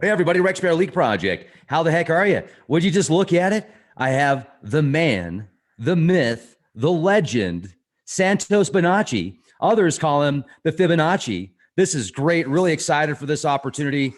Hey, everybody, Rex Bear League Project. How the heck are you? Would you just look at it? I have the man, the myth, the legend, Santos Bonacci. Others call him the Fibonacci. This is great. Really excited for this opportunity.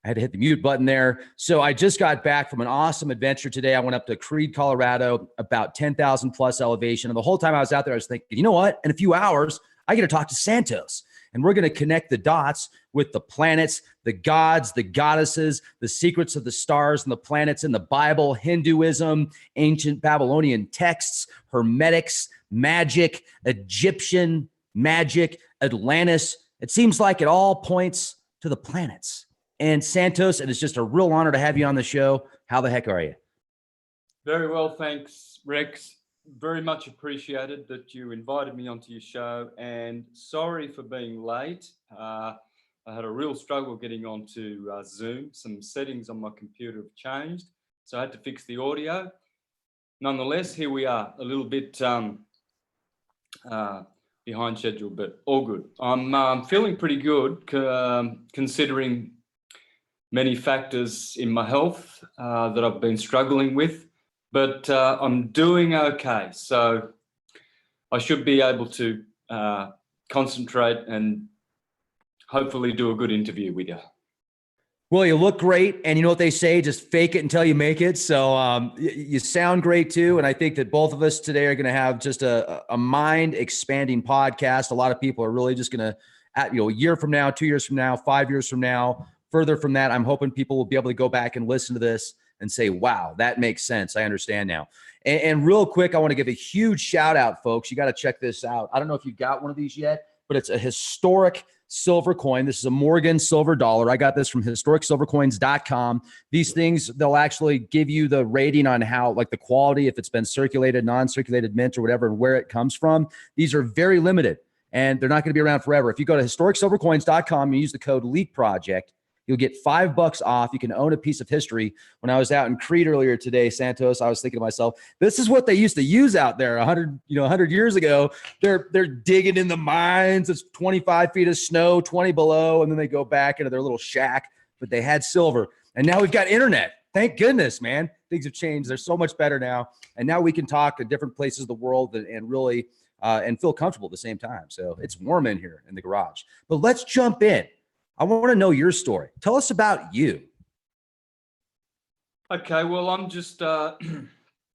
I had to hit the mute button there. So I just got back from an awesome adventure today. I went up to Creede, Colorado, about 10,000 plus elevation. And the whole time I was out there, I was thinking, you know what? In a few hours, I get to talk to Santos. And we're going to connect the dots with the planets, the gods, the goddesses, the secrets of the stars and the planets in the Bible, Hinduism, ancient Babylonian texts, Hermetics, magic, Egyptian magic, Atlantis. It seems like it all points to the planets. And Santos, it is just a real honor to have you on the show. How the heck are you? Very well, thanks, Rex. Very much appreciated that you invited me onto your show, and sorry for being late. I had a real struggle getting onto Zoom. Some settings on my computer have changed, so I had to fix the audio. Nonetheless, here we are, a little bit behind schedule, but all good. I'm feeling pretty good considering many factors in my health that I've been struggling with. But I'm doing okay, so I should be able to concentrate and hopefully do a good interview with you. Well, you look great, and you know what they say, just fake it until you make it. So you sound great too, and I think that both of us today are going to have just a mind-expanding podcast. A lot of people are really just going to, a year from now, 2 years from now, 5 years from now, further from that, I'm hoping people will be able to go back and listen to this and say, wow, that makes sense. I understand now. And real quick, I want to give a huge shout out, folks. You got to check this out. I don't know if you've got one of these yet, but it's a historic silver coin. This is a Morgan silver dollar. I got this from historicsilvercoins.com. These things, they'll actually give you the rating on how, like the quality, if it's been circulated, non-circulated mint or whatever, and where it comes from. These are very limited and they're not going to be around forever. If you go to historicsilvercoins.com and use the code LEAK Project, you'll get $5 off. You can own a piece of history. When I was out in Creede earlier today, Santos, I was thinking to myself, this is what they used to use out there 100 years ago. They're digging in the mines. It's 25 feet of snow, 20 below, and then they go back into their little shack. But they had silver, and now we've got internet. Thank goodness, man. Things have changed. They're so much better now, and now we can talk to different places of the world and really and feel comfortable at the same time. So it's warm in here in the garage. But let's jump in. I want to know your story. Tell us about you. Okay, well, I'm just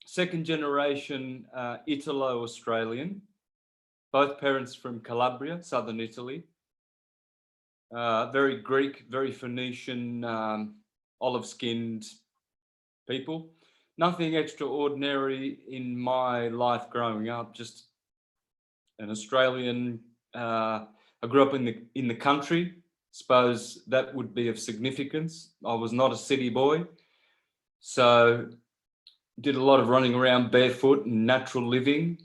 second generation Italo-Australian, both parents from Calabria, southern Italy. Very Greek, very Phoenician, olive-skinned people. Nothing extraordinary in my life growing up, just an Australian. I grew up in the country. Suppose that would be of significance. I was not a city boy, so did a lot of running around barefoot and natural living.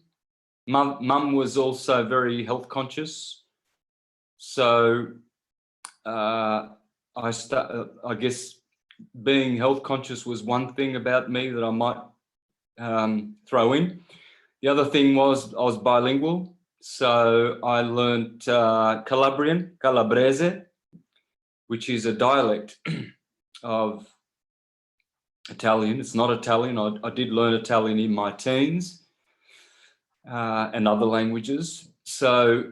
Mum was also very health conscious, so I guess being health conscious was one thing about me that I might throw in. The other thing was I was bilingual, so I learned Calabrese, which is a dialect of Italian. It's not Italian. I did learn Italian in my teens and other languages. So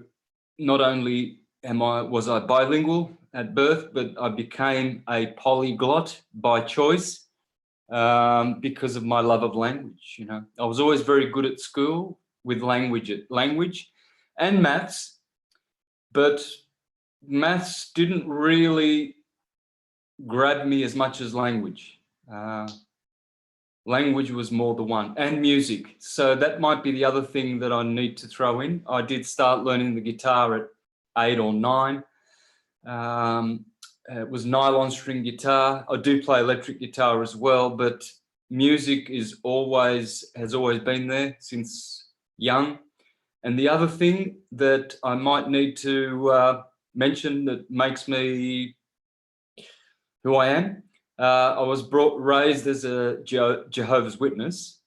not only was I bilingual at birth, but I became a polyglot by choice because of my love of language. You know, I was always very good at school with language and maths, but maths didn't really grab me as much as language. Language was more the one, and music. So that might be the other thing that I need to throw in. I did start learning the guitar at 8 or 9. It was nylon string guitar. I do play electric guitar as well, but music has always been there since young. And the other thing that I might need to mention that makes me who I am, I was raised as a Jehovah's Witness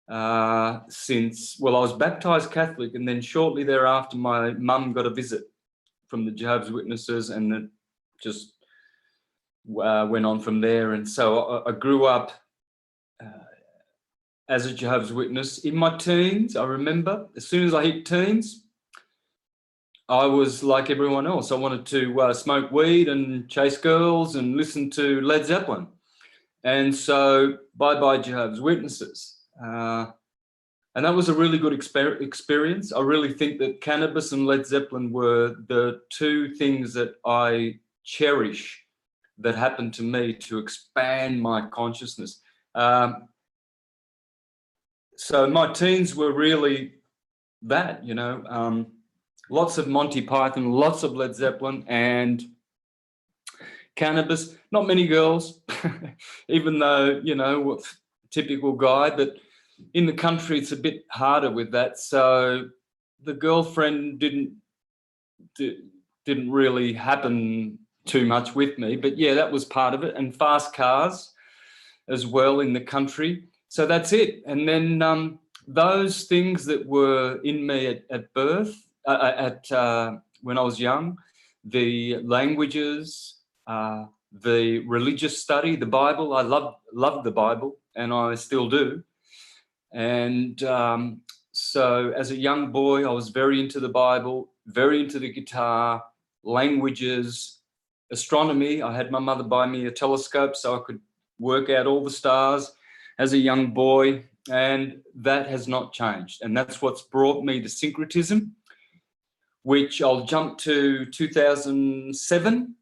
I was baptized Catholic, and then shortly thereafter my mum got a visit from the Jehovah's Witnesses, and it just went on from there. And so I grew up as a Jehovah's Witness. In my teens, I remember, as soon as I hit teens, I was like everyone else. I wanted to smoke weed and chase girls and listen to Led Zeppelin. And so bye-bye Jehovah's Witnesses. And that was a really good experience. I really think that cannabis and Led Zeppelin were the two things that I cherish that happened to me to expand my consciousness. So my teens were really that, you know, lots of Monty Python, lots of Led Zeppelin and cannabis. Not many girls, even though, you know, typical guy, but in the country it's a bit harder with that. So the girlfriend didn't really happen too much with me, but yeah, that was part of it. And fast cars as well in the country. So that's it. And then those things that were in me at birth, when I was young, the languages, the religious study, the Bible. I loved the Bible, and I still do. And so as a young boy, I was very into the Bible, very into the guitar, languages, astronomy. I had my mother buy me a telescope so I could work out all the stars as a young boy, and that has not changed. And that's what's brought me to syncretism, which I'll jump to 2007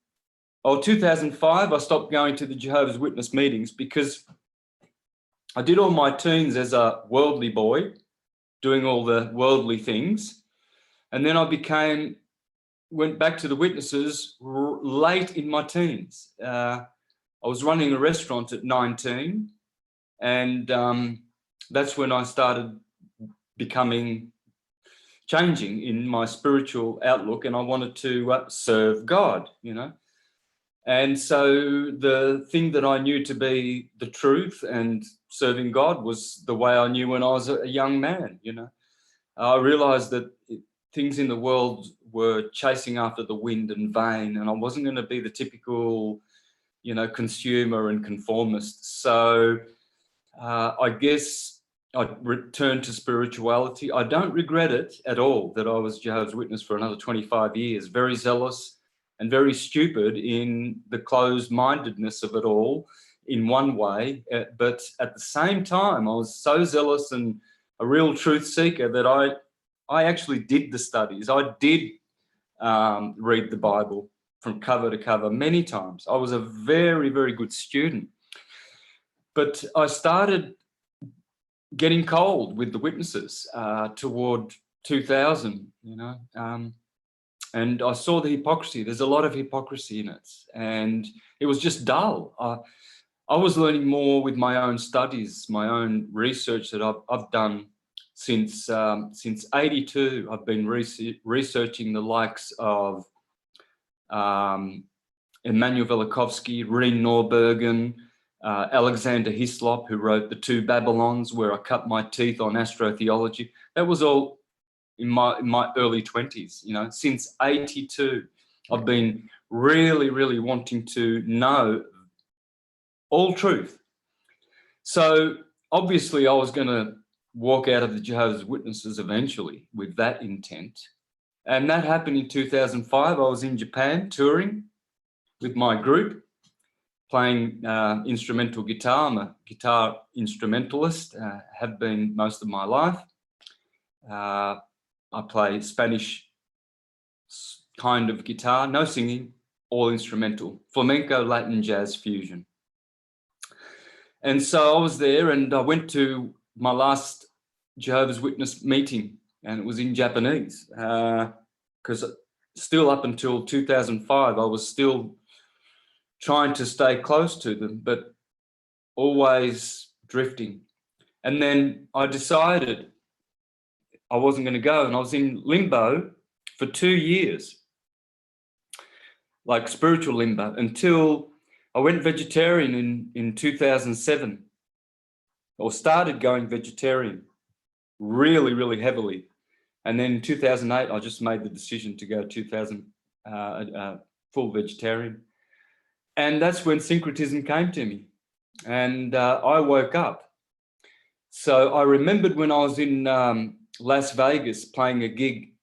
or 2005. I stopped going to the Jehovah's Witness meetings because I did all my teens as a worldly boy, doing all the worldly things. And then I went back to the Witnesses late in my teens. I was running a restaurant at 19, and that's when I started changing in my spiritual outlook, and I wanted to serve God, you know. And so the thing that I knew to be the truth and serving God was the way I knew when I was a young man, you know. I realized that things in the world were chasing after the wind and vain, and I wasn't going to be the typical, you know, consumer and conformist. So I guess I returned to spirituality. I don't regret it at all that I was Jehovah's Witness for another 25 years, very zealous and very stupid in the closed-mindedness of it all in one way. But at the same time, I was so zealous and a real truth seeker that I actually did the studies. I did read the Bible from cover to cover many times. I was a very, very good student. But I started getting cold with the Witnesses toward 2000, you know, and I saw the hypocrisy. There's a lot of hypocrisy in it, and it was just dull. I was learning more with my own studies, my own research that I've done since '82. I've been researching the likes of Immanuel Velikovsky, Reen Norbergen, Alexander Hislop, who wrote The Two Babylons, where I cut my teeth on astrotheology. That was all in my early 20s, you know. Since '82, I've been really, really wanting to know all truth. So obviously I was going to walk out of the Jehovah's Witnesses eventually with that intent. And that happened in 2005. I was in Japan touring with my group, playing instrumental guitar. I'm a guitar instrumentalist, have been most of my life. I play Spanish kind of guitar, no singing, all instrumental, flamenco, Latin, jazz fusion. And so I was there, and I went to my last Jehovah's Witness meeting, and it was in Japanese, because still up until 2005, I was still trying to stay close to them, but always drifting. And then I decided I wasn't going to go, and I was in limbo for 2 years, like spiritual limbo, until I went vegetarian in 2007, or started going vegetarian really, really heavily. And then in 2008, I just made the decision to go full vegetarian. And that's when syncretism came to me, and I woke up. So I remembered when I was in Las Vegas playing a gig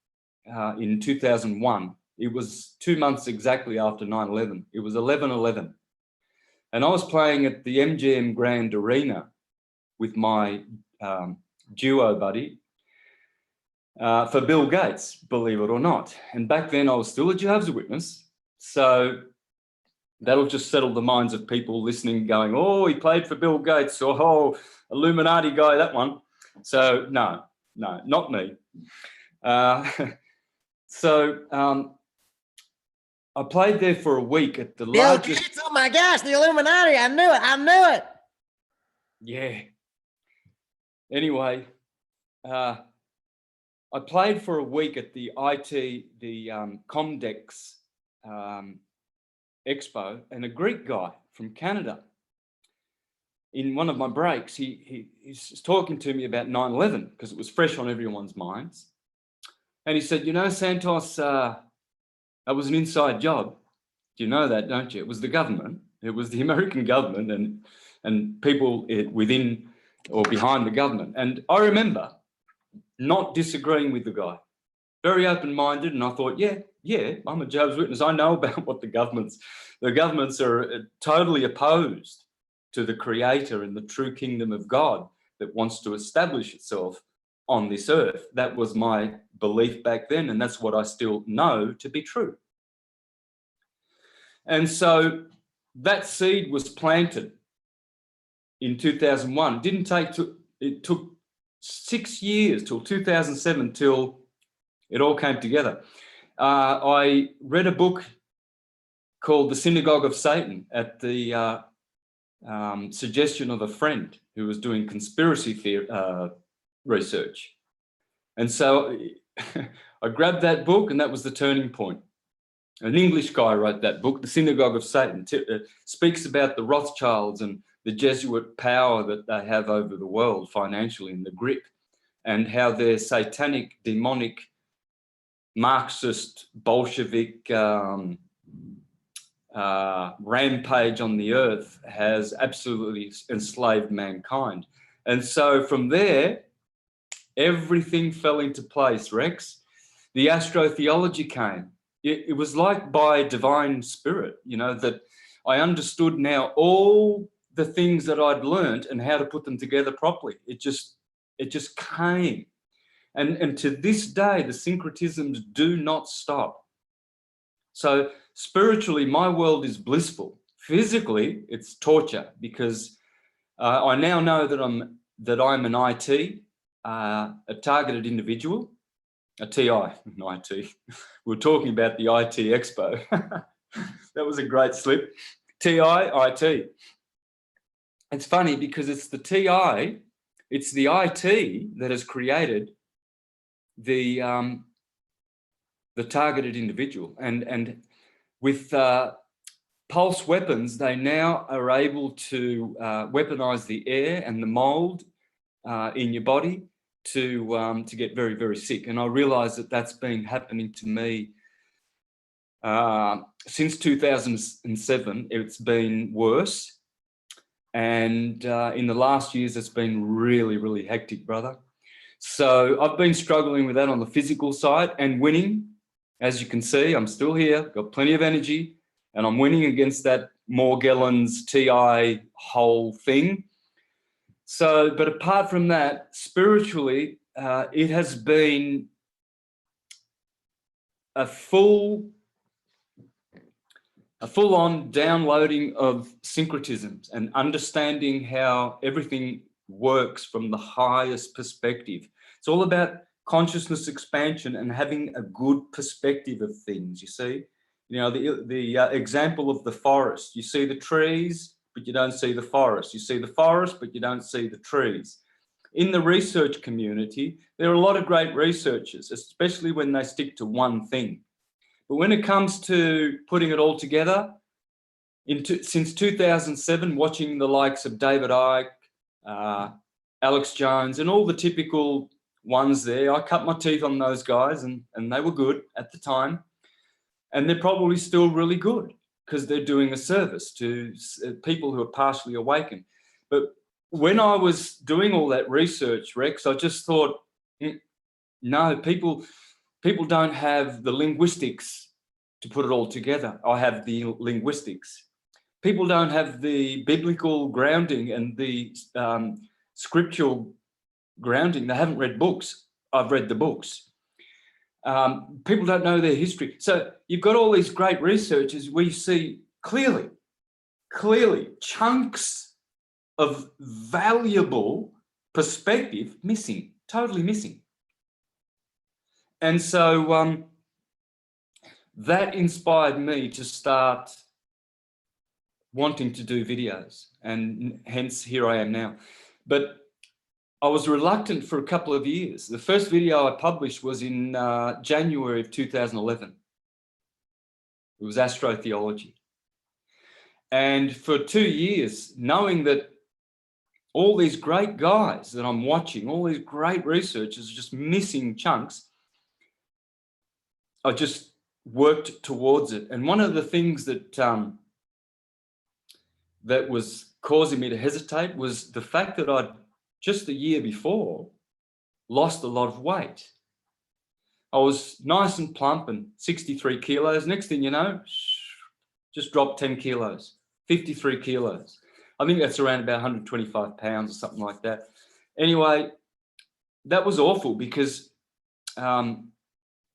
in 2001. It was 2 months exactly after 9/11. It was 11/11. And I was playing at the MGM Grand Arena with my duo buddy for Bill Gates, believe it or not. And back then I was still a Jehovah's Witness. So that'll just settle the minds of people listening, going, oh, he played for Bill Gates, or oh, Illuminati guy, that one. So no, not me. So I played there for a week at the Bill largest. Gates, oh my gosh, the Illuminati! I knew it. Yeah. Anyway, I played for a week at the Comdex Expo, and a Greek guy from Canada, in one of my breaks, he's talking to me about 9/11 because it was fresh on everyone's minds. And he said, you know, Santos, that was an inside job. You know that, don't you? It was the government. It was the American government and people within or behind the government. And I remember not disagreeing with the guy, very open-minded. And I thought, yeah, I'm a Jehovah's Witness. I know about what the governments are totally opposed to the creator and the true kingdom of God that wants to establish itself on this earth. That was my belief back then. And that's what I still know to be true. And so that seed was planted in 2001. It took 6 years till 2007 till it all came together. I read a book called The Synagogue of Satan at the suggestion of a friend who was doing conspiracy theory research. And so I grabbed that book, and that was the turning point. An English guy wrote that book, The Synagogue of Satan. Speaks about the Rothschilds and the Jesuit power that they have over the world financially, and the grip, and how their satanic, demonic, Marxist, Bolshevik rampage on the earth has absolutely enslaved mankind. And so from there, everything fell into place, Rex. The astrotheology came. It was like by divine spirit, you know, that I understood now all the things that I'd learned and how to put them together properly. It just came. And to this day, the syncretisms do not stop. So spiritually, my world is blissful. Physically, it's torture, because I now know that I'm an IT, a targeted individual, a TI, an IT. We were talking about the IT Expo. That was a great slip. TI, IT. It's funny because it's the TI, it's the IT that has created the targeted individual. And with pulse weapons, they now are able to weaponize the air and the mold in your body to get very, very sick. And I realize that that's been happening to me since 2007. It's been worse. And in the last years, it's been really, really hectic, brother. So I've been struggling with that on the physical side and winning. As you can see, I'm still here, got plenty of energy, and I'm winning against that Morgellons TI whole thing. So, but apart from that, spiritually, it has been a full-on downloading of syncretisms and understanding how everything works from the highest perspective. It's all about consciousness expansion and having a good perspective of things, you see. You know, the example of the forest. You see the trees, but you don't see the forest. You see the forest, but you don't see the trees. In the research community, there are a lot of great researchers, especially when they stick to one thing. But when it comes to putting it all together, since 2007, watching the likes of David Icke, Alex Jones, and all the typical ones there, I cut my teeth on those guys, and they were good at the time. And they're probably still really good. because they're doing a service to people who are partially awakened. But when I was doing all that research, Rex, I just thought, no, people don't have the linguistics to put it all together. I have the linguistics. People don't have the biblical grounding and the scriptural grounding. They haven't read books. I've read the books. People don't know their history. So you've got all these great researchers where you see clearly chunks of valuable perspective missing, totally missing. And so that inspired me to start wanting to do videos, and hence here I am now. But I was reluctant for a couple of years. The first video I published was in January of 2011. It was astrotheology. And for 2 years, knowing that all these great guys that I'm watching, all these great researchers are just missing chunks, I just worked towards it. And one of the things that that was causing me to hesitate was the fact that I'd just the year before lost a lot of weight. I was nice and plump and 63 kilos. Next thing you know, just dropped 10 kilos, 53 kilos. I think that's around about 125 pounds or something like that. Anyway, that was awful because I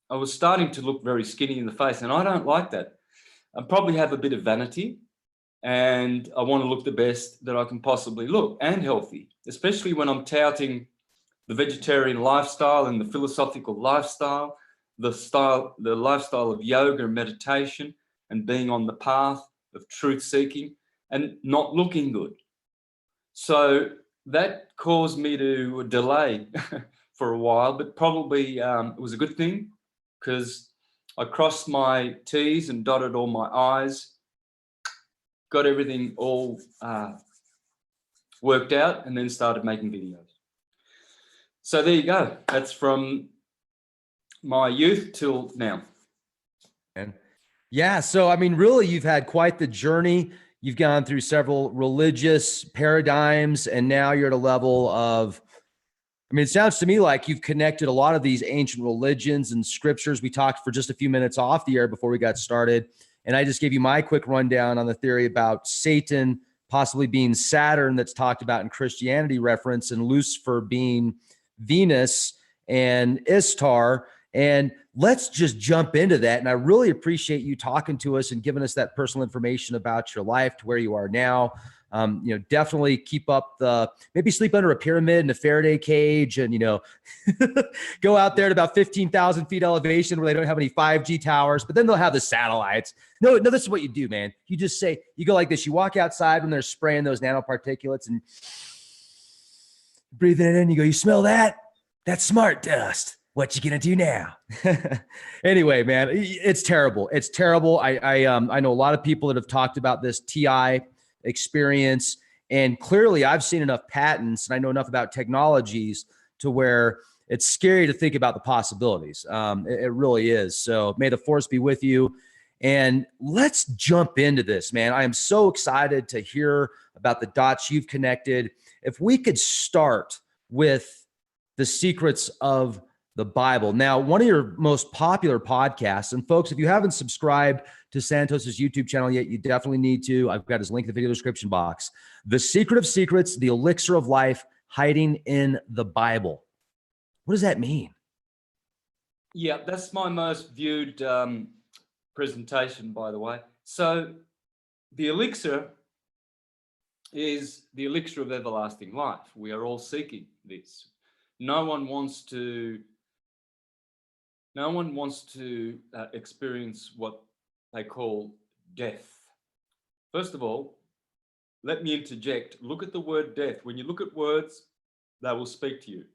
was starting to look very skinny in the face, and I don't like that. I probably have a bit of vanity, and I want to look the best that I can possibly look, and healthy, especially when I'm touting the vegetarian lifestyle and the philosophical lifestyle, the lifestyle of yoga and meditation, and being on the path of truth seeking and not looking good. So that caused me to delay for a while, but probably it was a good thing because I crossed my T's and dotted all my I's, got everything all worked out, and then started making videos. So there you go. That's from my youth till now. And yeah, so I mean, really, you've had quite the journey. You've gone through several religious paradigms, and now you're at a level of, I mean, it sounds to me like you've connected a lot of these ancient religions and scriptures. We talked for just a few minutes off the air before we got started, and I just gave you my quick rundown on the theory about Satan possibly being Saturn that's talked about in Christianity reference, and Lucifer being Venus and Ishtar. And let's just jump into that. And I really appreciate you talking to us and giving us that personal information about your life to where you are now. Definitely keep up maybe sleep under a pyramid in a Faraday cage, and, go out there at about 15,000 feet elevation where they don't have any 5G towers, but then they'll have the satellites. No, this is what you do, man. You just say, you go like this, you walk outside when they're spraying those nanoparticulates and breathe it in. You go, you smell that? That's smart dust. What you gonna do now? Anyway, man, it's terrible. It's terrible. I know a lot of people that have talked about this TI experience, and clearly I've seen enough patents and I know enough about technologies to where it's scary to think about the possibilities. It really is. So may the force be with you. And let's jump into this, man. I am so excited to hear about the dots you've connected. If we could start with the secrets of the Bible. Now, one of your most popular podcasts, and folks, if you haven't subscribed to Santos's YouTube channel yet, you definitely need to. I've got his link in the video description box. The Secret of Secrets, the Elixir of Life, hiding in the Bible. What does that mean? Yeah, that's my most viewed presentation, by the way. So the elixir is the elixir of everlasting life. We are all seeking this. No one wants to experience what they call death. First of all, let me interject. Look at the word death. When you look at words, they will speak to you.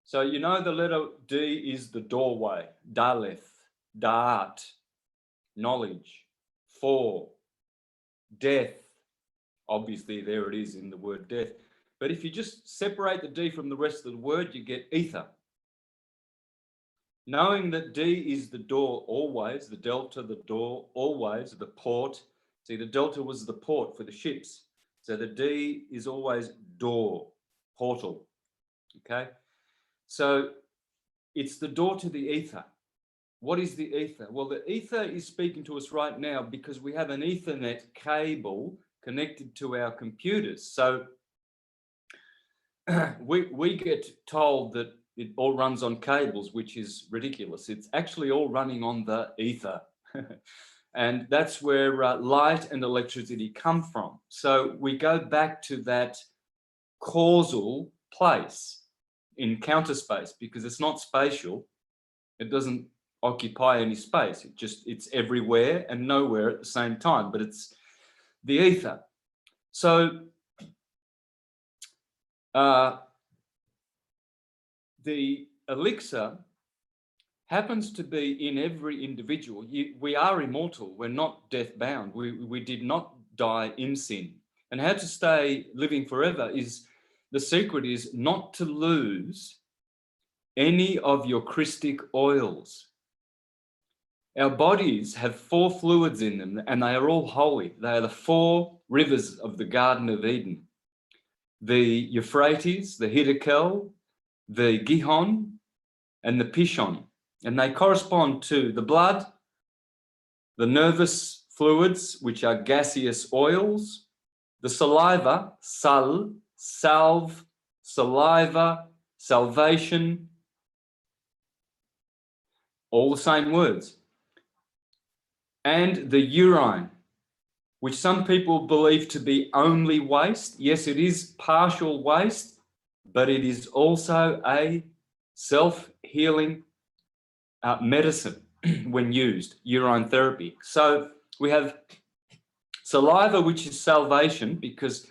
So the letter D is the doorway, daleth, da'at, knowledge, for, death. Obviously, there it is in the word death. But if you just separate the D from the rest of the word, you get ether. Knowing that D is the door always, the delta, the door always, the port. See, the delta was the port for the ships. So the D is always door, portal. Okay. So it's the door to the ether. What is the ether? Well, the ether is speaking to us right now because we have an Ethernet cable connected to our computers. So we get told that it all runs on cables, which is ridiculous. It's actually all running on the ether. And that's where light and electricity come from. So we go back to that causal place in counter space because it's not spatial. It doesn't occupy any space. It's everywhere and nowhere at the same time, but it's the ether. So the elixir happens to be in every individual. We are immortal. We're not death bound. We did not die in sin. And how to stay living forever is, the secret is not to lose any of your Christic oils. Our bodies have 4 fluids in them and they are all holy. They are the 4 rivers of the Garden of Eden. The Euphrates, the Hiddekel, the Gihon, and the Pishon. And they correspond to the blood, the nervous fluids, which are gaseous oils, the saliva, sal, salve, saliva, salvation, all the same words. And the urine, which some people believe to be only waste. Yes, it is partial waste, but it is also a self-healing medicine when used, urine therapy. So we have saliva, which is salvation, because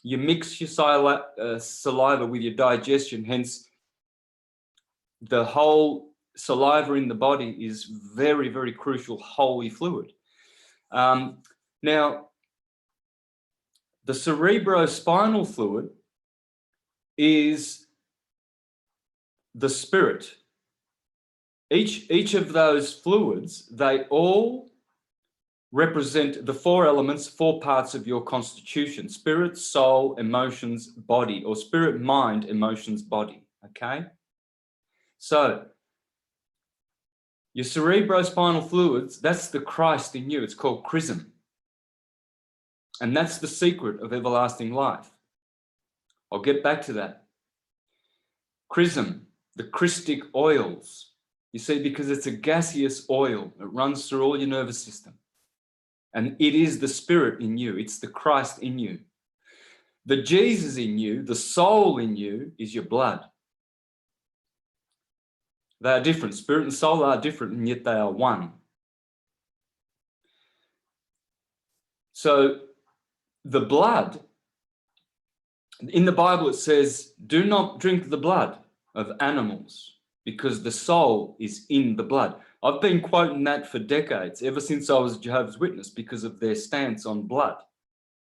you mix your saliva with your digestion, hence the whole saliva in the body is very, very crucial holy fluid. Now, the cerebrospinal fluid is the spirit. Each of those fluids, they all represent the 4 elements, 4 parts of your constitution: spirit, soul, emotions, body, or spirit, mind, emotions, body. Okay? So your cerebrospinal fluids, that's the Christ in you. It's called chrism. And that's the secret of everlasting life. I'll get back to that. Chrism, the Christic oils. You see, because it's a gaseous oil, it runs through all your nervous system. And it is the spirit in you. It's the Christ in you. The Jesus in you, the soul in you, is your blood. They are different. Spirit and soul are different, and yet they are one. So the blood, in the Bible it says, do not drink the blood of animals because the soul is in the blood. I've been quoting that for decades, ever since I was a Jehovah's Witness, because of their stance on blood,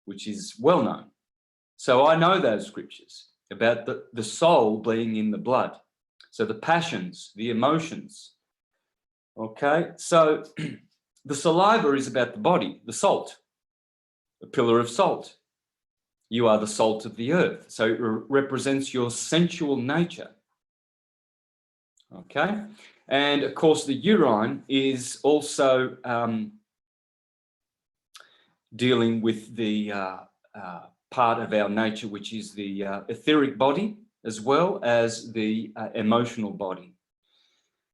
which is well known. So I know those scriptures about the soul being in the blood. So the passions, the emotions. Okay, so the saliva is about the body, the salt, a pillar of salt. You are the salt of the earth. So it represents your sensual nature. Okay, and of course the urine is also dealing with the part of our nature, which is the etheric body, as well as the emotional body.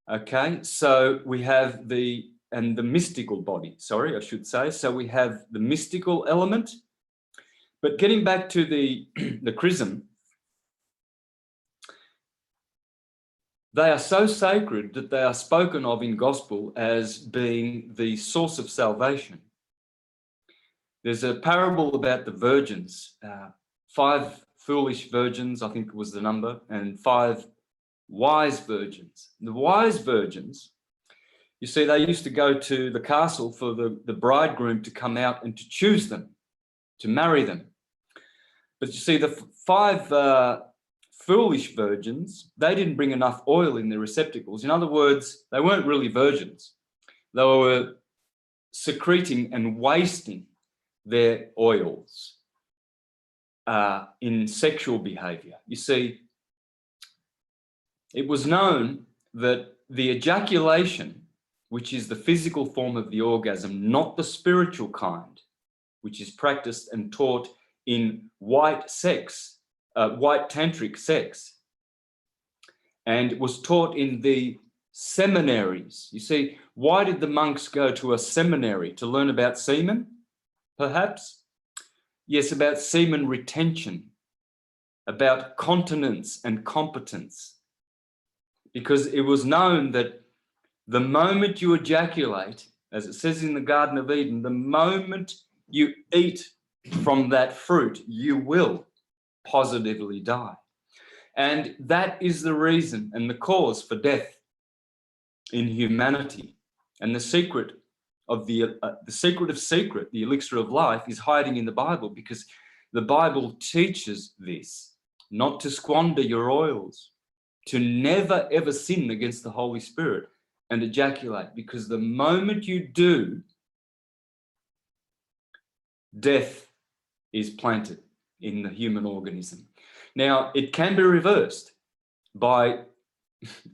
Okay, so we have the mystical body, sorry, I should say. So we have the mystical element, but getting back to the chrism, they are so sacred that they are spoken of in gospel as being the source of salvation. There's a parable about the virgins, 5 foolish virgins, I think was the number, and 5 wise virgins. The wise virgins, you see, they used to go to the castle for the bridegroom to come out and to choose them, to marry them. But you see, the 5 foolish virgins, they didn't bring enough oil in their receptacles. In other words, they weren't really virgins. They were secreting and wasting their oils in sexual behavior. You see, it was known that the ejaculation, which is the physical form of the orgasm, not the spiritual kind, which is practiced and taught in white tantric sex, and was taught in the seminaries. You see, why did the monks go to a seminary? To learn about semen, perhaps? Yes, about semen retention, about continence and competence. Because it was known that the moment you ejaculate, as it says in the Garden of Eden, the moment you eat from that fruit, you will positively die. And that is the reason and the cause for death in humanity. And the secret of the elixir of life, is hiding in the Bible, because the Bible teaches this: not to squander your oils, to never ever sin against the Holy Spirit and ejaculate, because the moment you do, death is planted in the human organism. Now, it can be reversed by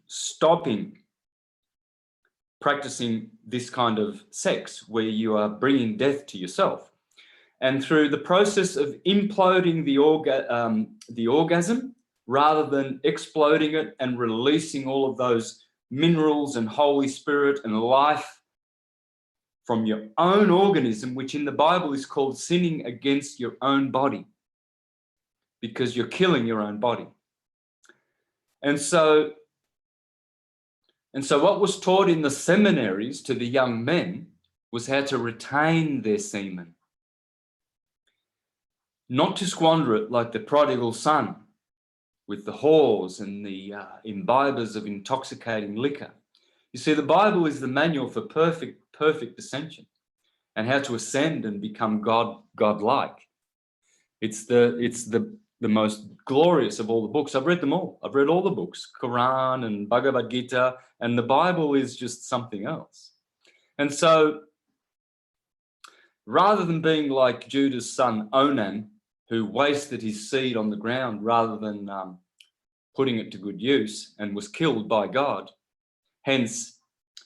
stopping practicing this kind of sex where you are bringing death to yourself. And through the process of imploding the orgasm, rather than exploding it and releasing all of those minerals and Holy Spirit and life from your own organism, which in the Bible is called sinning against your own body, because you're killing your own body. And so what was taught in the seminaries to the young men was how to retain their semen, not to squander it like the prodigal son with the whores and the imbibers of intoxicating liquor. You see, the Bible is the manual for perfect ascension and how to ascend and become God-like. It's the most glorious of all the books. I've read them all. I've read all the books, Quran and Bhagavad Gita, and the Bible is just something else. And so rather than being like Judah's son Onan, who wasted his seed on the ground rather than putting it to good use and was killed by God, hence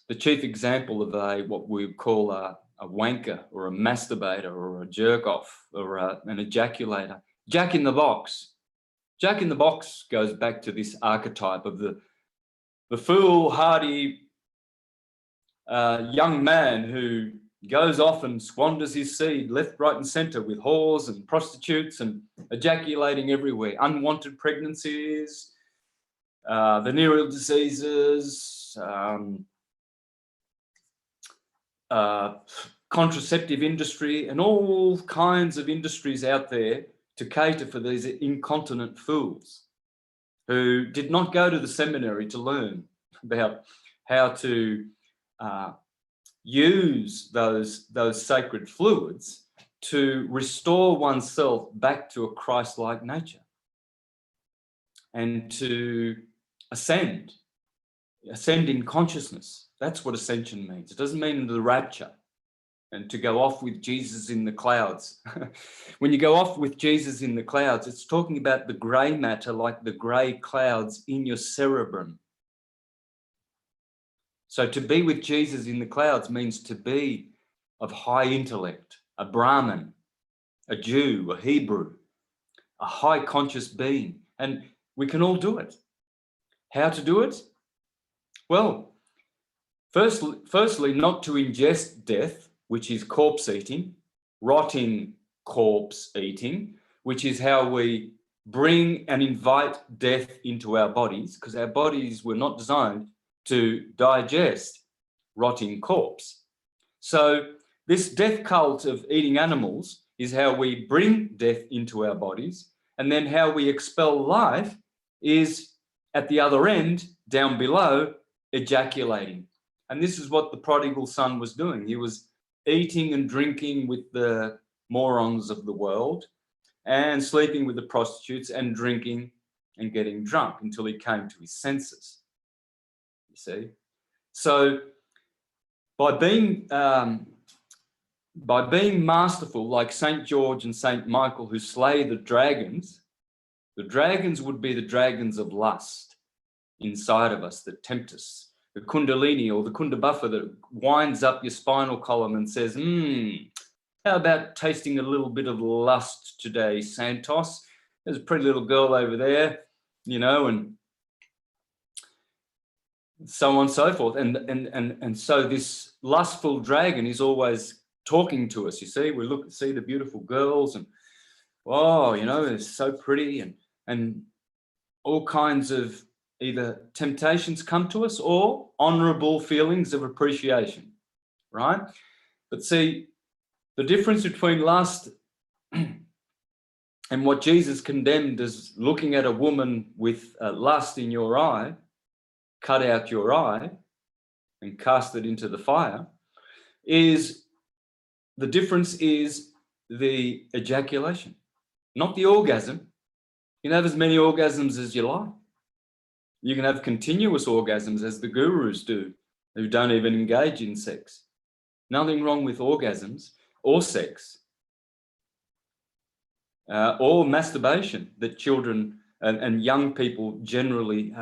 the chief example of what we would call a wanker or a masturbator or a jerk off or an ejaculator. Jack in the Box. Jack in the Box goes back to this archetype of the foolhardy young man who goes off and squanders his seed left, right and centre with whores and prostitutes and ejaculating everywhere. Unwanted pregnancies, venereal diseases, contraceptive industry, and all kinds of industries out there to cater for these incontinent fools who did not go to the seminary to learn about how to use those sacred fluids to restore oneself back to a Christ-like nature and to ascend in consciousness. That's what ascension means. It doesn't mean the rapture and to go off with Jesus in the clouds. When you go off with Jesus in the clouds, it's talking about the grey matter, like the grey clouds in your cerebrum. So to be with Jesus in the clouds means to be of high intellect, a Brahmin, a Jew, a Hebrew, a high conscious being. And we can all do it. How to do it? Well, firstly, not to ingest death, which is corpse eating, rotting corpse eating, which is how we bring and invite death into our bodies, because our bodies were not designed to digest rotting corpse. So this death cult of eating animals is how we bring death into our bodies, and then how we expel life is at the other end, down below, ejaculating. And this is what the prodigal son was doing. He was eating and drinking with the morons of the world and sleeping with the prostitutes and drinking and getting drunk until he came to his senses. You see? So by being masterful, like St. George and St. Michael, who slay the dragons would be the dragons of lust inside of us that tempt us. The Kundalini or the Kundabuffer that winds up your spinal column and says, how about tasting a little bit of lust today, Santos? There's a pretty little girl over there, you know, and so on and so forth. And so this lustful dragon is always talking to us. You see, we see the beautiful girls and, oh, you know, it's so pretty, and all kinds of either temptations come to us or honorable feelings of appreciation, right? But see, the difference between lust and what Jesus condemned as looking at a woman with lust in your eye, cut out your eye and cast it into the fire, is the difference is the ejaculation, not the orgasm. You can have as many orgasms as you like. You can have continuous orgasms as the gurus do, who don't even engage in sex. Nothing wrong with orgasms or sex or masturbation that children and young people generally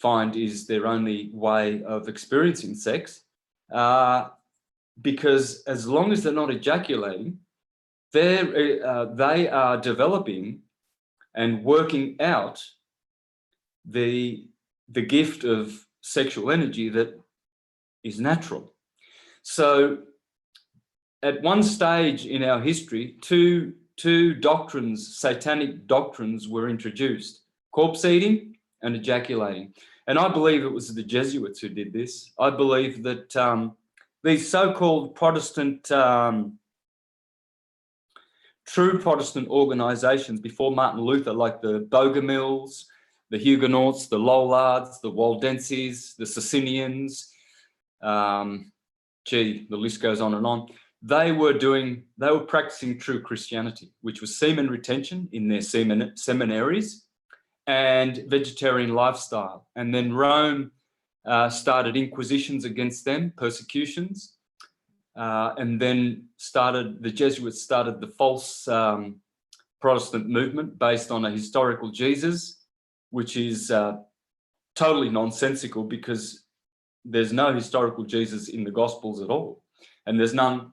find is their only way of experiencing sex. Because as long as they're not ejaculating, they are developing and working out the gift of sexual energy that is natural. So at one stage in our history, two doctrines, satanic doctrines, were introduced: corpse eating and ejaculating. And I believe it was the Jesuits who did this. I believe that these so-called Protestant, true Protestant organizations before Martin Luther, like the Bogomils, the Huguenots, the Lollards, the Waldenses, the Socinians, the list goes on and on. They were practicing true Christianity, which was semen retention in their seminaries and vegetarian lifestyle. And then Rome started inquisitions against them, persecutions, and then the Jesuits started the false Protestant movement based on a historical Jesus, which is totally nonsensical because there's no historical Jesus in the Gospels at all. And there's none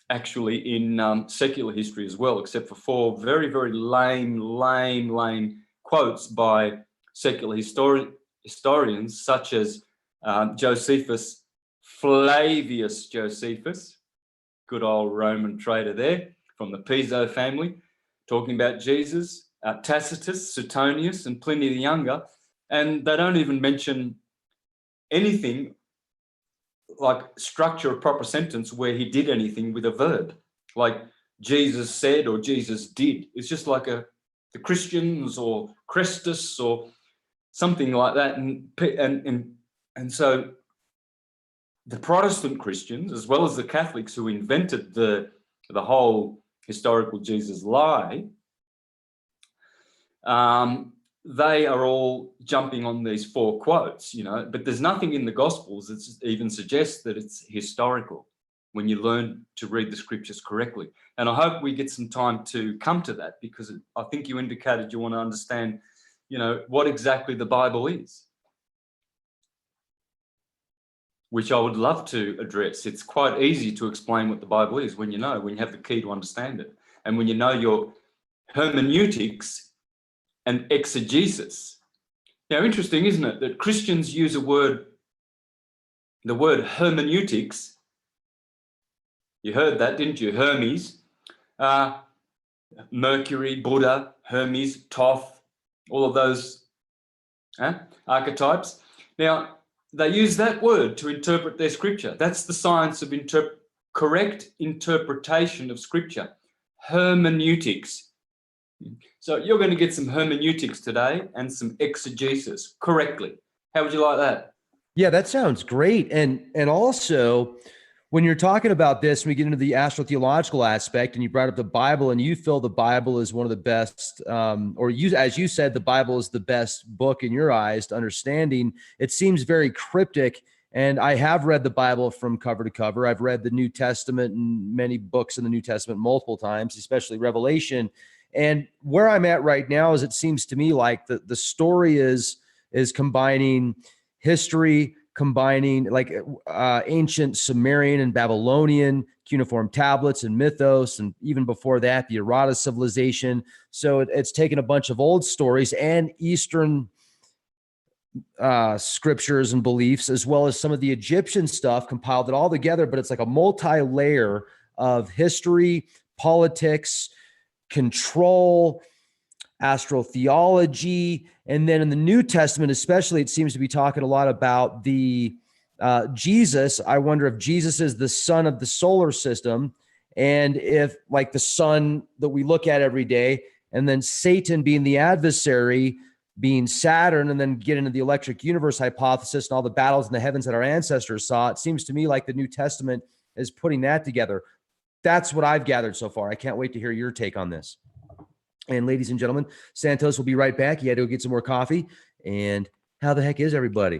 actually in secular history as well, except for 4 very, very lame quotes by secular historians such as Josephus, Flavius Josephus, good old Roman traitor there from the Piso family, talking about Jesus, Tacitus, Suetonius, and Pliny the Younger. And they don't even mention anything like structure a proper sentence where he did anything with a verb, like Jesus said or Jesus did. It's just like the Christians or Christus or something like that. And so the Protestant Christians, as well as the Catholics who invented the whole historical Jesus lie, they are all jumping on these 4 quotes, you know, but there's nothing in the Gospels that even suggests that it's historical when you learn to read the scriptures correctly. And I hope we get some time to come to that, because I think you indicated you want to understand, you know, what exactly the Bible is, which I would love to address. It's quite easy to explain what the Bible is when you have the key to understand it. And when you know your hermeneutics and exegesis. Now, interesting, isn't it, that Christians use the word hermeneutics. You heard that, didn't you? Hermes, Mercury, Buddha, Hermes, Thoth, all of those archetypes. Now, they use that word to interpret their scripture. That's the science of correct interpretation of scripture, hermeneutics. So you're going to get some hermeneutics today and some exegesis correctly. How would you like that? Yeah, that sounds great. And also, When you're talking about this, we get into the astrotheological aspect, and you brought up the Bible, and you feel the Bible is one of the best, or you, as you said, the Bible is the best book in your eyes to understanding. It seems very cryptic, and I have read the Bible from cover to cover. I've read the New Testament and many books in the New Testament multiple times, especially Revelation. And where I'm at right now is it seems to me like the story is combining history, combining like ancient Sumerian and Babylonian cuneiform tablets and mythos, and even before that, the Erotta civilization. So it's taken a bunch of old stories and Eastern scriptures and beliefs, as well as some of the Egyptian stuff, compiled it all together. But it's like a multi-layer of history, politics, control, astrotheology. And then in the New Testament, especially, it seems to be talking a lot about the Jesus. I wonder if Jesus is the sun of the solar system, and if like the sun that we look at every day, and then Satan being the adversary, being Saturn, and then get into the electric universe hypothesis and all the battles in the heavens that our ancestors saw. It seems to me like the New Testament is putting that together. That's what I've gathered so far. I can't wait to hear your take on this. And ladies and gentlemen, Santos will be right back. He had to go get some more coffee. And how the heck is everybody?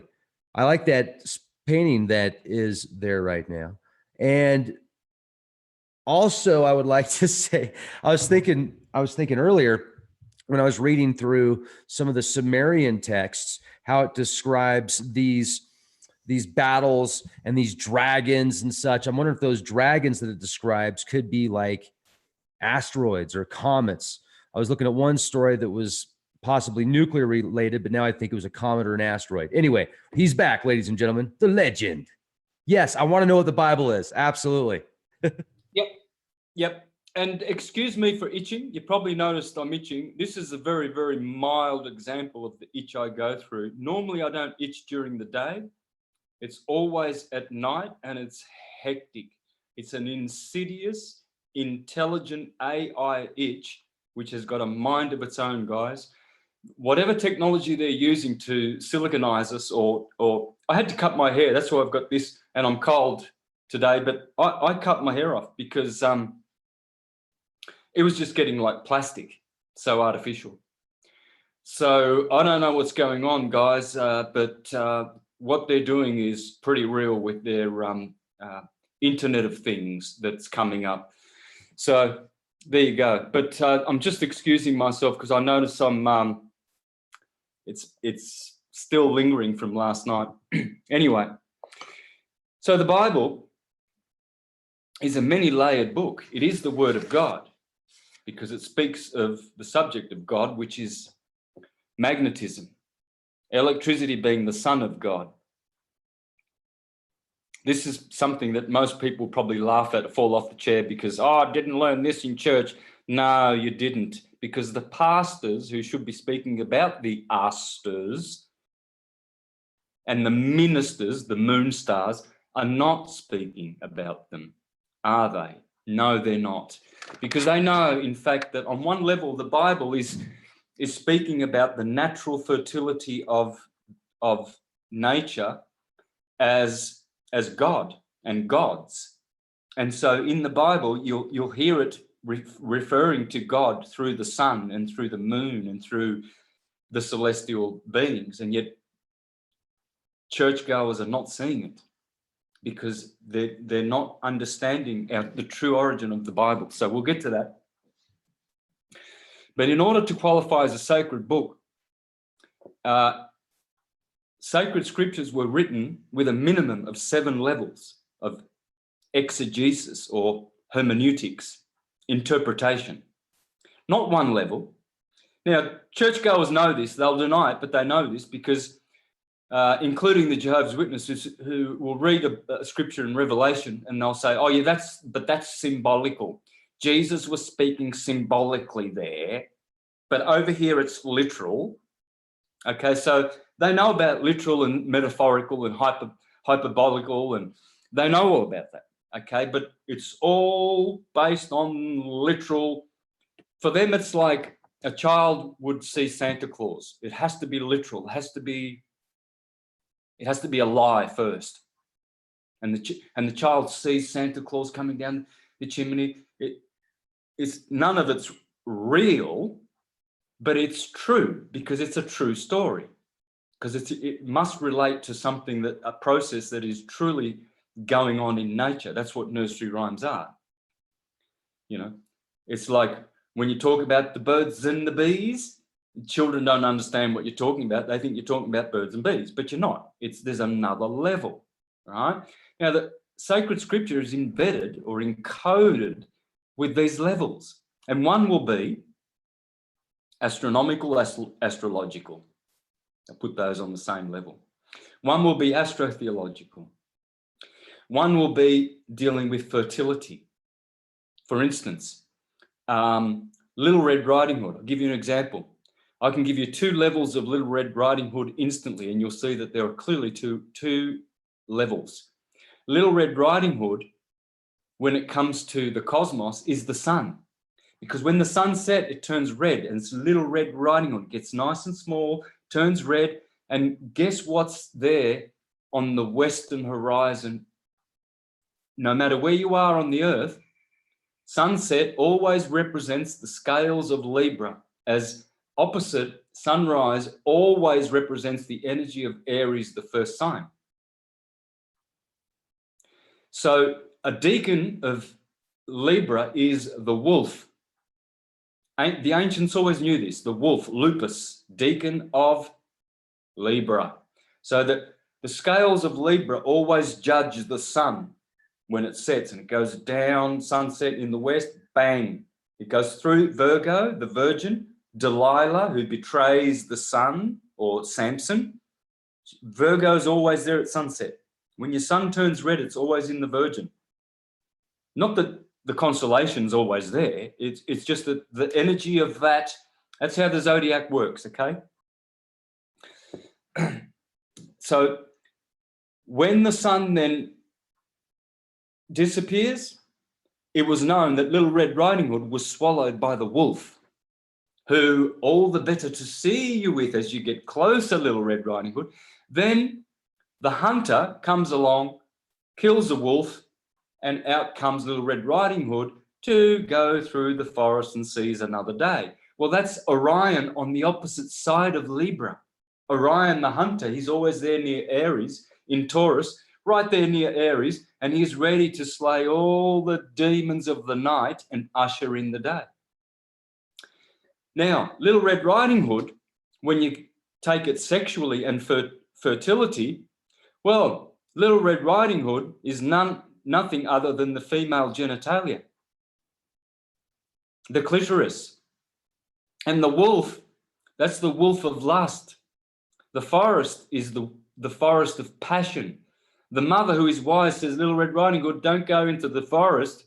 I like that painting that is there right now. And also, I would like to say, I was thinking earlier when I was reading through some of the Sumerian texts, how it describes these battles and these dragons and such. I'm wondering if those dragons that it describes could be like asteroids or comets. I was looking at one story that was possibly nuclear related, but now I think it was a comet or an asteroid. Anyway, he's back, ladies and gentlemen, the legend. Yes, I want to know what the Bible is. Absolutely. Yep. And excuse me for itching. You probably noticed I'm itching. This is a very, very mild example of the itch I go through. Normally, I don't itch during the day. It's always at night, and it's hectic. It's an insidious, intelligent AI itch, which has got a mind of its own, guys. Whatever technology they're using to siliconize us, or I had to cut my hair. That's why I've got this, and I'm cold today, but I cut my hair off because it was just getting like plastic, so artificial. So I don't know what's going on, guys, but what they're doing is pretty real with their Internet of Things that's coming up. So there you go. But I'm just excusing myself because I noticed some, it's still lingering from last night. Anyway, so the Bible is a many-layered book. It is the Word of God because it speaks of the subject of God, which is magnetism, electricity being the son of God. This is something that most people probably laugh at, fall off the chair because, oh, I didn't learn this in church. No, you didn't, because the pastors who should be speaking about the asters and the ministers, the moon stars, are not speaking about them, are they? No, they're not. Because they know, in fact, that on one level, the Bible is speaking about the natural fertility of nature as God and gods. And so in the Bible, you'll hear it referring to God through the sun and through the moon and through the celestial beings. And yet churchgoers are not seeing it because they're not understanding the true origin of the Bible. So we'll get to that. But in order to qualify as a sacred book, sacred scriptures were written with a minimum of 7 levels of exegesis or hermeneutics, interpretation, not 1 level. Now, churchgoers know this, they'll deny it, but they know this because including the Jehovah's Witnesses who will read a scripture in Revelation and they'll say, oh yeah, that's symbolical. Jesus was speaking symbolically there, but over here it's literal. Okay, so they know about literal and metaphorical and hyperbolical, and they know all about that. Okay, but it's all based on literal. For them, it's like a child would see Santa Claus. It has to be literal. It has to be a lie first. and the child sees Santa Claus coming down the chimney. It's none of it's real, but it's true because it's a true story. Because it must relate to something, a process that is truly going on in nature. That's what nursery rhymes are. You know, it's like when you talk about the birds and the bees, children don't understand what you're talking about. They think you're talking about birds and bees, but you're not. There's another level, right? Now, the sacred scripture is embedded or encoded with these levels, and one will be astronomical, astrological. I put those on the same level. One will be astrotheological. One will be dealing with fertility. For instance, Little Red Riding Hood. I'll give you an example. I can give you 2 levels of Little Red Riding Hood instantly, and you'll see that there are clearly two levels. Little Red Riding Hood, when it comes to the cosmos, is the sun. Because when the sun sets, it turns red, and it's Little Red Riding Hood. It gets nice and small, turns red, and guess what's there on the western horizon? No matter where you are on the earth, sunset always represents the scales of Libra, as opposite sunrise always represents the energy of Aries, the first sign. So a deacon of Libra is the wolf. The ancients always knew this, the wolf, Lupus, deacon of Libra. So that the scales of Libra always judge the sun when it sets, and it goes down, sunset in the west, bang. It goes through Virgo, the virgin, Delilah, who betrays the sun, or Samson. Virgo is always there at sunset. When your sun turns red, it's always in the Virgin. Not that the constellation's always there. It's just that the energy of that's how the zodiac works, okay? So when the sun then disappears, it was known that Little Red Riding Hood was swallowed by the wolf, who all the better to see you with as you get closer, Little Red Riding Hood. Then the hunter comes along, kills the wolf, and out comes Little Red Riding Hood to go through the forest and seize another day. Well, that's Orion on the opposite side of Libra. Orion, the hunter, he's always there near Aries, in Taurus, right there near Aries, and he's ready to slay all the demons of the night and usher in the day. Now, Little Red Riding Hood, when you take it sexually and fertility, well, Little Red Riding Hood is nothing other than the female genitalia, the clitoris. And the wolf, that's the wolf of lust. The forest is the forest of passion. The mother who is wise says, Little Red Riding Hood, don't go into the forest.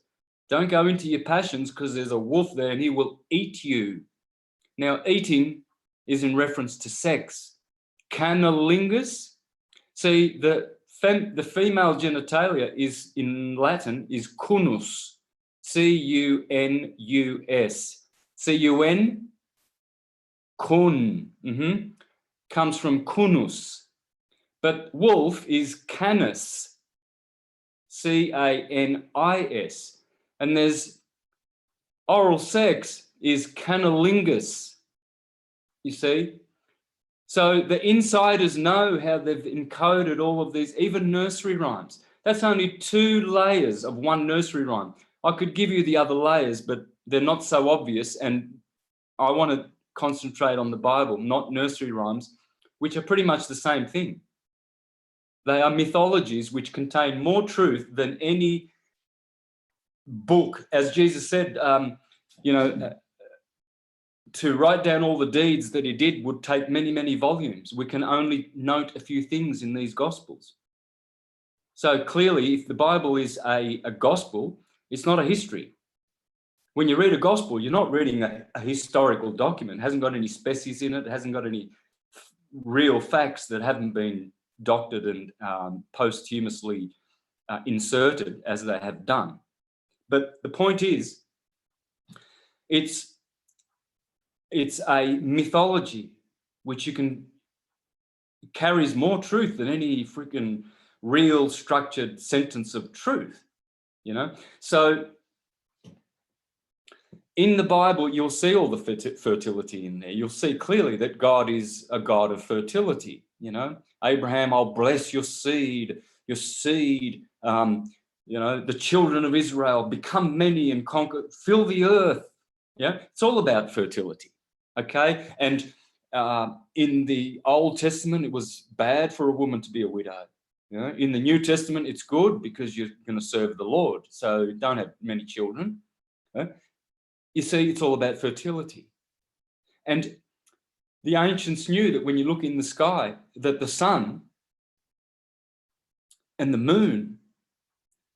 Don't go into your passions, because there's a wolf there and he will eat you. Now, eating is in reference to sex. Cunnilingus. See, the female genitalia is, in Latin, is cunus. C-U-N-U-S. C-U-N? Kun. Comes from cunus. But wolf is canis. C-A-N-I-S. And there's oral sex is cunnilingus. You see? So the insiders know how they've encoded all of these, even nursery rhymes. That's only 2 layers of one nursery rhyme. I could give you the other layers, but they're not so obvious. And I want to concentrate on the Bible, not nursery rhymes, which are pretty much the same thing. They are mythologies which contain more truth than any book. As Jesus said, to write down all the deeds that he did would take many, many volumes. We can only note a few things in these Gospels. So clearly, if the Bible is a gospel, it's not a history. When you read a gospel, you're not reading a historical document. It hasn't got any species in it. It hasn't got any real facts that haven't been doctored and posthumously inserted as they have done. But the point is, it's a mythology which carries more truth than any freaking real structured sentence of truth, you know. So in the Bible, you'll see all the fertility in there. You'll see clearly that God is a God of fertility, you know. Abraham, I'll bless your seed, you know, the children of Israel, become many and conquer, fill the earth. Yeah, it's all about fertility, okay? And in the Old Testament, it was bad for a woman to be a widow. You know? In the New Testament, it's good because you're going to serve the Lord, so don't have many children. You see, it's all about fertility. And the ancients knew that when you look in the sky, that the sun and the moon,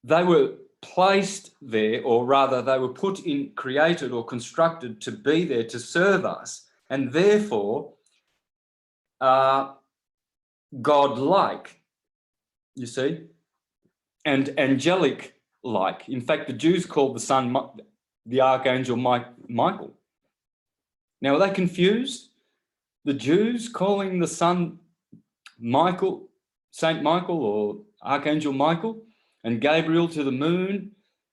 they were placed there, or rather they were put in, created or constructed to be there to serve us, and therefore God-like, you see, and angelic-like. In fact, the Jews called the sun the archangel Michael. Now, are they confused? The Jews calling the sun Michael, Saint Michael or Archangel Michael, and Gabriel to the moon,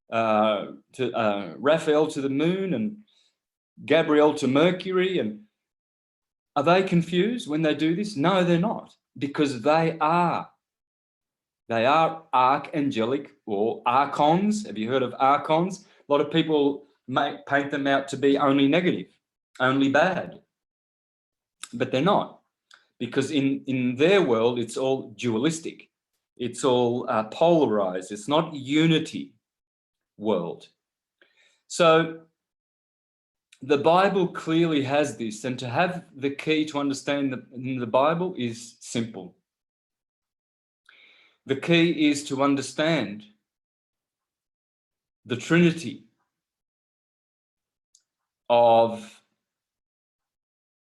Raphael to the moon, and Gabriel to Mercury. And are they confused when they do this? No, they're not, because they are archangelic or archons. Have you heard of archons? A lot of people paint them out to be only negative, only bad, but they're not, because in their world, it's all dualistic. It's all polarized. It's not unity world. So the Bible clearly has this, and to have the key to understand the Bible is simple. The key is to understand the Trinity of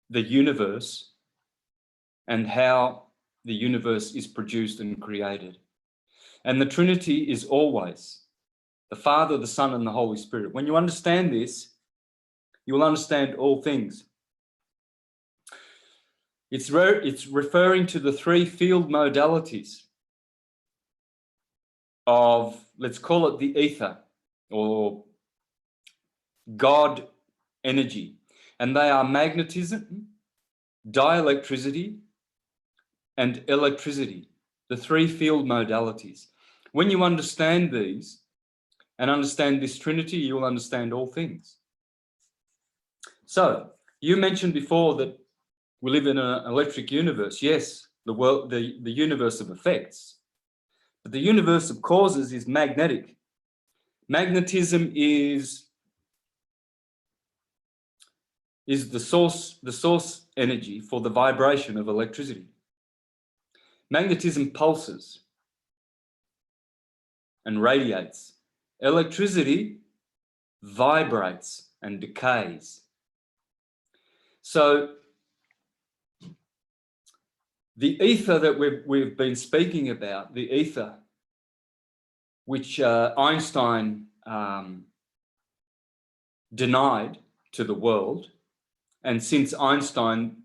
the universe and how the universe is produced and created. And the Trinity is always the Father, the Son, and the Holy Spirit. When you understand this, you will understand all things. It's referring to the three field modalities of, let's call it the ether or God energy. And they are magnetism, dielectricity, and electricity, the three field modalities. When you understand these and understand this Trinity, you will understand all things. So you mentioned before that we live in an electric universe. Yes, the universe of effects, but the universe of causes is magnetic. Magnetism is the source energy for the vibration of electricity. Magnetism pulses and radiates. Electricity vibrates and decays. So the ether that we've been speaking about, the ether, which Einstein denied to the world, and since Einstein,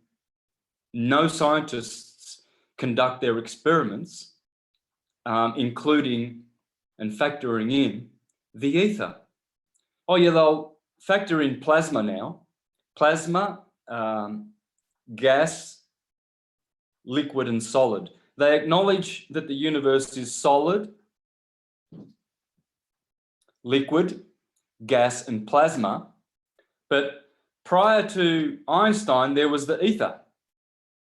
no scientists conduct their experiments, including and factoring in the ether. Oh yeah, they'll factor in plasma now. Plasma, gas, liquid and solid. They acknowledge that the universe is solid, liquid, gas and plasma, but prior to Einstein, there was the ether,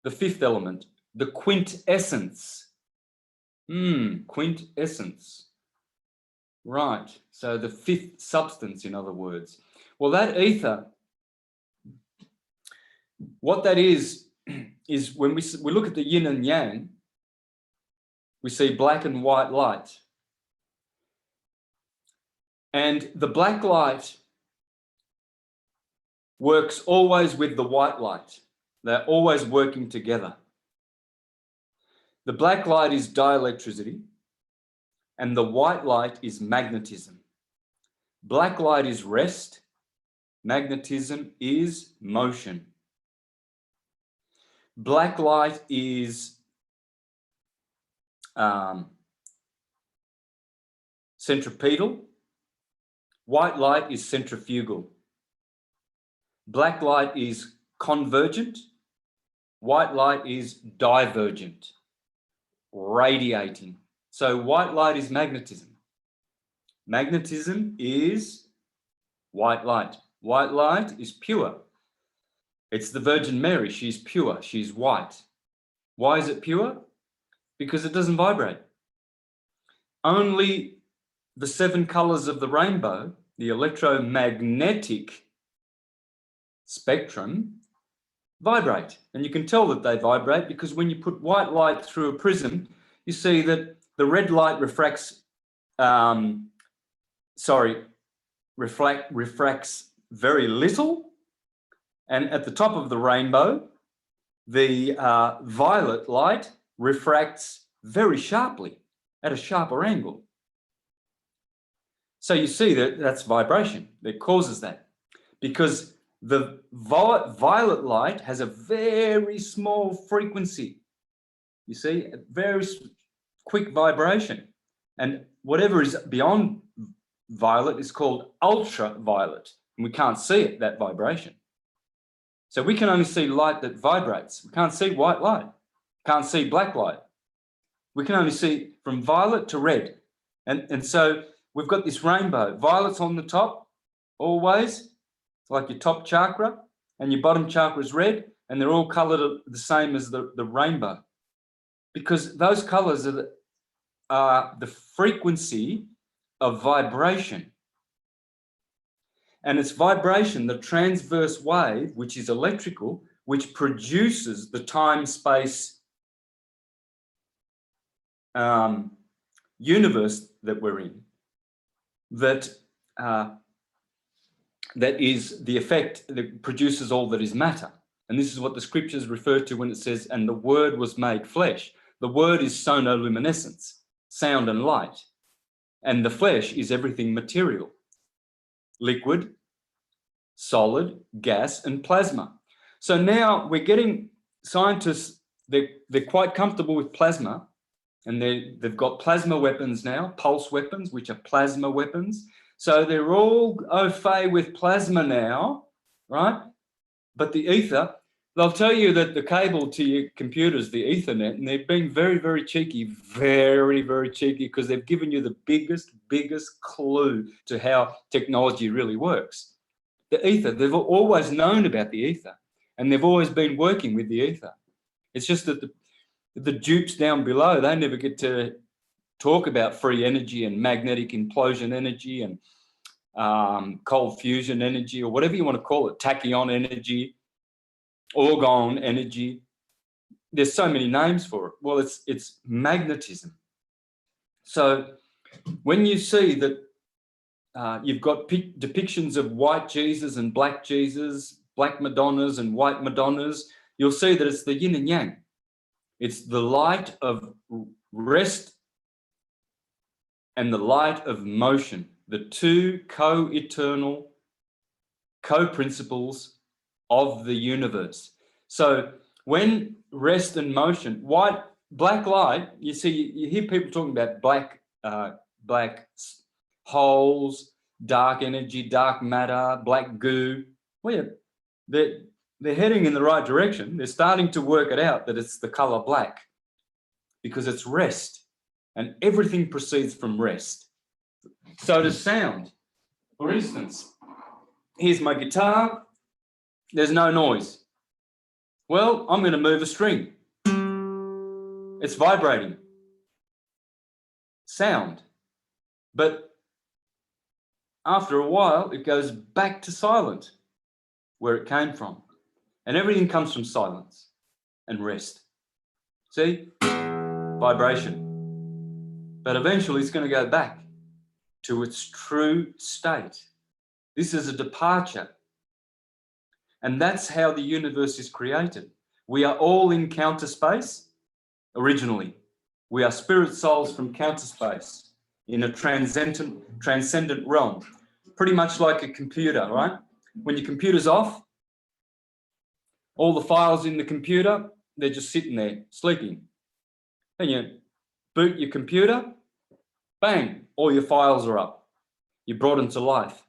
the fifth element, the quintessence. Quintessence. Right, so the fifth substance, in other words. Well, that ether, what that is when we look at the yin and yang, we see black and white light. And the black light works always with the white light. They're always working together. The black light is dielectricity, and the white light is magnetism. Black light is rest, magnetism is motion. Black light is centripetal. White light is centrifugal. Black light is convergent. White light is divergent, radiating. So white light is magnetism. Magnetism is white light. White light is pure. It's the Virgin Mary. She's pure. She's white. Why is it pure? Because it doesn't vibrate. Only the 7 colors of the rainbow, the electromagnetic spectrum, vibrate. And you can tell that they vibrate because when you put white light through a prism, you see that the red light refracts very little. And at the top of the rainbow, the violet light refracts very sharply at a sharper angle. So you see that that's vibration that causes that, because the violet light has a very small frequency. You see, a very quick vibration. And whatever is beyond violet is called ultraviolet. And we can't see it, that vibration. So we can only see light that vibrates. We can't see white light. Can't see black light. We can only see from violet to red. And so we've got this rainbow. Violet's on the top, always, like your top chakra, and your bottom chakra is red, and they're all colored the same as the rainbow. Because those colors are the frequency of vibration. And it's vibration, the transverse wave, which is electrical, which produces the time-space universe that we're in, that is the effect that produces all that is matter. And this is what the scriptures refer to when it says, and the word was made flesh. The word is sonoluminescence, sound and light. And the flesh is everything material, liquid, solid, gas, and plasma. So now we're getting scientists, they're quite comfortable with plasma, and they've got plasma weapons now, pulse weapons, which are plasma weapons. So they're all au fait with plasma now, right? But the ether, they'll tell you that the cable to your computer is the Ethernet, and they've been very, very cheeky, very, very cheeky, because they've given you the biggest clue to how technology really works. The ether, they've always known about the ether, and they've always been working with the ether. It's just that the dupes down below, they never get to talk about free energy and magnetic implosion energy and cold fusion energy, or whatever you want to call it, tachyon energy, orgone energy. There's so many names for it. Well, it's magnetism. So when you see that you've got depictions of white Jesus and black Jesus, black Madonnas and white Madonnas, you'll see that it's the yin and yang. It's the light of rest and the light of motion, the two co-eternal, co-principles of the universe. So when rest and motion, black light, you see, you hear people talking about black holes, dark energy, dark matter, black goo. Well, yeah, they're heading in the right direction. They're starting to work it out that it's the color black because it's rest, and everything proceeds from rest. So does sound. For instance, here's my guitar. There's no noise. Well, I'm going to move a string. It's vibrating. Sound. But after a while, it goes back to silent, where it came from. And everything comes from silence and rest. See? Vibration. But eventually it's going to go back to its true state. This is a departure. And that's how the universe is created. We are all in counter space originally. We are spirit souls from counter space in a transcendent realm. Pretty much like a computer, right? When your computer's off, all the files in the computer, they're just sitting there sleeping. And boot your computer, bang, all your files are up. You brought them to life.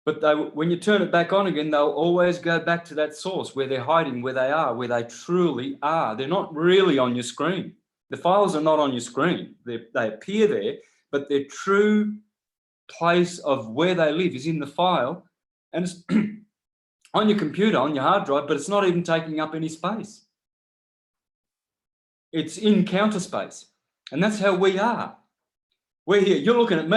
But when you turn it back on again, they'll always go back to that source where they're hiding, where they are, where they truly are. They're not really on your screen. The files are not on your screen. They appear there, but their true place of where they live is in the file, and it's on your computer, on your hard drive, but it's not even taking up any space. It's in counter space. And that's how we are. We're here. You're looking at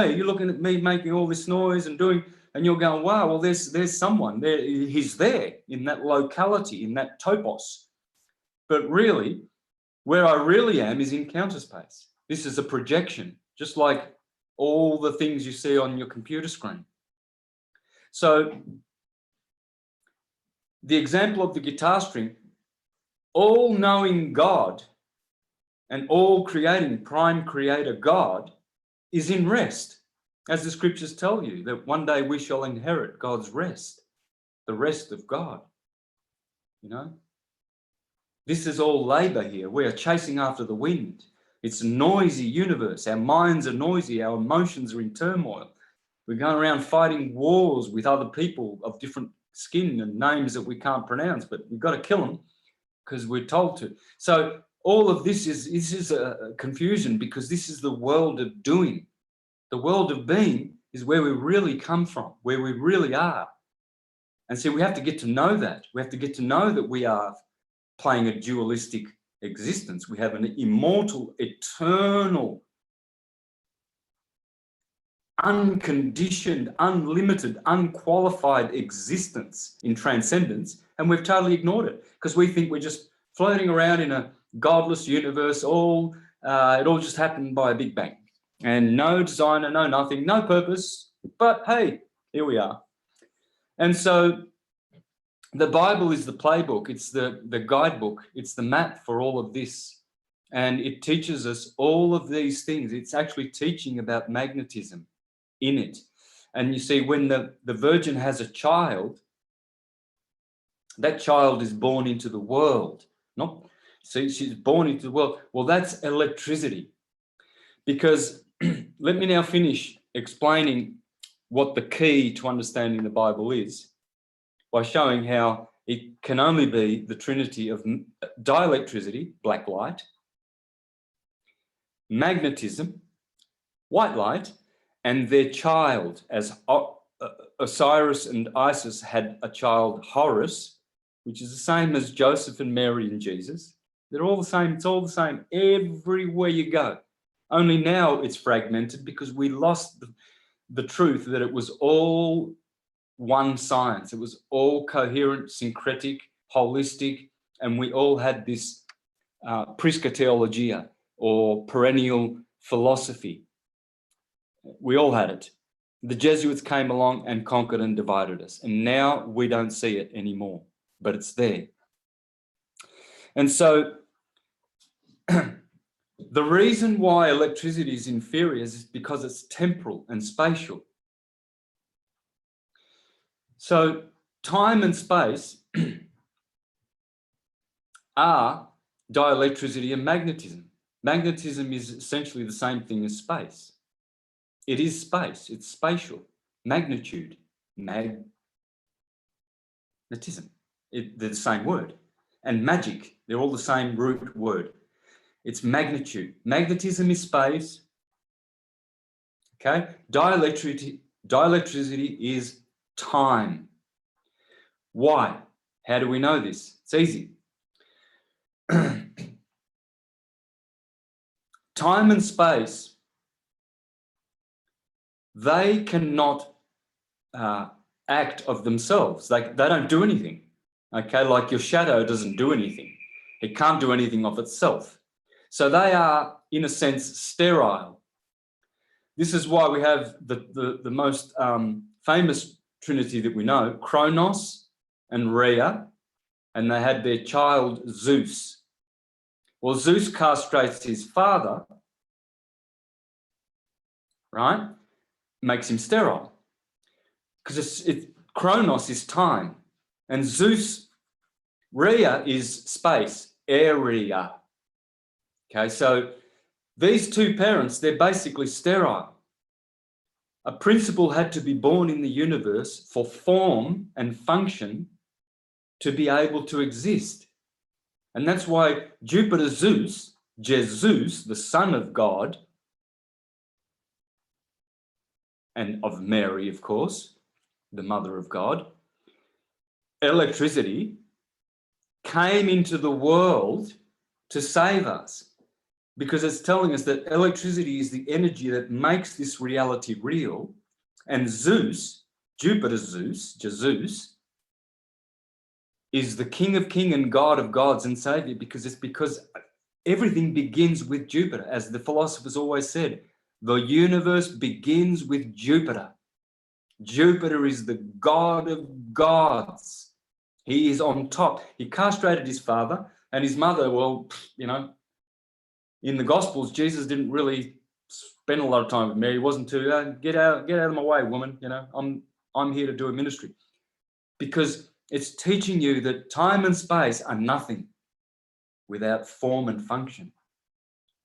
me making all this noise and doing, and you're going, wow, well, there's someone there. He's there in that locality, in that topos. But really, where I really am is in counter space. This is a projection, just like all the things you see on your computer screen. So the example of the guitar string, all-knowing God and all-creating prime creator God is in rest. As the scriptures tell you, that one day we shall inherit God's rest, the rest of God. You know, this is all labor here. We are chasing after the wind. It's a noisy universe. Our minds are noisy. Our emotions are in turmoil. We're going around fighting wars with other people of different skin and names that we can't pronounce, but we've got to kill them because we're told to. So all of this is a confusion, because this is the world of doing. The world of being is where we really come from, where we really are. And so we have to get to know that. We have to get to know that we are playing a dualistic existence. We have an immortal, eternal, unconditioned, unlimited, unqualified existence in transcendence, and we've totally ignored it because we think we're just floating around in a godless universe. It all just happened by a big bang, and no designer, no nothing, no purpose. But hey, here we are. And so the Bible is the playbook. It's the guidebook. It's the map for all of this, and it teaches us all of these things. It's actually teaching about magnetism in it. And you see, when the virgin has a child, that child is born into the world. She's born into the world. Well, that's electricity. Because let me now finish explaining what the key to understanding the Bible is by showing how it can only be the trinity of dielectricity, black light, magnetism, white light, and their child, as Osiris and Isis had a child, Horus, which is the same as Joseph and Mary and Jesus. They're all the same. It's all the same everywhere you go. Only now it's fragmented because we lost the truth that it was all one science. It was all coherent, syncretic, holistic, and we all had this Prisca or perennial philosophy. We all had it. The Jesuits came along and conquered and divided us, and now we don't see it anymore, but it's there. And so the reason why electricity is inferior is because it's temporal and spatial. So time and space are dielectricity and magnetism. Magnetism is essentially the same thing as space. It is space, it's spatial. Magnitude, magnetism, they're the same word. And magic, they're all the same root word. It's magnitude. Magnetism is space. Okay? Dielectricity is time. Why? How do we know this? It's easy. Time and space, they cannot act of themselves. They don't do anything. Okay, like your shadow doesn't do anything. It can't do anything of itself. So they are, in a sense, sterile. This is why we have the most famous trinity that we know, Kronos and Rhea, and they had their child Zeus. Well, Zeus castrates his father, right? Makes him sterile. Because Kronos is time, and Zeus, Rhea is space, area. Okay, so These two parents, they're basically sterile. A principle had to be born in the universe for form and function to be able to exist. And that's why Jupiter Zeus, Jesus, the son of God, and of Mary, of course, the mother of God, electricity, came into the world to save us, because it's telling us that electricity is the energy that makes this reality real. And Zeus, Jupiter Zeus, Jesus, is the King of Kings and God of gods and Savior, because everything begins with Jupiter. As the philosophers always said, the universe begins with Jupiter. Jupiter is the God of gods. He is on top. He castrated his father and his mother. Well, you know, in the Gospels, Jesus didn't really spend a lot of time with Mary. He wasn't to get out of my way, woman. You know, I'm here to do a ministry, because it's teaching you that time and space are nothing without form and function,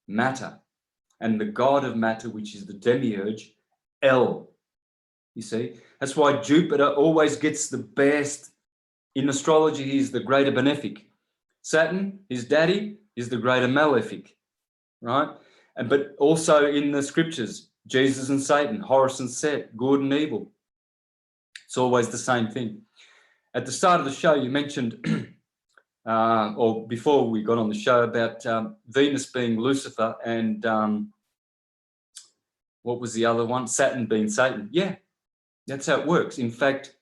matter, and the God of matter, which is the demiurge, El. You see, that's why Jupiter always gets the best. In astrology, he's the greater benefic. Saturn, his daddy, is the greater malefic, right? But also in the scriptures, Jesus and Satan, Horus and Set, good and evil. It's always the same thing. At the start of the show, you mentioned, or before we got on the show, about Venus being Lucifer and what was the other one? Saturn being Satan. Yeah, that's how it works. In fact,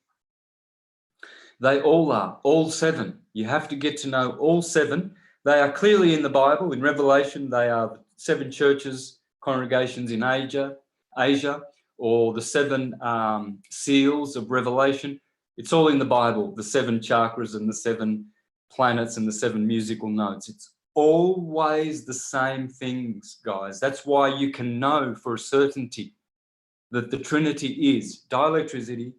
they all are, all seven. You have to get to know all seven. They are clearly in the Bible. In Revelation, they are the 7 churches, congregations in Asia, or the 7 seals of Revelation. It's all in the Bible, the 7 chakras and the 7 planets and the 7 musical notes. It's always the same things, guys. That's why you can know for a certainty that the Trinity is dielectricity,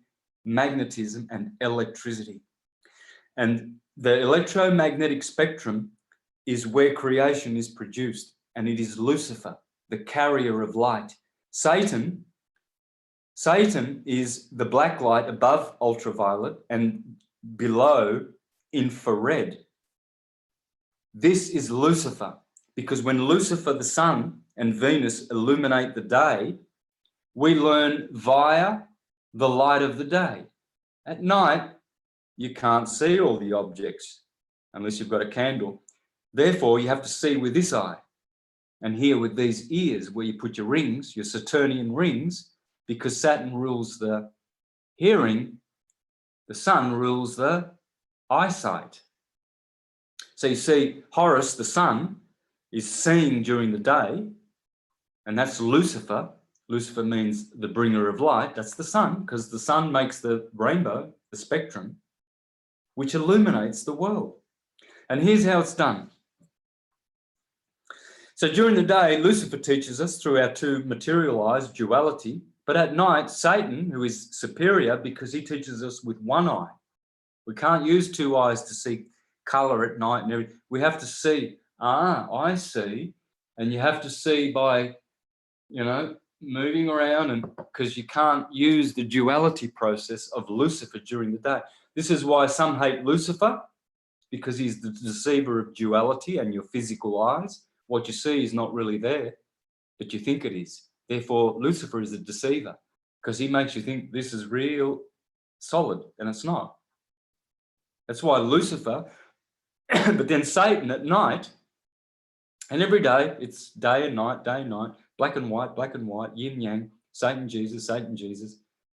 magnetism, and electricity. And the electromagnetic spectrum is where creation is produced, and it is Lucifer, the carrier of light. Satan is the black light above ultraviolet and below infrared. This is Lucifer, because when Lucifer, the sun, and Venus illuminate the day, we learn via the light of the day. At night, you can't see all the objects unless you've got a candle. Therefore, you have to see with this eye and hear with these ears, where you put your rings, your Saturnian rings, because Saturn rules the hearing, the sun rules the eyesight. So you see, Horus, the sun, is seeing during the day, and that's Lucifer. Lucifer means the bringer of light. That's the sun, because the sun makes the rainbow, the spectrum, which illuminates the world. And here's how it's done. So during the day, Lucifer teaches us through our 2 materialized duality, but at night, Satan, who is superior because he teaches us with 1 eye. We can't use 2 eyes to see color at night and everything. We have to see, I see, and you have to see by, you know, moving around, and because you can't use the duality process of Lucifer during the day. This is why some hate Lucifer, because he's the deceiver of duality and your physical eyes. What you see is not really there, but you think it is. Therefore, Lucifer is a deceiver, because he makes you think this is real solid, and it's not. That's why Lucifer, but then Satan at night, and every day, it's day and night, black and white, yin yang, Satan, Jesus,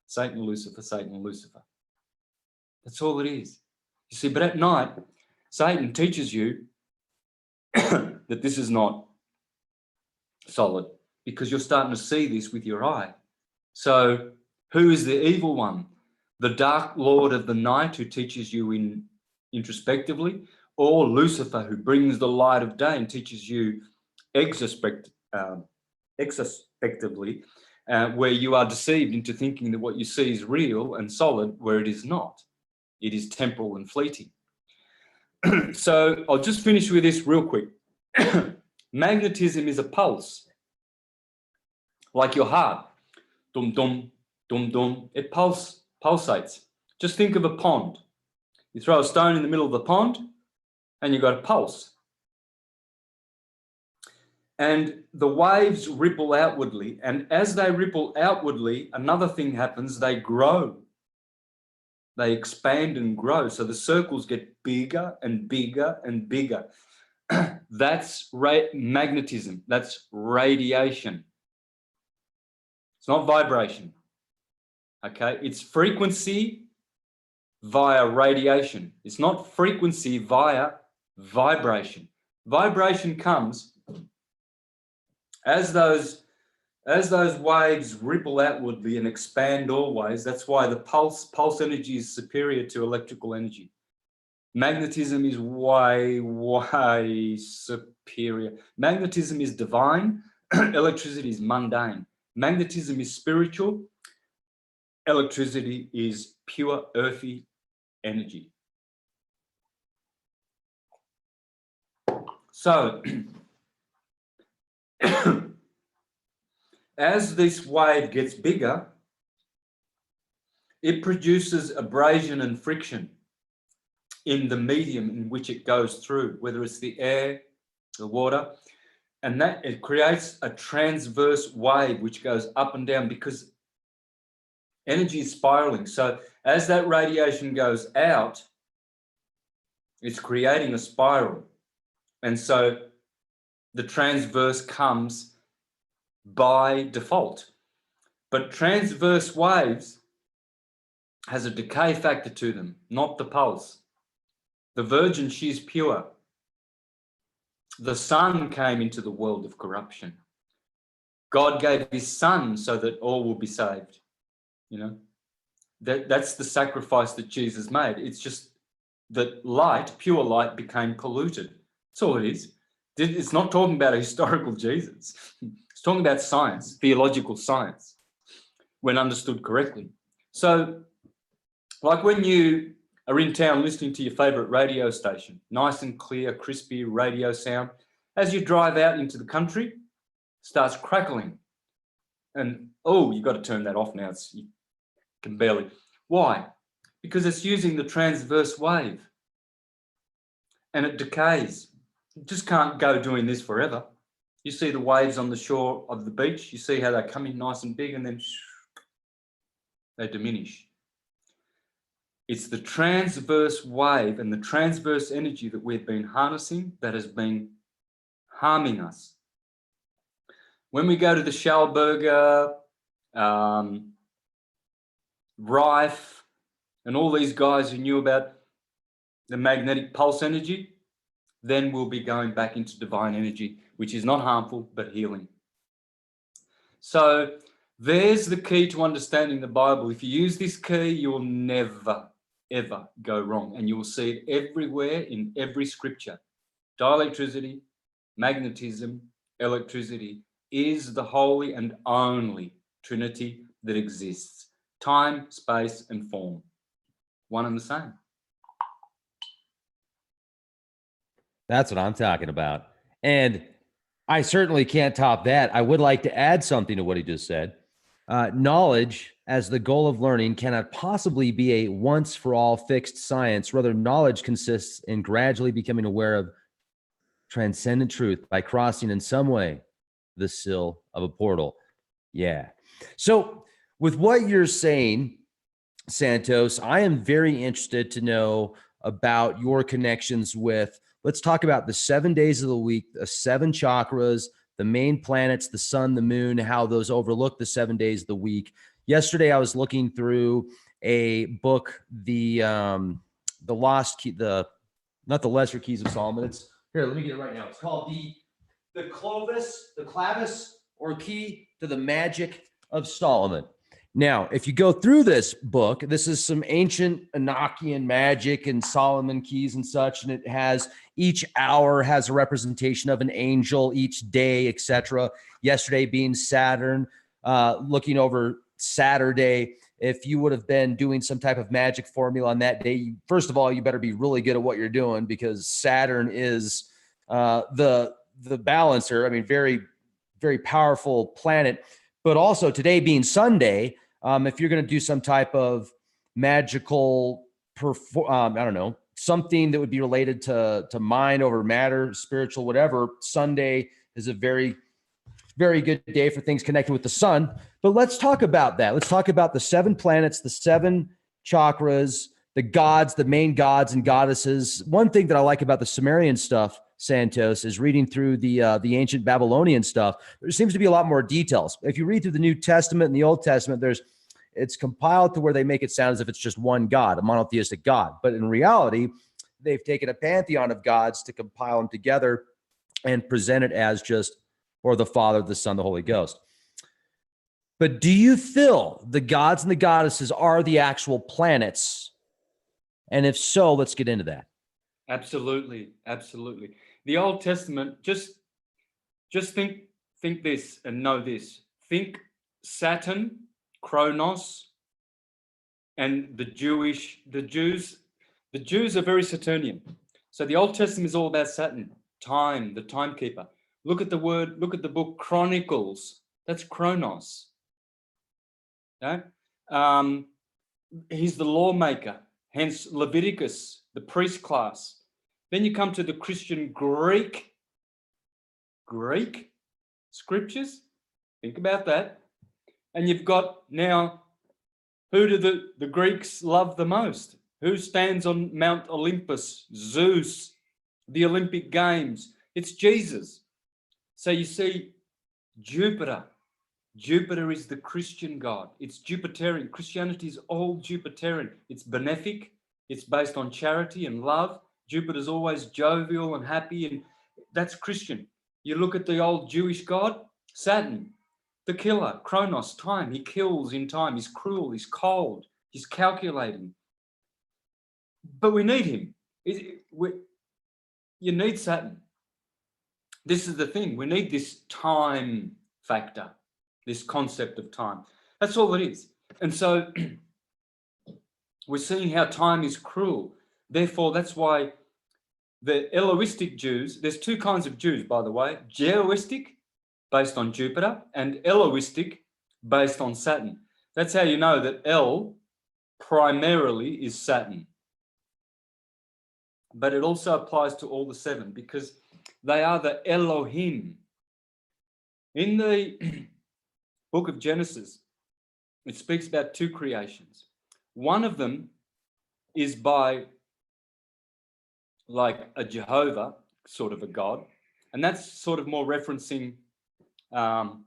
Satan, Lucifer. That's all it is. You see, but at night, Satan teaches you that this is not solid, because you're starting to see this with your eye. So who is the evil one? The dark lord of the night, who teaches you introspectively, or Lucifer, who brings the light of day and teaches you exospectively, where you are deceived into thinking that what you see is real and solid, where it is not. It is temporal and fleeting. So I'll just finish with this real quick. Magnetism is a pulse, like your heart. Dum, dum, dum, dum. It pulsates. Just think of a pond. You throw a stone in the middle of the pond and you've got a pulse. And the waves ripple outwardly. And as they ripple outwardly, another thing happens. They grow. They expand and grow. So the circles get bigger and bigger and bigger. That's magnetism. That's radiation. It's not vibration. Okay? It's frequency via radiation. It's not frequency via vibration. Vibration comes as those waves ripple outwardly and expand always. That's why the pulse energy is superior to electrical energy. Magnetism is way, way superior. Magnetism is divine. Electricity is mundane. Magnetism is spiritual. Electricity is pure earthy energy. So, as this wave gets bigger, it produces abrasion and friction in the medium in which it goes through, whether it's the air, the water, and that it creates a transverse wave which goes up and down because energy is spiraling. So as that radiation goes out, it's creating a spiral. And so the transverse comes by default. But transverse waves has a decay factor to them, not the pulse. The virgin, she's pure. The Son came into the world of corruption. God gave his Son so that all will be saved. You know, that's the sacrifice that Jesus made. It's just that light, pure light, became polluted. That's all it is. It's not talking about a historical Jesus. It's talking about science, theological science, when understood correctly. So, like when you are in town listening to your favorite radio station, nice and clear, crispy radio sound, as you drive out into the country, starts crackling. And, oh, you've got to turn that off now. You can barely. Why? Because it's using the transverse wave and it decays. You just can't go doing this forever. You see the waves on the shore of the beach, you see how they come in nice and big and then they diminish. It's the transverse wave and the transverse energy that we've been harnessing that has been harming us. When we go to the Schallberger, Rife, and all these guys who knew about the magnetic pulse energy, then we'll be going back into divine energy, which is not harmful, but healing. So there's the key to understanding the Bible. If you use this key, you will never, ever go wrong. And you will see it everywhere in every scripture. Dielectricity, magnetism, electricity is the holy and only Trinity that exists. Time, space, and form. One and the same. That's what I'm talking about. And I certainly can't top that. I would like to add something to what he just said. Knowledge as the goal of learning cannot possibly be a once for all fixed science. Rather, knowledge consists in gradually becoming aware of transcendent truth by crossing in some way the sill of a portal. Yeah. So with what you're saying, Santos, I am very interested to know about your connections with, let's talk about the 7 days of the week, the 7 chakras, the main planets, the sun, the moon, how those overlook the 7 days of the week. Yesterday, I was looking through a book, the Lost Key, not the Lesser Keys of Solomon. It's here. Let me get it right now. It's called the Clavis or Key to the Magic of Solomon. Now, if you go through this book, this is some ancient Enochian magic and Solomon keys and such, and it has each hour has a representation of an angel, each day, etc. Yesterday being Saturn, looking over Saturday. If you would have been doing some type of magic formula on that first of all, you better be really good at what you're doing because Saturn is the the balancer. I mean, very, very powerful planet. But also today being Sunday, if you're going to do some type of magical, I don't know, something that would be related to mind over matter, spiritual, whatever, Sunday is a very, very good day for things connected with the sun. But let's talk about that. Let's talk about the 7 planets, the 7 chakras, the gods, the main gods and goddesses. One thing that I like about the Sumerian stuff, Santos, is reading through the ancient Babylonian stuff. There seems to be a lot more details. If you read through the New Testament and the Old Testament, it's compiled to where they make it sound as if it's just one God, a monotheistic God. But in reality, they've taken a pantheon of gods to compile them together and present it as just, or the Father, the Son, the Holy Ghost. But do you feel the gods and the goddesses are the actual planets? And if so, let's get into that. Absolutely, absolutely. The Old Testament, just think this and know this. Think Saturn, Kronos, and the Jews are very Saturnian. So the Old Testament is all about Saturn, time, the timekeeper. Look at the book Chronicles. That's Kronos. Okay? He's the lawmaker, hence Leviticus, the priest class. Then you come to the Christian Greek scriptures. Think about that. And you've got now, who do the Greeks love the most? Who stands on Mount Olympus? Zeus, the Olympic Games. It's Jesus. So you see, Jupiter is the Christian god. It's Jupiterian. Christianity is all Jupiterian. It's benefic. It's based on charity and love. Jupiter's always jovial and happy, and that's Christian. You look at the old Jewish god, Saturn, the killer, Kronos, time. He kills in time. He's cruel. He's cold. He's calculating. But we need him. You need Saturn. This is the thing. We need this time factor, this concept of time. That's all it is. And so we're seeing how time is cruel. Therefore, that's why the Eloistic Jews, there's 2 kinds of Jews, by the way, Jehoistic, based on Jupiter, and Eloistic, based on Saturn. That's how you know that El primarily is Saturn. But it also applies to all the 7 because they are the Elohim. In the book of Genesis, it speaks about 2 creations. One of them is by like a Jehovah, sort of a God, and that's sort of more referencing the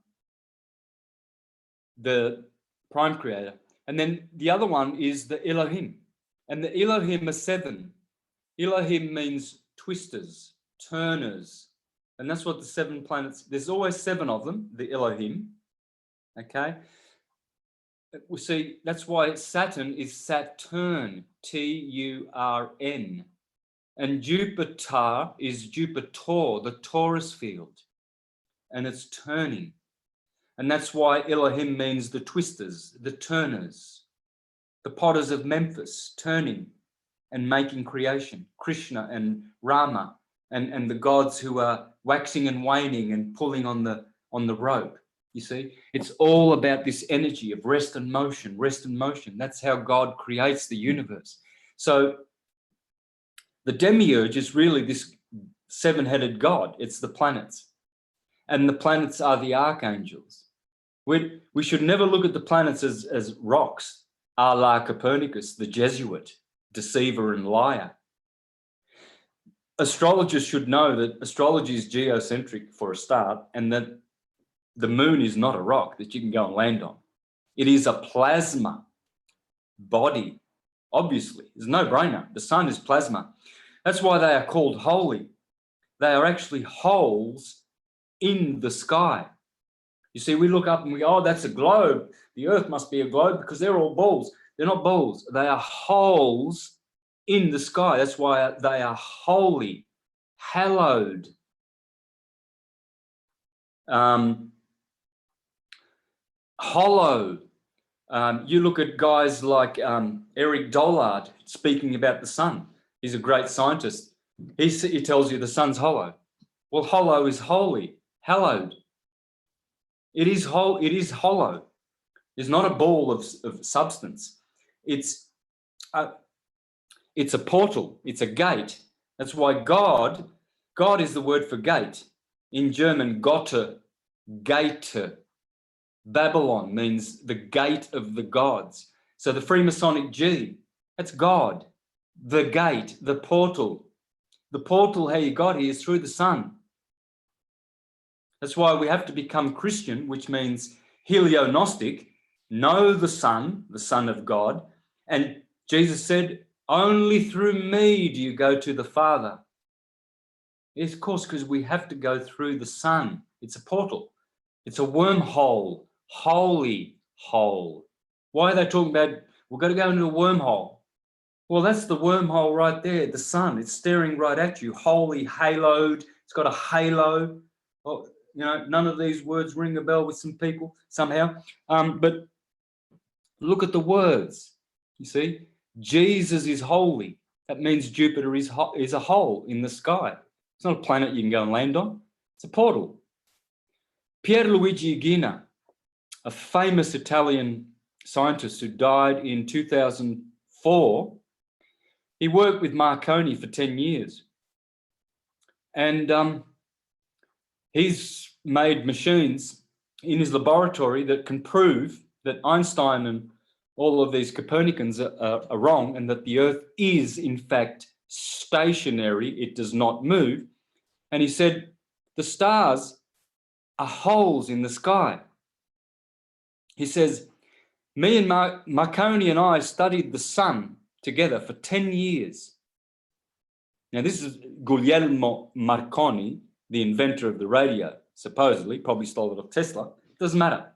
prime creator. And then the other one is the Elohim, and the Elohim are 7. Elohim means twisters, turners, and that's what the 7 planets, there's always 7 of them, the Elohim, okay? We see, that's why Saturn is Saturn, Turn, and Jupiter is Jupiter, the Taurus field, and it's turning. And that's why Elohim means the twisters, the turners, the potters of Memphis, turning and making creation, Krishna and Rama, and the gods who are waxing and waning and pulling on the rope. You see, it's all about this energy of rest and motion, rest and motion. That's how God creates the universe. So the demiurge is really this 7-headed God. It's the planets, and the planets are the archangels. We should never look at the planets as rocks, a la Copernicus, the Jesuit, deceiver and liar. Astrologers should know that astrology is geocentric for a start, and that the moon is not a rock that you can go and land on. It is a plasma body, obviously. There's no brainer. The sun is plasma. That's why they are called holy. They are actually holes in the sky. You see, we look up and we go, oh, that's a globe. The earth must be a globe because they're all balls. They're not balls. They are holes in the sky. That's why they are holy, hallowed. Hollow. You look at guys like Eric Dollard speaking about the sun. He's a great scientist. He tells you the sun's hollow. Well, hollow is holy, hallowed. It is whole. It is hollow. It's not a ball of substance. It's a portal. It's a gate. That's why God is the word for gate. In German, Gotte, Gate. Babylon means the gate of the gods. So the Freemasonic G, that's God. The gate, the portal. The portal, how you got here, is through the Son. That's why we have to become Christian, which means helionostic, know the Son of God. And Jesus said, only through me do you go to the Father. It's, of course, because we have to go through the Son. It's a portal. It's a wormhole, holy hole. Why are they talking about, we've got to go into a wormhole? Well, that's the wormhole right there, the Sun. It's staring right at you, holy, haloed. It's got a halo. Oh, you know, none of these words ring a bell with some people somehow. But look at the words. You see, Jesus is holy. That means Jupiter is a hole in the sky. It's not a planet you can go and land on. It's a portal. Pierluigi Gina, a famous Italian scientist who died in 2004, he worked with Marconi for 10 years. And he's made machines in his laboratory that can prove that Einstein and all of these Copernicans are wrong, and that the Earth is, in fact, stationary. It does not move. And he said, the stars are holes in the sky. He says, me and Marconi and I studied the sun together for 10 years. Now, this is Guglielmo Marconi, the inventor of the radio, supposedly, probably stole it off Tesla. Doesn't matter.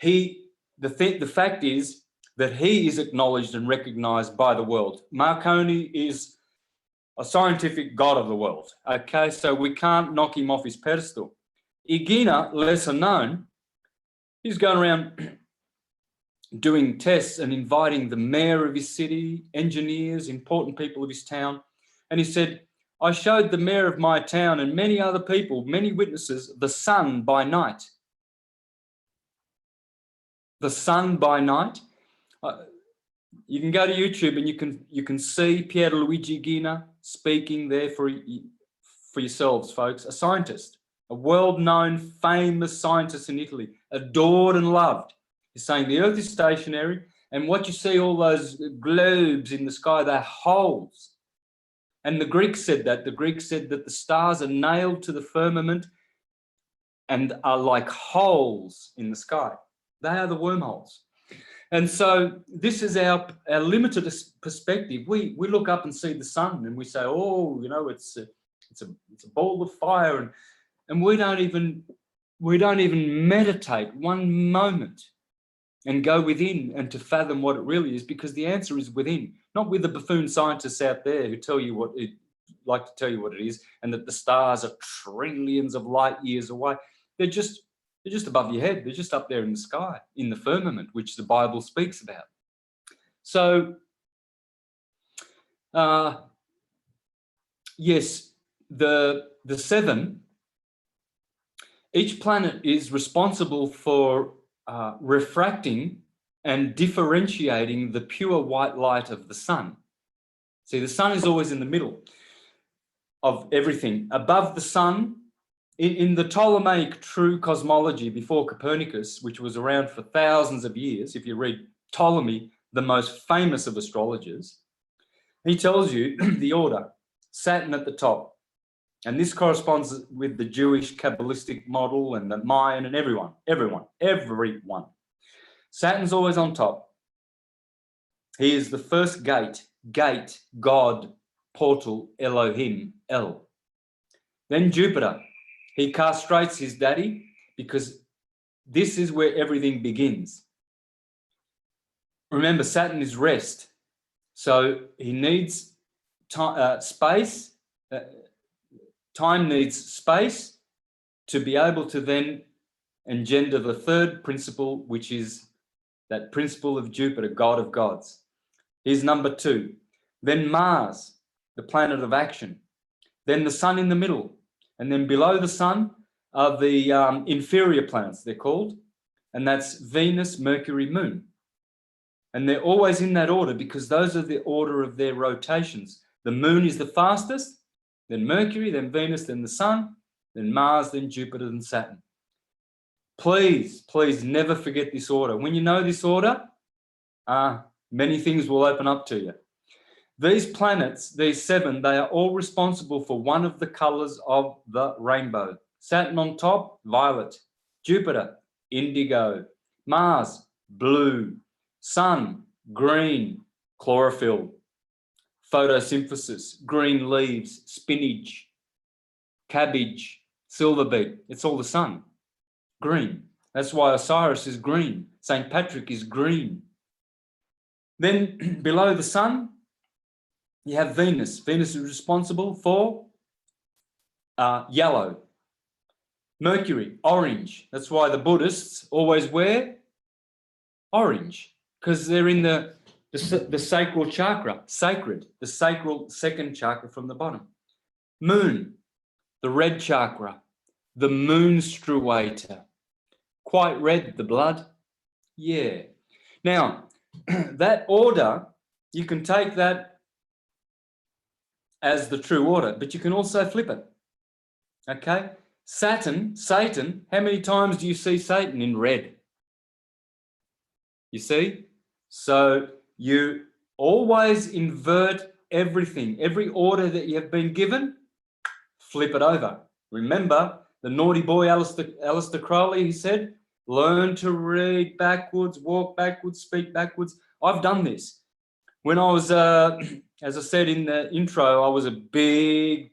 The fact is that he is acknowledged and recognized by the world. Marconi is a scientific god of the world. Okay, so we can't knock him off his pedestal. Igina, lesser known, he's going around doing tests and inviting the mayor of his city, engineers, important people of his town. And he said, I showed the mayor of my town and many other people, many witnesses, the sun by night. The sun by night. You can go to YouTube and you can see Pierluigi Gina speaking there for yourselves, folks. A scientist, a world-known, famous scientist in Italy, adored and loved. He's saying the Earth is stationary, and what you see, all those globes in the sky, they're holes. And the Greeks said that. The Greeks said that the stars are nailed to the firmament and are like holes in the sky. They are the wormholes. And so this is our limited perspective. We look up and see the sun and we say, oh, you know, it's a ball of fire, and we don't even meditate one moment and go within and to fathom what it really is, because the answer is within, not with the buffoon scientists out there who tell you like to tell you what it is, and that the stars are trillions of light years away. They're just above your head. They're just up there in the sky, in the firmament, which the Bible speaks about. So, yes, the seven, each planet is responsible for refracting and differentiating the pure white light of the sun. See, the sun is always in the middle of everything. Above the sun, in the Ptolemaic true cosmology before Copernicus, which was around for thousands of years, if you read Ptolemy, the most famous of astrologers, he tells you the order, Saturn at the top. And this corresponds with the Jewish Kabbalistic model and the Mayan and everyone. Saturn's always on top. He is the first gate, God, portal, Elohim, El. Then Jupiter. He castrates his daddy because this is where everything begins. Remember, Saturn is rest. So he needs space. Time needs space to be able to then engender the third principle, which is that principle of Jupiter, God of gods. Here's number 2. Then Mars, the planet of action. Then the sun in the middle. And then below the sun are the inferior planets, they're called. And that's Venus, Mercury, Moon. And they're always in that order because those are the order of their rotations. The moon is the fastest, then Mercury, then Venus, then the sun, then Mars, then Jupiter, then Saturn. Please, please never forget this order. When you know this order, many things will open up to you. These planets, these 7, they are all responsible for one of the colors of the rainbow. Saturn on top, violet. Jupiter, indigo. Mars, blue. Sun, green. Chlorophyll. Photosynthesis, green leaves, spinach, cabbage, silver beet. It's all the sun. Green. That's why Osiris is green. St. Patrick is green. Then below the sun, you have Venus. Venus is responsible for yellow. Mercury, orange. That's why the Buddhists always wear orange, because they're in the sacral chakra, sacred, the sacral second chakra from the bottom. Moon, the red chakra, the menstruator. Quite red, the blood. Yeah. Now, that order, you can take that as the true order, but you can also flip it. Okay? Satan, how many times do you see Satan in red? You see? So you always invert everything. Every order that you have been given, flip it over. Remember, the naughty boy, Alistair Crowley, he said, learn to read backwards, walk backwards, speak backwards. I've done this. When I was, as I said in the intro, I was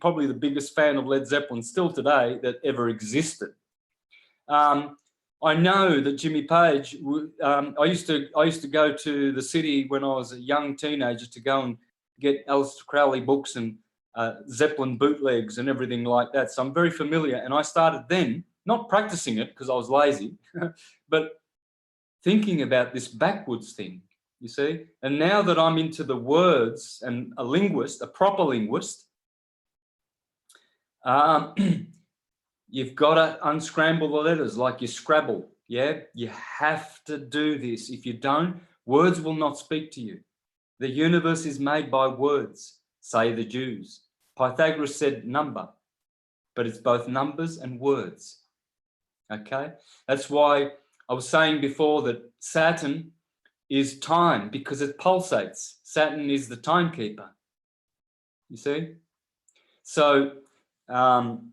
probably the biggest fan of Led Zeppelin still today that ever existed. I know that Jimmy Page, I used to go to the city when I was a young teenager to go and get Aleister Crowley books and Zeppelin bootlegs and everything like that. So I'm very familiar. And I started then, not practicing it because I was lazy, but thinking about this backwards thing, you see. And now that I'm into the words and a linguist, a proper linguist, you've got to unscramble the letters like you Scrabble, yeah? You have to do this. If you don't, words will not speak to you. The universe is made by words, say the Jews. Pythagoras said number, but it's both numbers and words, okay? That's why I was saying before that Saturn is time because it pulsates. Saturn is the timekeeper, you see? So, and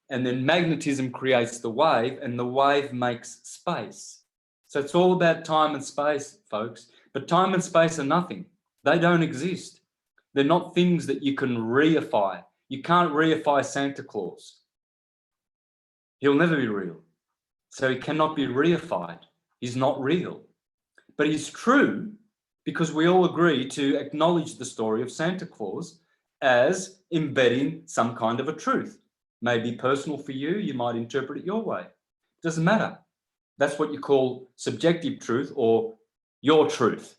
then magnetism creates the wave and the wave makes space. So it's all about time and space, folks. But time and space are nothing. They don't exist. They're not things that you can reify. You can't reify Santa Claus. He'll never be real. So he cannot be reified. He's not real. But he's true because we all agree to acknowledge the story of Santa Claus as embedding some kind of a truth. Maybe personal for you, you might interpret it your way. It doesn't matter. That's what you call subjective truth or your truth.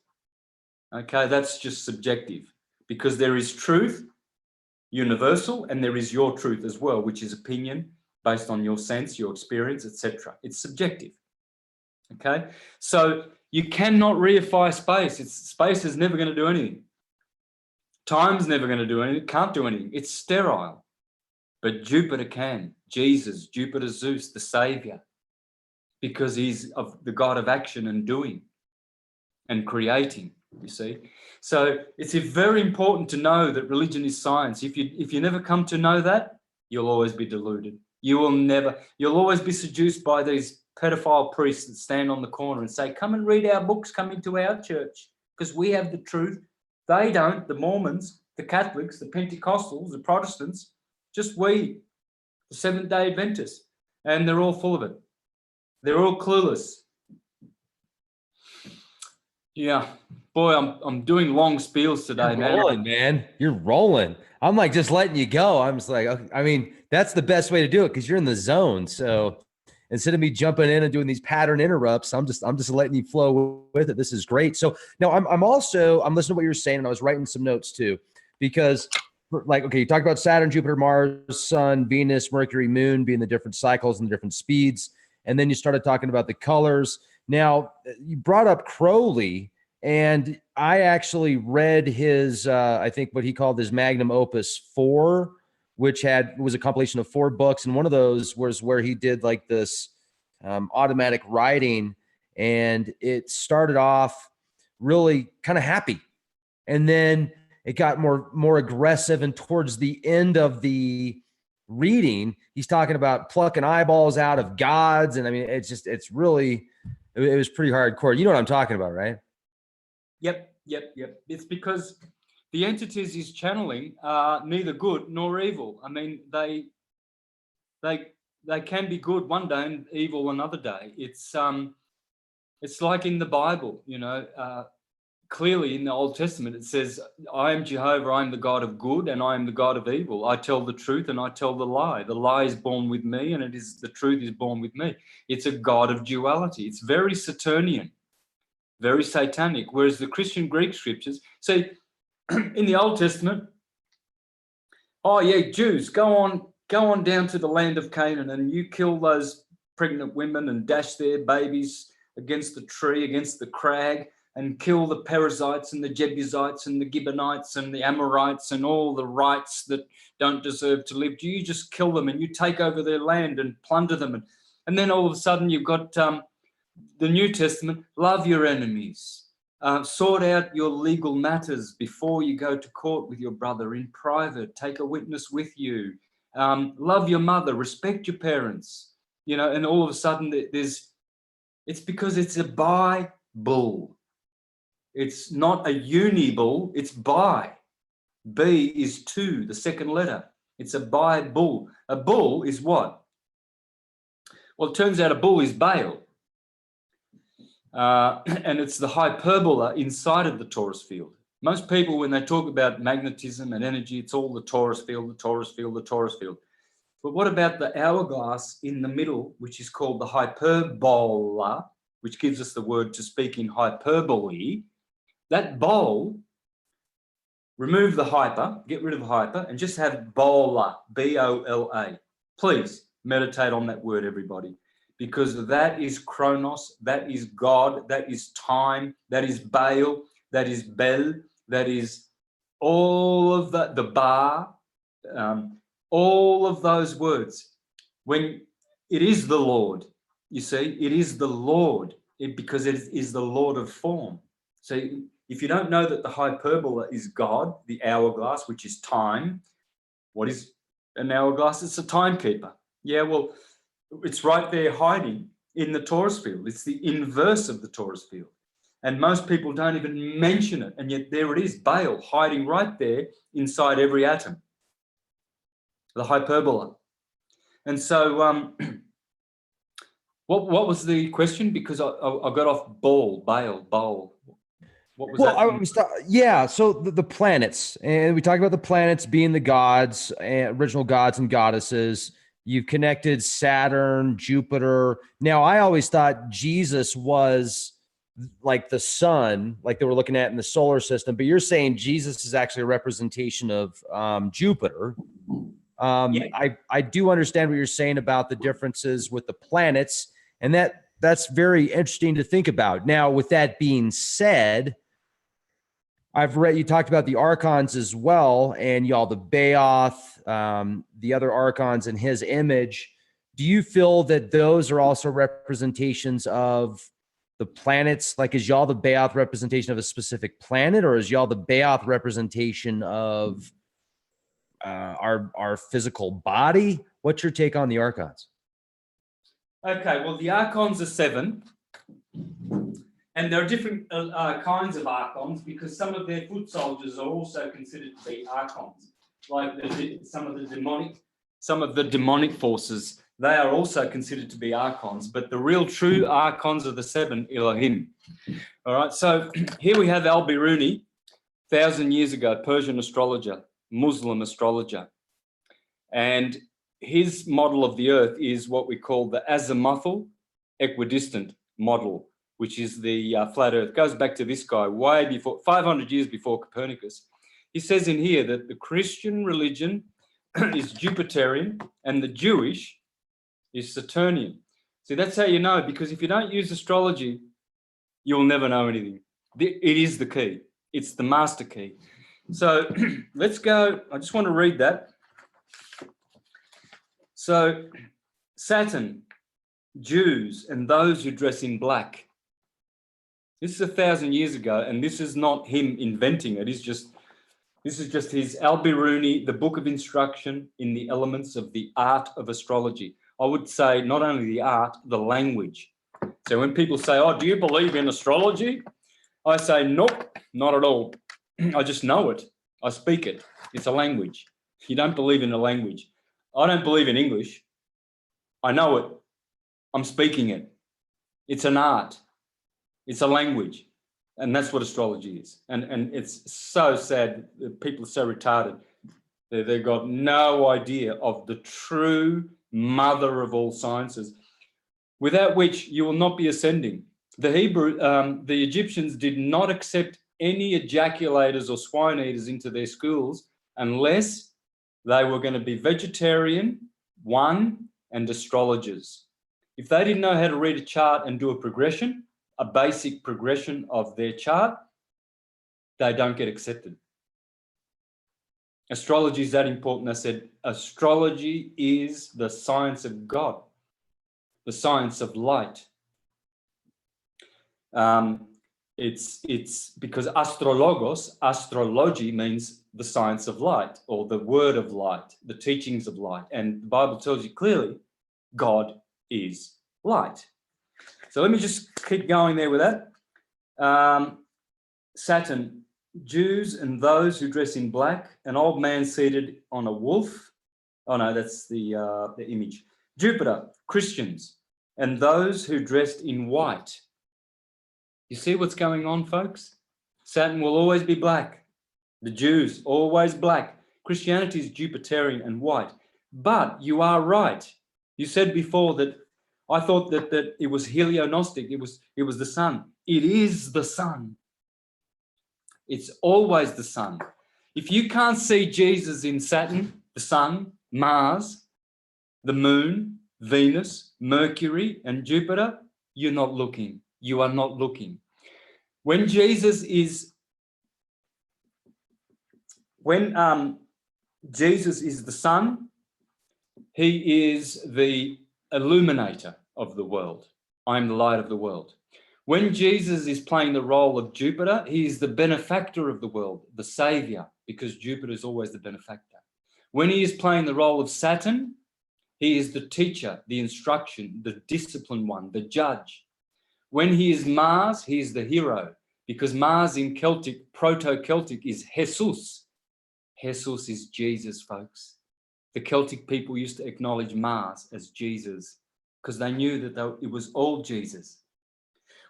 Okay, that's just subjective because there is truth, universal, and there is your truth as well, which is opinion based on your sense, your experience, etc. It's subjective. Okay, so you cannot reify space. Space is never going to do anything. Time's never going to do anything. It can't do anything. It's sterile. But Jupiter can. Jesus, Jupiter, Zeus, the savior, because he's of the God of action and doing and creating, you see. So it's very important to know that religion is science. If you never come to know that, you'll always be deluded. You'll always be seduced by these pedophile priests that stand on the corner and say, come and read our books, come into our church, because we have the truth. They don't, the Mormons, the Catholics, the Pentecostals, the Protestants, just we, the Seventh-day Adventists, and they're all full of it. They're all clueless. Yeah, boy, I'm doing long spiels today, You're man. Rolling, man. You're rolling. I'm like just letting you go. I'm just like, okay. I mean, that's the best way to do it because you're in the zone. So instead of me jumping in and doing these pattern interrupts, I'm just letting you flow with it. This is great. So now I'm listening to what you're saying, and I was writing some notes too, because like, okay, you talked about Saturn, Jupiter, Mars, Sun, Venus, Mercury, Moon being the different cycles and the different speeds. And then you started talking about the colors. Now, you brought up Crowley, and I actually read his, I think what he called his magnum opus 4, which was a compilation of 4 books. And one of those was where he did like this automatic writing. And it started off really kind of happy. And then it got more aggressive. And towards the end of the reading, he's talking about plucking eyeballs out of gods. And I mean, it was pretty hardcore. You know what I'm talking about, right? Yep. It's because the entities he's channeling are neither good nor evil. I mean, they can be good one day and evil another day. It's like in the Bible, clearly in the Old Testament, it says, I am Jehovah, I am the God of good, and I am the God of evil. I tell the truth and I tell the lie. The lie is born with me, and the truth is born with me. It's a God of duality. It's very Saturnian, very satanic. Whereas the Christian Greek scriptures, see, in the Old Testament, oh yeah, Jews, go on down to the land of Canaan, and you kill those pregnant women and dash their babies against the tree, against the crag, and kill the Perizzites and the Jebusites and the Gibeonites and the Amorites and all the rights that don't deserve to live. You just kill them and you take over their land and plunder them. And then all of a sudden you've got the New Testament, love your enemies. Sort out your legal matters before you go to court with your brother in private. Take a witness with you. Love your mother, respect your parents. And all of a sudden it's because it's a Bible. It's not a uni-bull, it's bi. B is 2, the second letter. It's a Bible. A bull is what? Well, it turns out a bull is Baal. And it's the hyperbola inside of the Taurus field. Most people, when they talk about magnetism and energy, it's all the Taurus field, the Taurus field, the Taurus field. But what about the hourglass in the middle, which is called the hyperbola, which gives us the word to speak in hyperbole? That bowl, remove the hyper, get rid of the hyper, and just have bola, B-O-L-A. Please meditate on that word, everybody, because that is Chronos, that is God, that is time, that is Baal, that is Bel, that is all of the bar, all of those words. When it is the Lord, you see, it is the Lord, because it is the Lord of form. So if you don't know that the hyperbola is God, the hourglass, which is time, what is an hourglass? It's a timekeeper. Yeah, well, it's right there hiding in the Taurus field. It's the inverse of the Taurus field. And most people don't even mention it. And yet there it is, Baal, hiding right there inside every atom, the hyperbola. And so what was the question? Because I got off Baal. What was that? So the planets, and we talked about the planets being the gods, original gods and goddesses. You've connected Saturn, Jupiter. Now, I always thought Jesus was like the sun, like they were looking at in the solar system, but you're saying Jesus is actually a representation of Jupiter. Yeah. I do understand what you're saying about the differences with the planets, and that's very interesting to think about. Now, with that being said, I've read, you talked about the archons as well, and y'all, the Baoth, the other archons in his image. Do you feel that those are also representations of the planets? Like, is y'all the Baoth representation of a specific planet, or is y'all the Baoth representation of our physical body? What's your take on the archons? Okay, well, the archons are 7. And there are different kinds of archons, because some of their foot soldiers are also considered to be archons, like some of the demonic forces. They are also considered to be archons, but the real true archons are the 7 Elohim. All right, so here we have Al-Biruni, 1,000 years ago, Persian astrologer, Muslim astrologer, and his model of the Earth is what we call the azimuthal equidistant model, which is the flat Earth. Goes back to this guy way before, 500 years before Copernicus. he says in here that the Christian religion is Jupiterian and the Jewish is Saturnian. See, that's how you know, because if you don't use astrology, you'll never know anything. It is the key. It's the master key. So let's go. I just want to read that. So Saturn, Jews, and those who dress in black. This is 1,000 years ago, and this is not him inventing it. This is just his Al-Biruni, the book of instruction in the elements of the art of astrology. I would say not only the art, the language. So when people say, oh, do you believe in astrology? I say, nope, not at all. I just know it. I speak it. It's a language. You don't believe in a language. I don't believe in English. I know it. I'm speaking it. It's an art. It's a language. And that's what astrology is. And it's so sad that people are so retarded. They've got no idea of the true mother of all sciences, without which you will not be ascending. The Egyptians did not accept any ejaculators or swine eaters into their schools unless they were going to be vegetarian, and astrologers. If they didn't know how to read a chart and do a progression, a basic progression of their chart, they don't get accepted. Astrology is that important. I said, astrology is the science of God, the science of light. It's because astrology means the science of light, or the word of light, the teachings of light. And the Bible tells you clearly, God is light. So let me just keep going there with that. Saturn, Jews and those who dress in black, an old man seated on a wolf. Oh no, that's the image. Jupiter, Christians, and those who dressed in white. You see what's going on, folks? Saturn will always be black. The Jews, always black. Christianity is Jupiterian and white. But you are right. You said before that I thought that it was heliognostic. It was the sun. It is the sun. It's always the sun. If you can't see Jesus in Saturn, the sun, Mars, the moon, Venus, Mercury, and Jupiter, you're not looking. You are not looking. When Jesus is the sun, he is the illuminator of the world. I'm the light of the world. When Jesus is playing the role of Jupiter, he is the benefactor of the world, the savior, because Jupiter is always the benefactor. When he is playing the role of Saturn, he is the teacher, the instruction, the disciplined one, the judge. When he is Mars, he is the hero, because Mars in Celtic, Proto-Celtic, is Jesus. Jesus is Jesus, folks. The Celtic people used to acknowledge Mars as Jesus because they knew that it was all Jesus.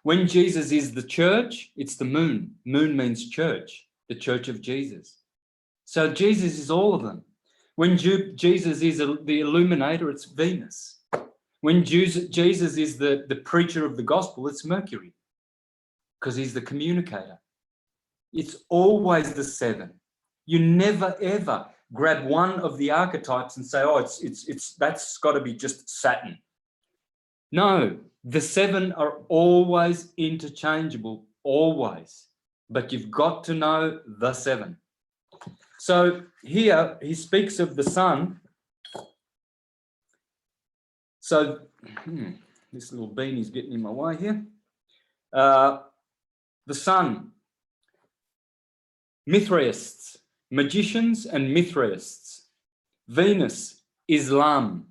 When Jesus is the church, it's the moon. Moon means church, the church of Jesus. So Jesus is all of them. When Jesus is the illuminator, it's Venus. When Jesus is the preacher of the gospel, it's Mercury, because he's the communicator. It's always the seven. You never ever grab one of the archetypes and say, oh, it's that's got to be just Saturn. No, the seven are always interchangeable, always. But you've got to know the seven. So here he speaks of the sun. So this little beanie's getting in my way here. The sun, Mithraists, magicians and Mithraists. Venus, Islam.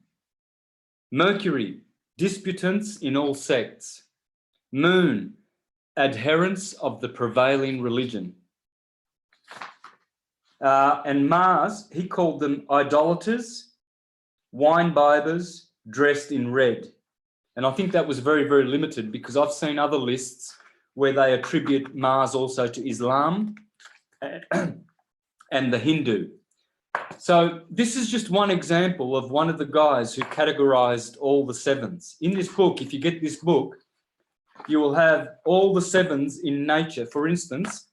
Mercury, disputants in all sects. Moon, adherents of the prevailing religion. And Mars, he called them idolaters, wine-bibbers, dressed in red. And I think that was very, very limited, because I've seen other lists where they attribute Mars also to Islam and the Hindu. So this is just one example of one of the guys who categorized all the sevens. In this book, if you get this book, you will have all the sevens in nature. For instance,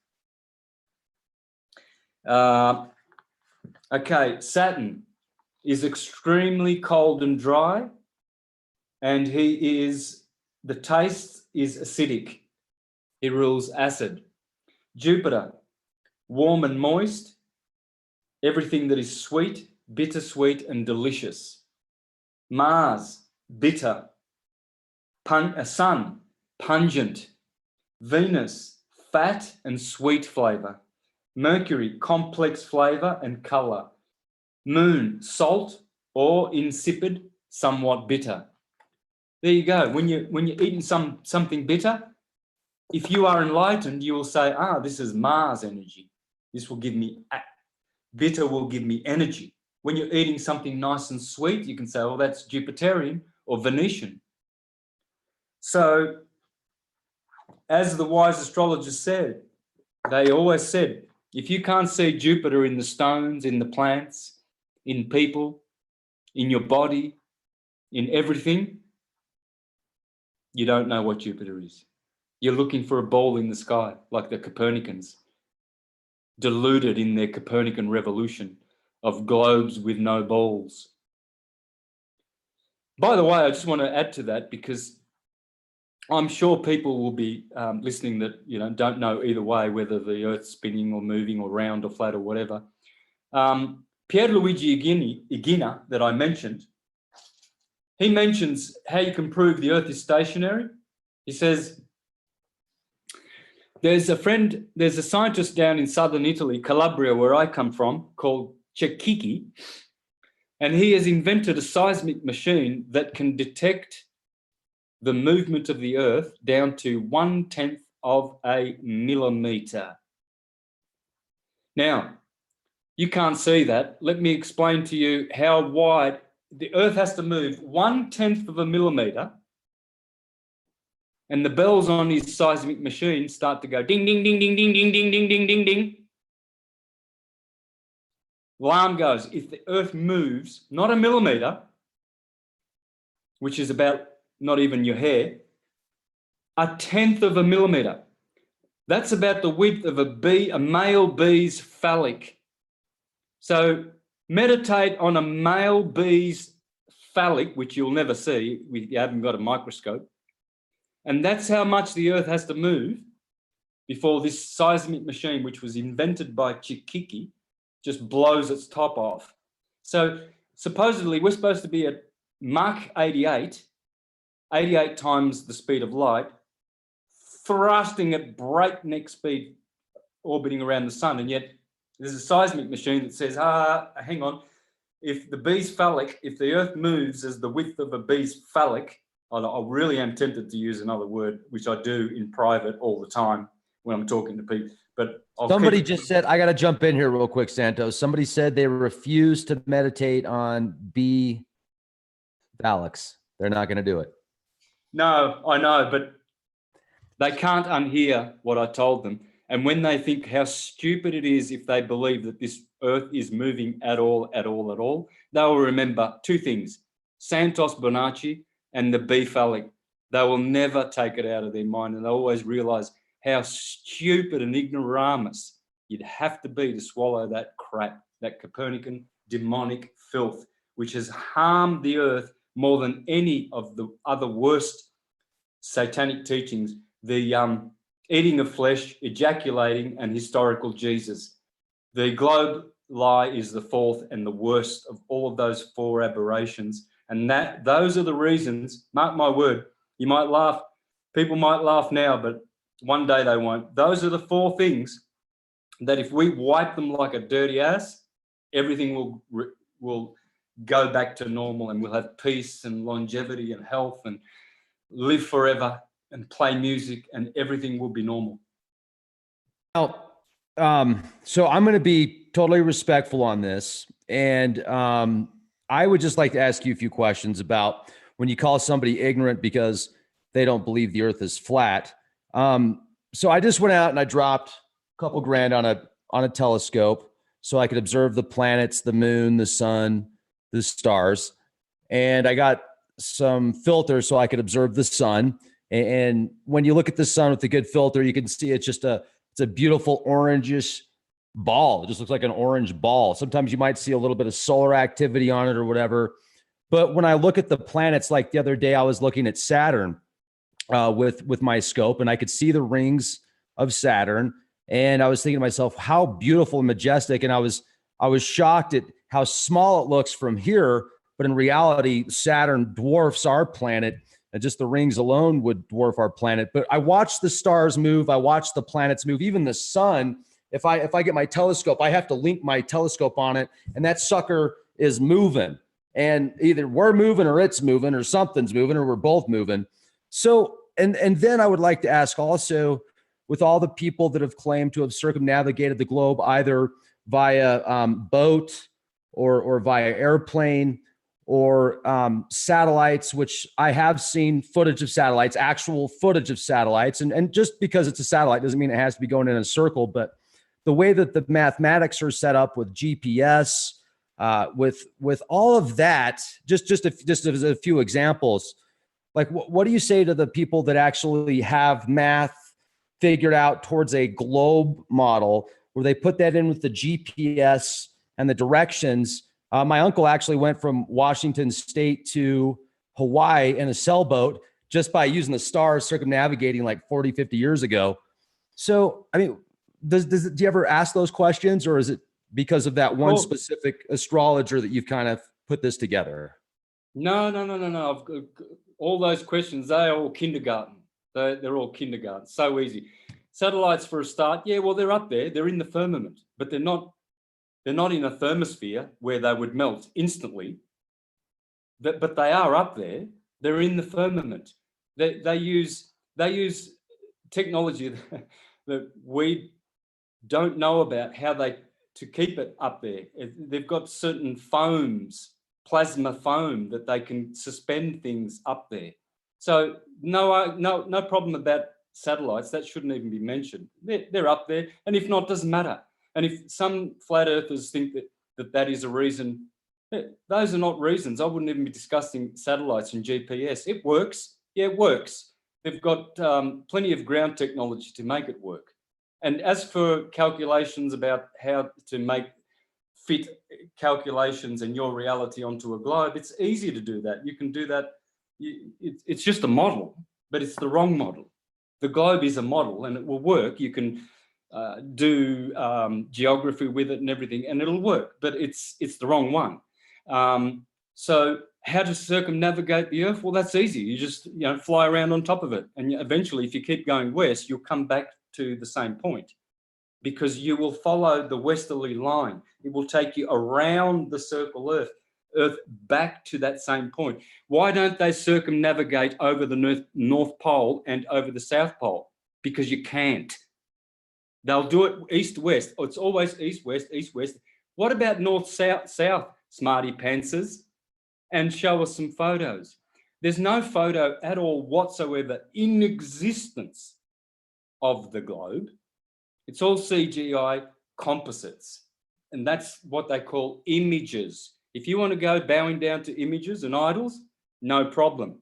Okay, Saturn is extremely cold and dry, and the taste is acidic. He rules acid. Jupiter, warm and moist, everything that is sweet, bittersweet, and delicious. Mars, bitter. Sun, pungent. Venus, fat and sweet flavor. Mercury, complex flavor and color. Moon, salt or insipid, somewhat bitter. There you go. When you're eating something bitter, if you are enlightened, you will say, this is Mars energy. This will give me, bitter will give me energy. When you're eating something nice and sweet, you can say, oh, that's Jupiterian or Venetian. So, as the wise astrologers said, they always said, if you can't see Jupiter in the stones, in the plants, in people, in your body, in everything, you don't know what Jupiter is. You're looking for a ball in the sky, like the Copernicans, deluded in their Copernican revolution of globes with no balls. By the way, I just want to add to that, because I'm sure people will be listening that don't know either way whether the Earth's spinning or moving or round or flat or whatever. Pierluigi Igina, that I mentioned, he mentions how you can prove the Earth is stationary. He says, there's a scientist down in southern Italy, Calabria, where I come from, called Cecchini, and he has invented a seismic machine that can detect the movement of the Earth down to 1/10 of a millimeter. Now, you can't see that. Let me explain to you how wide the Earth has to move 1/10 of a millimeter, and the bells on his seismic machine start to go ding, ding, ding, ding, ding, ding, ding, ding, ding, ding, ding. Alarm goes. If the Earth moves, not a millimeter, which is about not even your hair, 1/10 of a millimeter. That's about the width of a male bee's phallic. So meditate on a male bee's phallic, which you'll never see if you haven't got a microscope. And that's how much the Earth has to move before this seismic machine, which was invented by Cecchini, just blows its top off. So supposedly we're supposed to be at Mach 88 times the speed of light, thrusting at breakneck speed, orbiting around the sun. And yet there's a seismic machine that says, hang on, if the Earth moves as the width of a bee's phallic, I really am tempted to use another word, which I do in private all the time when I'm talking to people. But somebody just said, I got to jump in here real quick, Santos. Somebody said they refuse to meditate on bee phallics. They're not going to do it. No, I know, but they can't unhear what I told them. And when they think how stupid it is if they believe that this Earth is moving at all, they will remember two things: Santos Bonacci and the bee phallic. They will never take it out of their mind, and they always realize how stupid and ignoramus you'd have to be to swallow that crap, that Copernican demonic filth, which has harmed the Earth more than any of the other worst satanic teachings, the eating of flesh, ejaculating, and historical Jesus. The globe lie is the fourth and the worst of all of those four aberrations. And those are the reasons, mark my word, you might laugh, people might laugh now, but one day they won't. Those are the four things that if we wipe them like a dirty ass, everything will go back to normal, and we'll have peace and longevity and health and live forever and play music, and everything will be normal. Now, so I'm going to be totally respectful on this. And I would just like to ask you a few questions about when you call somebody ignorant because they don't believe the Earth is flat. So I just went out and I dropped a couple grand on a telescope so I could observe the planets, the moon, the sun, the stars. And I got some filters so I could observe the sun. And when you look at the sun with a good filter, you can see it's a beautiful orangish ball. It just looks like an orange ball. Sometimes you might see a little bit of solar activity on it or whatever. But when I look at the planets, like the other day, I was looking at Saturn with my scope, and I could see the rings of Saturn. And I was thinking to myself, how beautiful and majestic. And I was shocked at how small it looks from here. But in reality, Saturn dwarfs our planet, and just the rings alone would dwarf our planet. But I watch the stars move. I watch the planets move. Even the sun. If I get my telescope, I have to link my telescope on it, and that sucker is moving. And either we're moving or it's moving or something's moving or we're both moving. So, and then I would like to ask also, with all the people that have claimed to have circumnavigated the globe either via boat or via airplane or satellites, which I have seen footage of satellites, actual footage of satellites. And just because it's a satellite doesn't mean it has to be going in a circle, but the way that the mathematics are set up with GPS, with all of that, just as a few examples, like what do you say to the people that actually have math figured out towards a globe model where they put that in with the GPS and the directions? My uncle actually went from Washington State to Hawaii in a sailboat just by using the stars, circumnavigating like 40, 50 years ago. So, I mean, do you ever ask those questions, or is it because of that one specific astrologer that you've kind of put this together? No. I've got all those questions. They're all kindergarten. They're all kindergarten. So easy. Satellites for a start. Yeah, well, they're up there. They're in the firmament, but they're not in a thermosphere where they would melt instantly. But they are up there. They're in the firmament. They use technology that we don't know about, how to keep it up there. They've got certain foams, plasma foam, that they can suspend things up there. So no problem about satellites. That shouldn't even be mentioned. They're up there, and if not, doesn't matter. And if some flat earthers think that is a reason, those are not reasons. I wouldn't even be discussing satellites and GPS. It works. Yeah, it works. They've got plenty of ground technology to make it work. And as for calculations about how to fit calculations and your reality onto a globe, it's easy to do that. You can do that. It's just a model, but it's the wrong model. The globe is a model and it will work. You can do geography with it and everything, and it'll work, but it's the wrong one. So how to circumnavigate the Earth? Well, that's easy. You just fly around on top of it, and eventually, if you keep going west, you'll come back to the same point, because you will follow the westerly line. It will take you around the circle Earth back to that same point. Why don't they circumnavigate over the North Pole and over the South Pole? Because you can't. They'll do it east-west. It's always east-west, east-west. What about north-south, smarty pantsers? And show us some photos. There's no photo at all whatsoever in existence of the globe. It's all CGI composites, and that's what they call images. If you want to go bowing down to images and idols, no problem.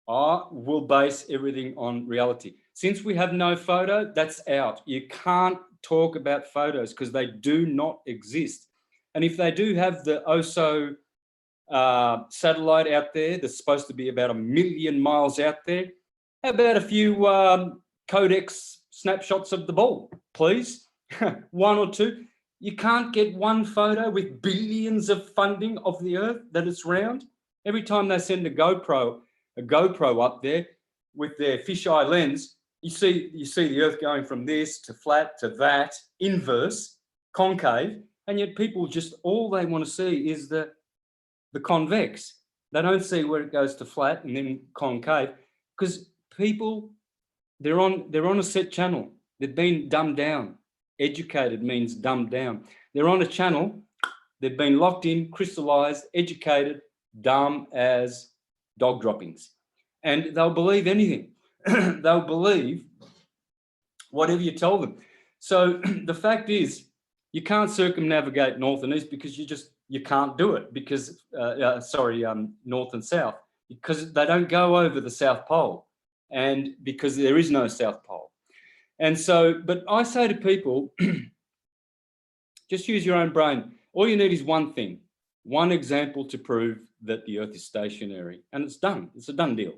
We'll base everything on reality. Since we have no photo, that's out. You can't talk about photos because they do not exist. And if they do have the OSO satellite out there that's supposed to be about 1 million miles out there, how about a few codex snapshots of the ball, please? One or two. You can't get one photo with billions of funding of the Earth that it's round. Every time they send a GoPro up there with their fisheye lens, you see the Earth going from this to flat to that, inverse, concave, and yet people just, all they want to see is the convex. They don't see where it goes to flat and then concave, because people, they're on a set channel. They've been dumbed down. Educated means dumbed down. They're on a channel. They've been locked in, crystallized, educated, dumb as dog droppings. And they'll believe anything. They'll believe whatever you tell them. So the fact is, you can't circumnavigate north and east because you can't do it, because north and south, because they don't go over the South Pole, and because there is no South Pole. And so, but I say to people, Just use your own brain. All you need is one thing, one example to prove that the Earth is stationary, and it's done. It's a done deal.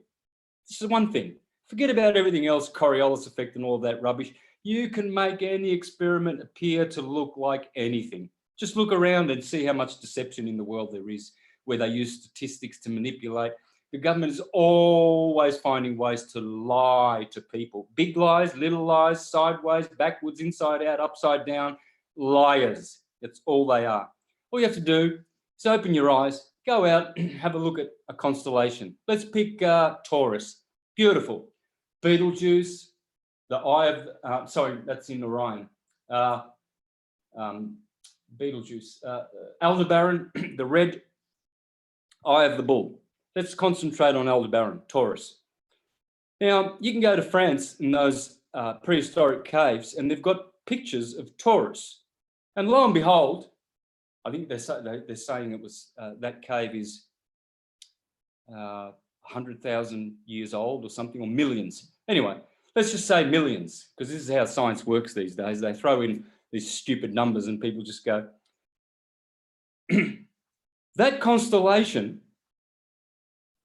This is one thing. Forget about everything else, Coriolis effect and all of that rubbish. You can make any experiment appear to look like anything. Just look around and see how much deception in the world there is, where they use statistics to manipulate. The government is always finding ways to lie to people. Big lies, little lies, sideways, backwards, inside out, upside down. Liars. That's all they are. All you have to do is open your eyes, go out, have a look at a constellation. Let's pick Taurus. Beautiful. Betelgeuse, the eye of, sorry, that's in Orion. Betelgeuse. Aldebaran, the red eye of the bull. Let's concentrate on Aldebaran, Taurus. Now, you can go to France in those prehistoric caves, and they've got pictures of Taurus. And lo and behold, I think they're saying it was that cave is 100,000 years old or something, or millions. Anyway, let's just say millions, because this is how science works these days. They throw in these stupid numbers and people just go. That constellation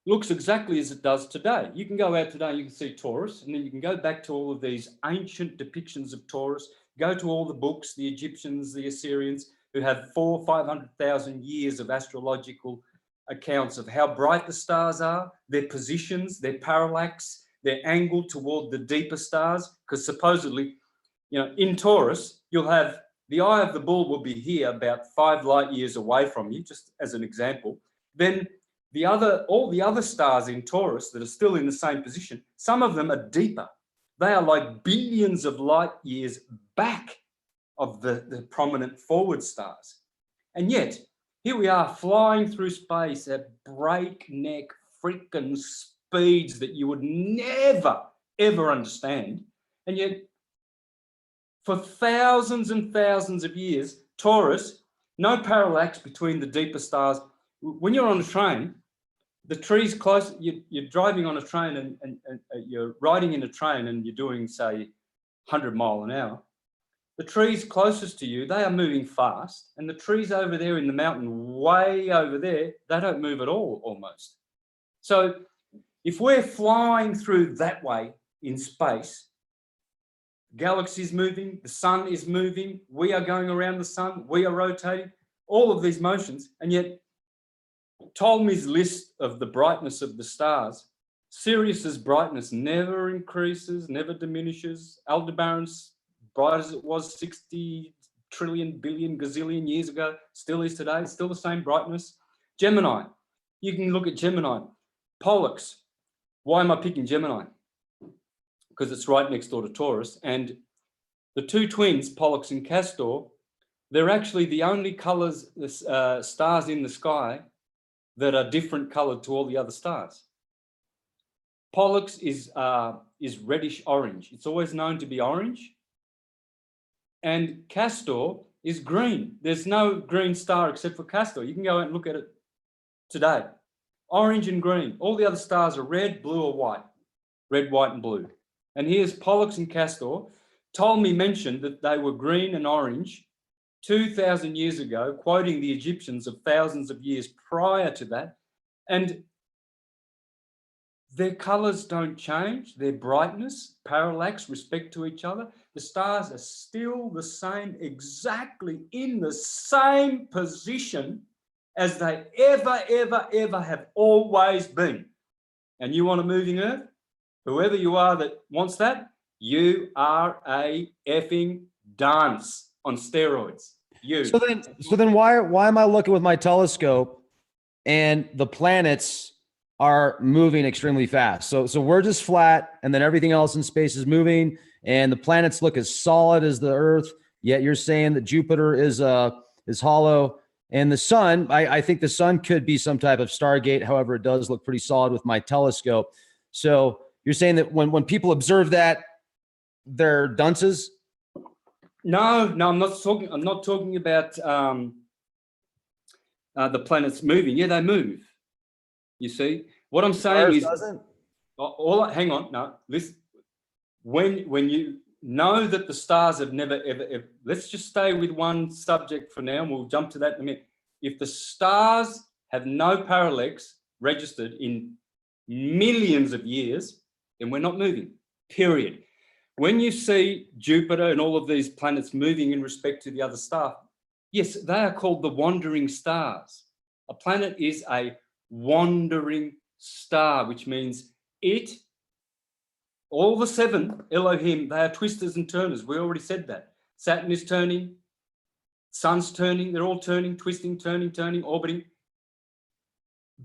looks exactly as it does today. You can go out today and you can see Taurus, and then you can go back to all of these ancient depictions of Taurus, go to all the books, the Egyptians, the Assyrians, who have 400,000 or 500,000 years of astrological accounts of how bright the stars are, their positions, their parallax, their angle toward the deeper stars, because supposedly, in Taurus, you'll have the eye of the bull will be here about 5 light years away from you, just as an example. Then all the other stars in Taurus that are still in the same position, some of them are deeper. They are like billions of light years back of the prominent forward stars. And yet, here we are flying through space at breakneck freaking speeds that you would never, ever understand. And yet, for thousands and thousands of years, Taurus, no parallax between the deeper stars. When you're on a train, the trees close, you're driving on a train and you're riding in a train and you're doing, say, 100 miles an hour. The trees closest to you, they are moving fast, and the trees over there in the mountain, way over there, they don't move at all, almost. So if we're flying through that way in space, galaxies moving, the sun is moving, we are going around the sun, we are rotating, all of these motions, and yet Ptolemy's list of the brightness of the stars, Sirius's brightness never increases, never diminishes. Aldebaran's bright as it was 60 trillion, billion, gazillion years ago, still is today, still the same brightness. Gemini, you can look at Gemini. Pollux, why am I picking Gemini? Because it's right next door to Taurus. And the two twins, Pollux and Castor, they're actually the only colors, stars in the sky that are different colored to all the other stars. Pollux is reddish orange. It's always known to be orange. And Castor is green. There's no green star except for Castor. You can go out and look at it today. Orange and green. All the other stars are red, blue, or white. Red, white, and blue. And here's Pollux and Castor. Ptolemy mentioned that they were green and orange 2,000 years ago, quoting the Egyptians of thousands of years prior to that. And their colors don't change, their brightness, parallax, respect to each other. The stars are still the same, exactly in the same position as they ever have always been. And you want a moving Earth? Whoever you are that wants that, you are a effing dance on steroids. So then why am I looking with my telescope and the planets are moving extremely fast? So we're just flat, and then everything else in space is moving, and the planets look as solid as the Earth. Yet you're saying that Jupiter is hollow, and the sun. I think the sun could be some type of Stargate. However, it does look pretty solid with my telescope. So you're saying that when people observe that, they're dunces? No, I'm not talking about the planets moving. Yeah, they move. You see, what I'm saying is, doesn't. hang on, no, listen. When you know that the stars have never, ever, let's just stay with one subject for now, and we'll jump to that in a minute. If the stars have no parallax registered in millions of years, then we're not moving, period. When you see Jupiter and all of these planets moving in respect to the other star, yes, they are called the wandering stars. A planet is a wandering star, which means all the seven, Elohim, they are twisters and turners. We already said that. Saturn is turning, Sun's turning, they're all turning, twisting, turning, orbiting.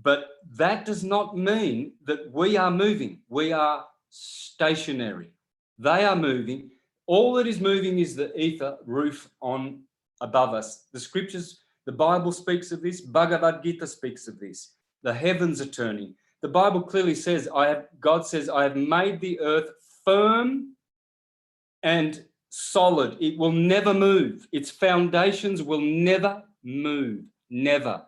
But that does not mean that we are moving. We are stationary. They are moving. All that is moving is the ether roof on above us. The scriptures, the Bible speaks of this. Bhagavad Gita speaks of this. The heavens are turning. The Bible clearly says, God says, I have made the earth firm and solid. It will never move. Its foundations will never move. Never.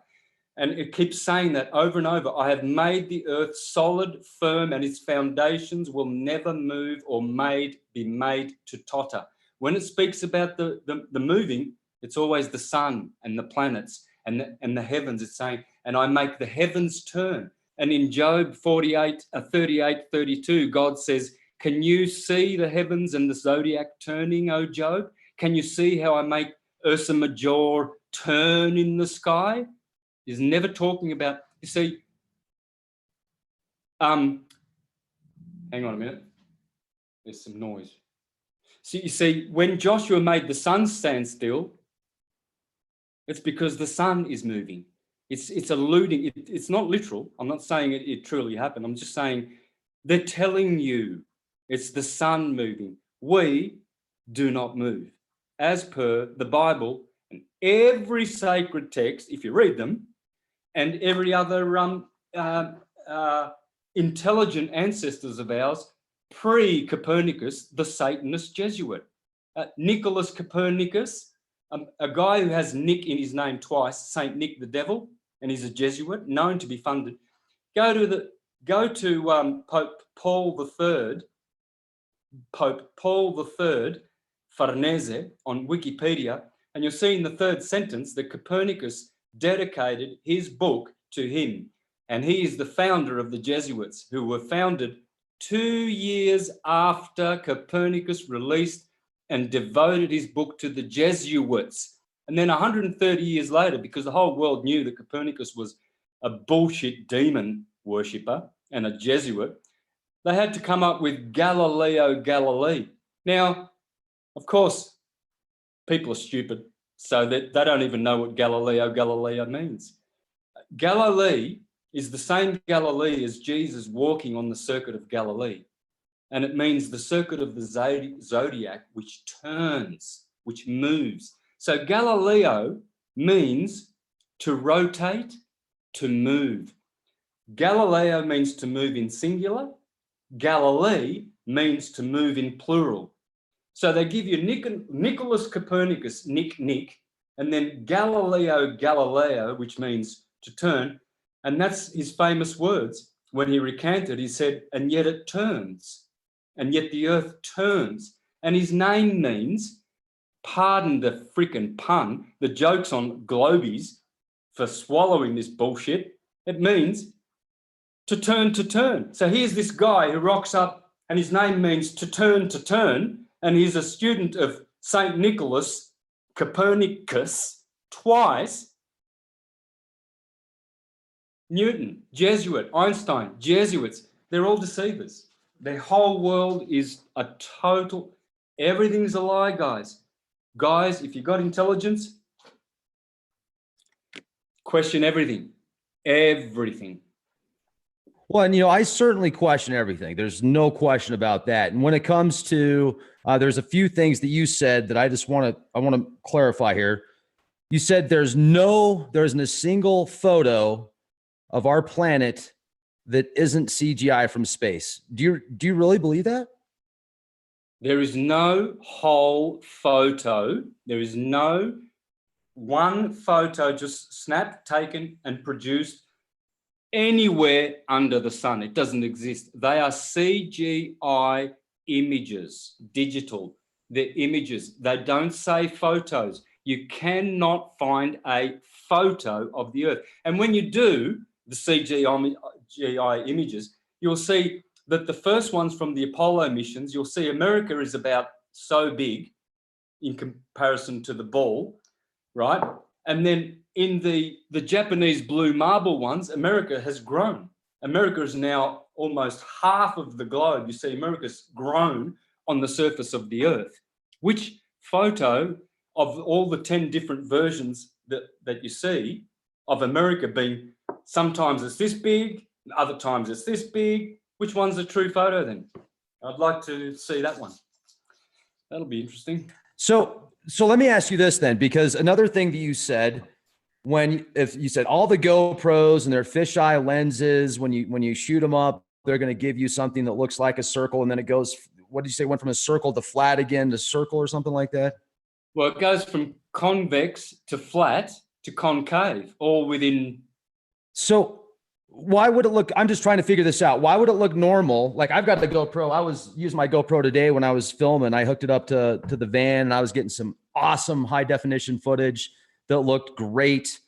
And it keeps saying that over and over. I have made the earth solid, firm, and its foundations will never move or be made to totter. When it speaks about the moving, it's always the sun and the planets and the heavens. It's saying, and I make the heavens turn. And in Job 38:32, God says, can you see the heavens and the zodiac turning, O Job? Can you see how I make Ursa Major turn in the sky? He's never talking about, you see, hang on a minute. There's some noise. So you see, when Joshua made the sun stand still, it's because the sun is moving. It's alluding, it's not literal. I'm not saying it truly happened. I'm just saying they're telling you it's the sun moving. We do not move. As per the Bible and every sacred text, if you read them, and every other intelligent ancestors of ours, pre-Copernicus, the Satanist Jesuit. Nicholas Copernicus, a guy who has Nick in his name twice, Saint Nick the Devil, and he's a Jesuit, known to be funded. Go to Pope Paul III, Farnese on Wikipedia, and you'll see in the third sentence that Copernicus dedicated his book to him. And he is the founder of the Jesuits, who were founded 2 years after Copernicus released and devoted his book to the Jesuits. And then 130 years later, because the whole world knew that Copernicus was a bullshit demon worshipper and a Jesuit, they had to come up with Galileo Galilei. Now, of course, people are stupid, so that they don't even know what Galileo Galilei means. Galilee is the same Galilee as Jesus walking on the circuit of Galilee. And it means the circuit of the zodiac, which turns, which moves. So Galileo means to rotate, to move. Galileo means to move in singular. Galilee means to move in plural. So they give you Nicholas Copernicus, Nick, and then Galileo Galileo, which means to turn. And that's his famous words. When he recanted, he said, and yet it turns, and yet the earth turns. And his name means, pardon the frickin' pun, the joke's on Globies for swallowing this bullshit. It means to turn to turn. So here's this guy who rocks up and his name means to turn, and he's a student of St. Nicholas Copernicus twice. Newton, Jesuit, Einstein, Jesuits, they're all deceivers. Their whole world is a total, everything's a lie, guys. Guys, if you've got intelligence, question everything. Everything. Well, and I certainly question everything. There's no question about that. And when it comes to, there's a few things that you said that I want to clarify here. You said there isn't a single photo of our planet that isn't CGI from space. Do you really believe that? There is no whole photo. There is no one photo just snapped, taken, and produced anywhere under the sun. It doesn't exist. They are CGI images, digital. they're images. They don't say photos. You cannot find a photo of the Earth. And when you do the CGI images, you'll see that the first ones from the Apollo missions, you'll see America is about so big in comparison to the ball, right? And then in the Japanese blue marble ones, America has grown. America is now almost half of the globe. You see, America's grown on the surface of the Earth. Which photo of all the 10 different versions that you see of America being, sometimes it's this big, other times it's this big, which one's the true photo then? I'd like to see that one. That'll be interesting. So let me ask you this then, because another thing that you said, if you said all the GoPros and their fisheye lenses, when you shoot them up, they're going to give you something that looks like a circle, and then it goes, what did you say, went from a circle to flat again to circle or something like that? Well, it goes from convex to flat to concave, all within. So why would it look, I'm just trying to figure this out. Why would it look normal? Like, I've got the GoPro. I was using my GoPro today when I was filming. I hooked it up to the van, and I was getting some awesome high definition footage that looked great.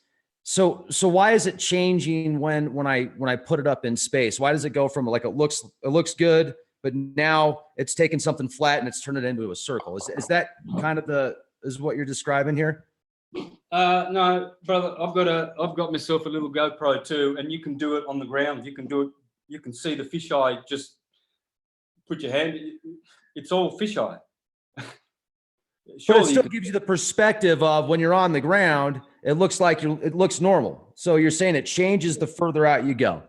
So why is it changing when I put it up in space? Why does it go from like, it looks good, but now it's taking something flat and it's turned it into a circle? Is that kind of is what you're describing here? No, brother, I've got myself a little GoPro too, and you can do it on the ground. You can do it. You can see the fisheye. Just put your hand. It's all fisheye. But it still gives you the perspective of when you're on the ground, it looks like it looks normal. So you're saying it changes the further out you go.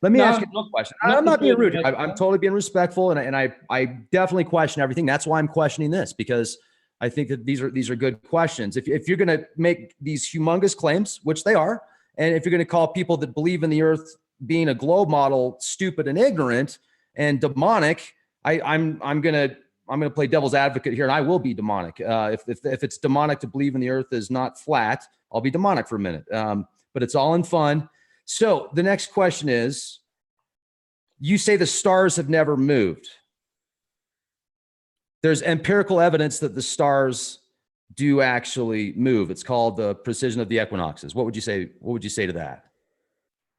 Let me ask you a question. I'm not being rude. I'm totally being respectful, and I definitely question everything. That's why I'm questioning this, because I think that these are good questions. If you're going to make these humongous claims, which they are, and if you're going to call people that believe in the Earth being a globe model stupid and ignorant and demonic, I'm going to play devil's advocate here, and I will be demonic. If it's demonic to believe in the Earth is not flat, I'll be demonic for a minute. But it's all in fun. So the next question is, you say the stars have never moved. There's empirical evidence that the stars do actually move. It's called the precision of the equinoxes. What would you say? What would you say to that?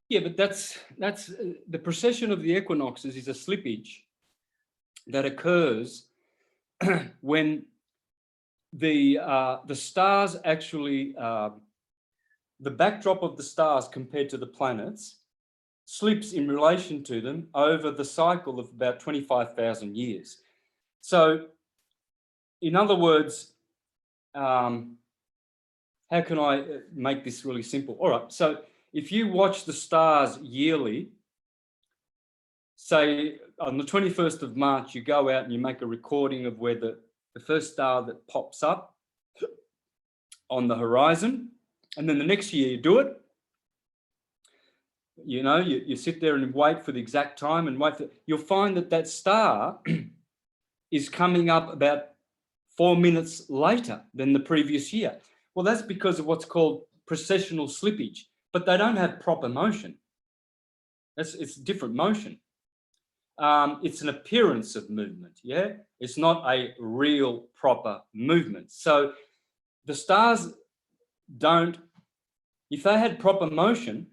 Yeah, but that's the precession of the equinoxes is a slippage that occurs when the stars actually, the backdrop of the stars compared to the planets slips in relation to them over the cycle of about 25,000 years. So, in other words, how can I make this really simple? All right, so if you watch the stars yearly, say on the 21st of March, you go out and you make a recording of where the first star that pops up on the horizon, and then the next year you do it. You know, you sit there and wait for the exact time and wait for, you'll find that star is coming up about 4 minutes later than the previous year. Well, that's because of what's called precessional slippage, but they don't have proper motion. It's different motion. It's an appearance of movement, yeah? It's not a real proper movement. So the stars don't, if they had proper motion,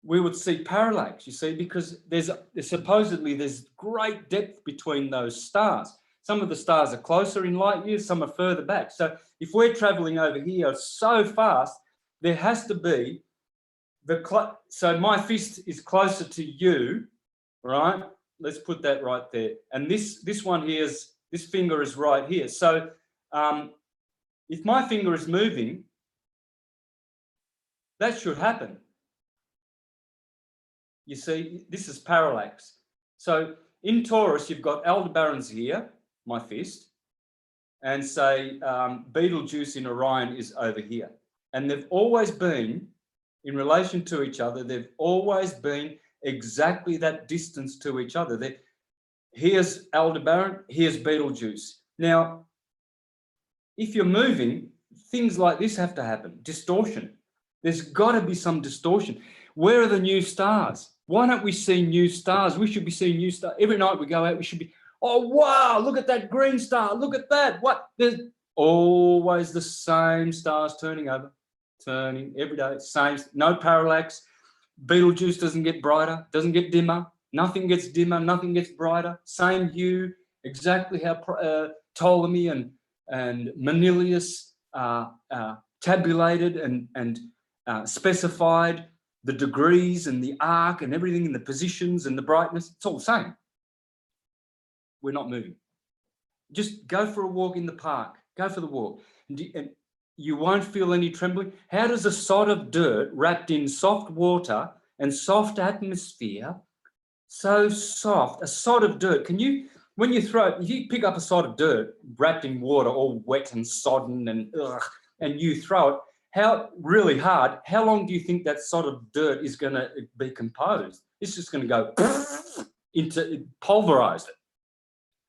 we would see parallax, you see, because there's supposedly great depth between those stars. Some of the stars are closer in light years, some are further back. So if we're traveling over here so fast, there has to be so my fist is closer to you, right? Let's put that right there. And this one here this finger is right here. So if my finger is moving, that should happen. You see, this is parallax. So in Taurus, you've got Aldebaran's here, my fist, and say Betelgeuse in Orion is over here. And they've always been, in relation to each other, they've always been exactly that distance to each other. Here's Aldebaran, here's Betelgeuse. Now, if you're moving, things like this have to happen, distortion. There's got to be some distortion. Where are the new stars? Why don't we see new stars? We should be seeing new stars. Every night we go out, we should be, Oh, wow, look at that green star. Look at that. What? There's always the same stars turning over, turning every day. Same, no parallax. Betelgeuse doesn't get brighter, doesn't get dimmer. Nothing gets dimmer, nothing gets brighter. Same hue, exactly how Ptolemy and Manilius tabulated and specified the degrees and the arc and everything and the positions and the brightness. It's all the same. We're not moving. Just go for a walk in the park. Go for the walk. And you won't feel any trembling. How does a sod of dirt wrapped in soft water and soft atmosphere, so soft, a sod of dirt, can you, when you throw it, if you pick up a sod of dirt wrapped in water, all wet and sodden and you throw it, how really hard, how long do you think that sod of dirt is going to be composed? It's just going to go into pulverized it.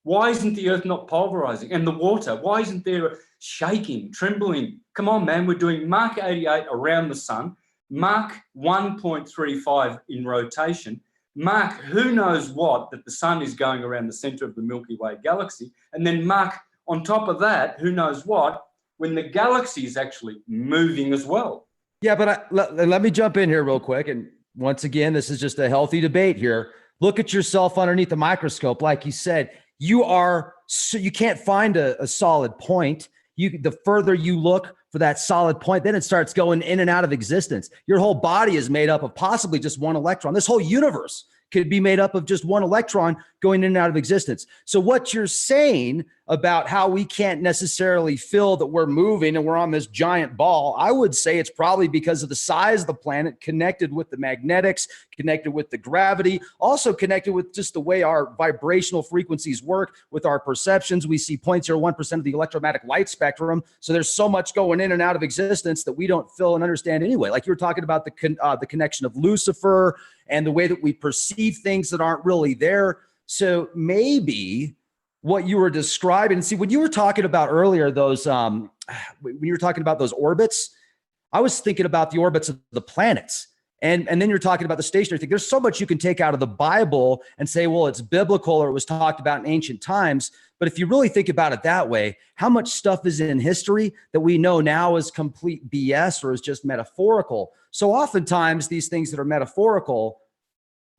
Why isn't the earth not pulverizing? And the water, why isn't there shaking, trembling? Come on, man, we're doing Mach 88 around the sun, Mach 1.35 in rotation, Mach who knows what that the sun is going around the center of the Milky Way galaxy, and then Mach on top of that, who knows what, when the galaxy is actually moving as well. Yeah, but let me jump in here real quick. And once again, this is just a healthy debate here. Look at yourself underneath the microscope. Like you said, you can't find a solid point. The further you look for that solid point, then it starts going in and out of existence. Your whole body is made up of possibly just one electron. This whole universe could be made up of just one electron going in and out of existence. So what you're saying about how we can't necessarily feel that we're moving and we're on this giant ball, I would say it's probably because of the size of the planet, connected with the magnetics, connected with the gravity, also connected with just the way our vibrational frequencies work with our perceptions. We see 0.01% of the electromagnetic light spectrum. So there's so much going in and out of existence that we don't feel and understand anyway. Like you were talking about the connection of Lucifer and the way that we perceive things that aren't really there. So maybe what you were describing, see, when you were talking about earlier, those, when you were talking about those orbits, I was thinking about the orbits of the planets. And then you're talking about the stationary thing. There's so much you can take out of the Bible and say, well, it's biblical or it was talked about in ancient times. But if you really think about it that way, how much stuff is in history that we know now is complete BS or is just metaphorical? So oftentimes these things that are metaphorical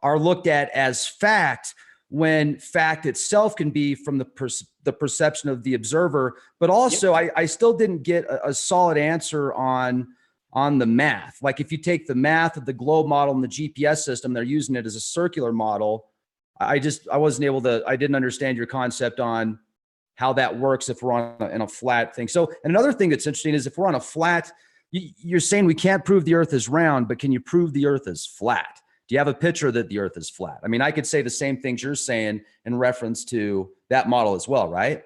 are looked at as fact, when fact itself can be from the perception of the observer. But also, I still didn't get a solid answer on the math. Like if you take the math of the globe model and the GPS system, they're using it as a circular model. I didn't understand your concept on how that works if we're on a flat thing. So, and another thing that's interesting is if we're on a flat, you're saying we can't prove the earth is round, but can you prove the earth is flat? Do you have a picture that the earth is flat? I mean, I could say the same things you're saying in reference to that model as well, right?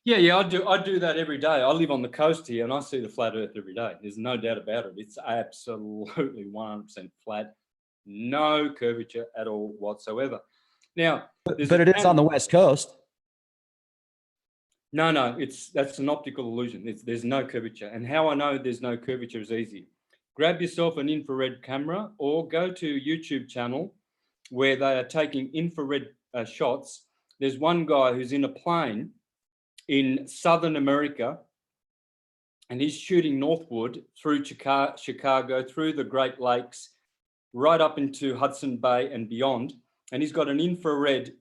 Yeah, I do that every day. I live on the coast here and I see the flat earth every day. There's no doubt about it. It's absolutely 100% flat. No curvature at all whatsoever. Now, but it is on the West Coast. No, that's an optical illusion. There's no curvature. And how I know there's no curvature is easy. Grab yourself an infrared camera or go to YouTube channel where they are taking infrared shots. There's one guy who's in a plane in Southern America and he's shooting northward through Chicago, through the Great Lakes, right up into Hudson Bay and beyond. And he's got an infrared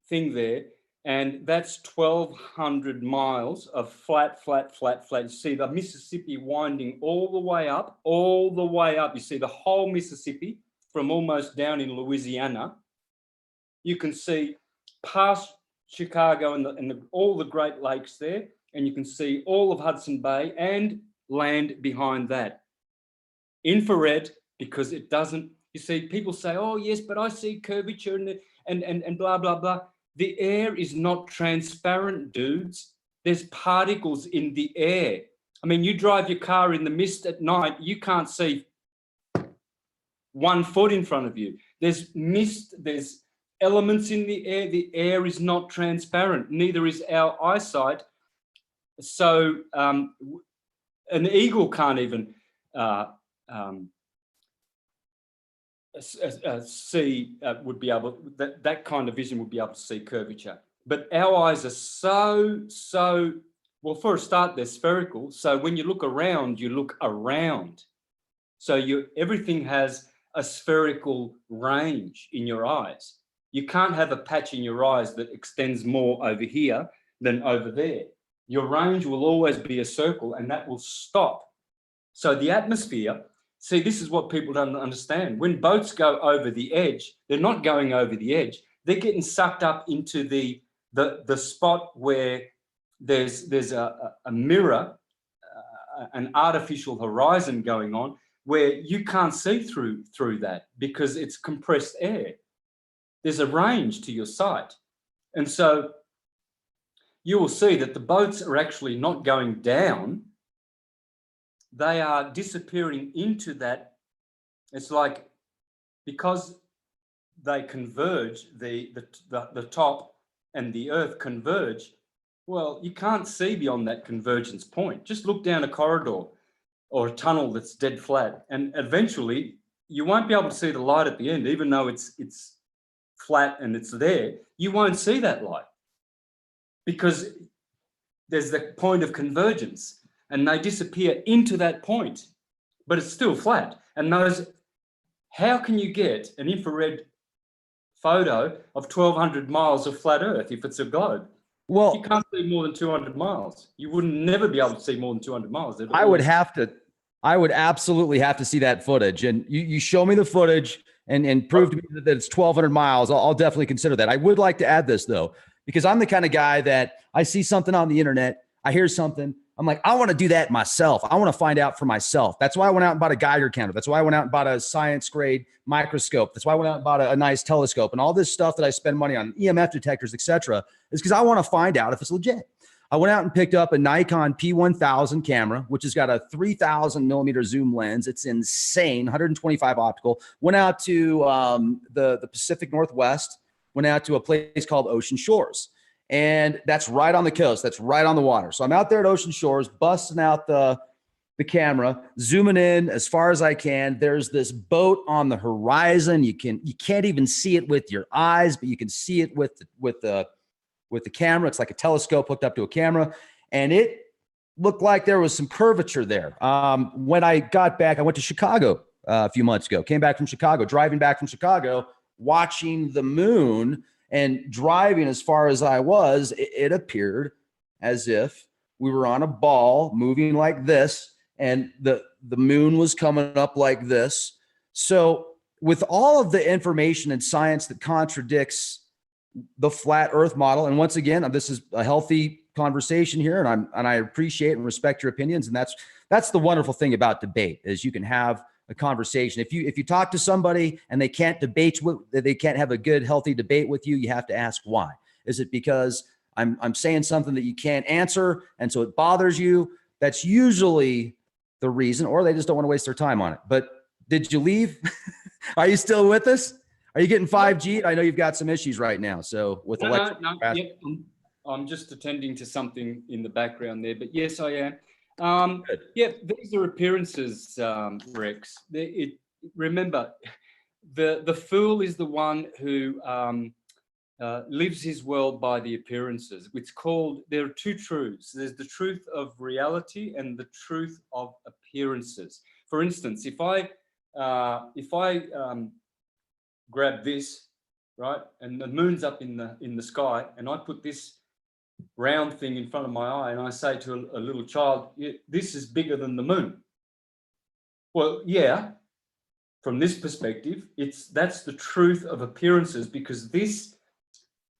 thing there. And that's 1,200 miles of flat. You see the Mississippi winding all the way up. You see the whole Mississippi from almost down in Louisiana. You can see past Chicago and all the Great Lakes there. And you can see all of Hudson Bay and land behind that. Infrared, because it doesn't, you see, people say, oh, yes, but I see curvature and blah, blah, blah. The air is not transparent, dudes. There's particles in the air. I mean, you drive your car in the mist at night, you can't see 1 foot in front of you. There's mist, there's elements in the air. The air is not transparent, neither is our eyesight. So an eagle can't even see would be able, that kind of vision would be able to see curvature. But our eyes are so well, for a start, they're spherical. So when you look around, you look around. So everything has a spherical range in your eyes. You can't have a patch in your eyes that extends more over here than over there. Your range will always be a circle, and that will stop. So the atmosphere, see, this is what people don't understand. When boats go over the edge, they're not going over the edge. They're getting sucked up into the spot where there's a mirror, an artificial horizon going on, where you can't see through that because it's compressed air. There's a range to your sight. And so you will see that the boats are actually not going down. They are disappearing into that. It's like, because they converge, the top and the earth converge, well, you can't see beyond that convergence point. Just look down a corridor or a tunnel that's dead flat, and eventually you won't be able to see the light at the end, even though it's flat and it's there. You won't see that light because there's the point of convergence, and they disappear into that point, but it's still flat. And how can you get an infrared photo of 1,200 miles of flat Earth if it's a globe? Well, you can't see more than 200 miles. You wouldn't never be able to see more than 200 miles. I would absolutely have to see that footage. And you show me the footage and prove to me that it's 1,200 miles. I'll definitely consider that. I would like to add this though, because I'm the kind of guy that I see something on the internet, I hear something, I'm like, I want to do that myself. I want to find out for myself. That's why I went out and bought a Geiger counter. That's why I went out and bought a science grade microscope. That's why I went out and bought a nice telescope, and all this stuff that I spend money on, EMF detectors, etc., is because I want to find out if it's legit. I went out and picked up a Nikon P1000 camera, which has got a 3,000 millimeter zoom lens. It's insane, 125 optical. Went out to the Pacific Northwest, went out to a place called Ocean Shores. And that's right on the coast. That's right on the water. So I'm out there at Ocean Shores, busting out the camera, zooming in as far as I can. There's this boat on the horizon. You can't even see it with your eyes, but you can see it with the camera. It's like a telescope hooked up to a camera, and it looked like there was some curvature there. When I got back, I went to Chicago a few months ago. Came back from Chicago, driving back from Chicago, watching the moon. And driving as far as I was, it appeared as if we were on a ball moving like this, and the moon was coming up like this. So with all of the information and science that contradicts the flat earth model, and once again, this is a healthy conversation here, and I appreciate and respect your opinions. And that's the wonderful thing about debate, is you can have a conversation. If you talk to somebody and they can't have a good, healthy debate with you, you have to ask why. Is it because I'm saying something that you can't answer, and so it bothers you? That's usually the reason, or they just don't want to waste their time on it. But did you leave? Are you still with us? Are you getting 5G? I know you've got some issues right now. So with no, I'm just attending to something in the background there, but yes, I am. Yeah, these are appearances, Rex. Remember, the fool is the one who lives his world by the appearances. There are two truths. There's the truth of reality and the truth of appearances. For instance, if I grab this, right, and the moon's up in the sky, and I put this round thing in front of my eye, and I say to a little child, this is bigger than the moon. Well, yeah, from this perspective, that's the truth of appearances, because this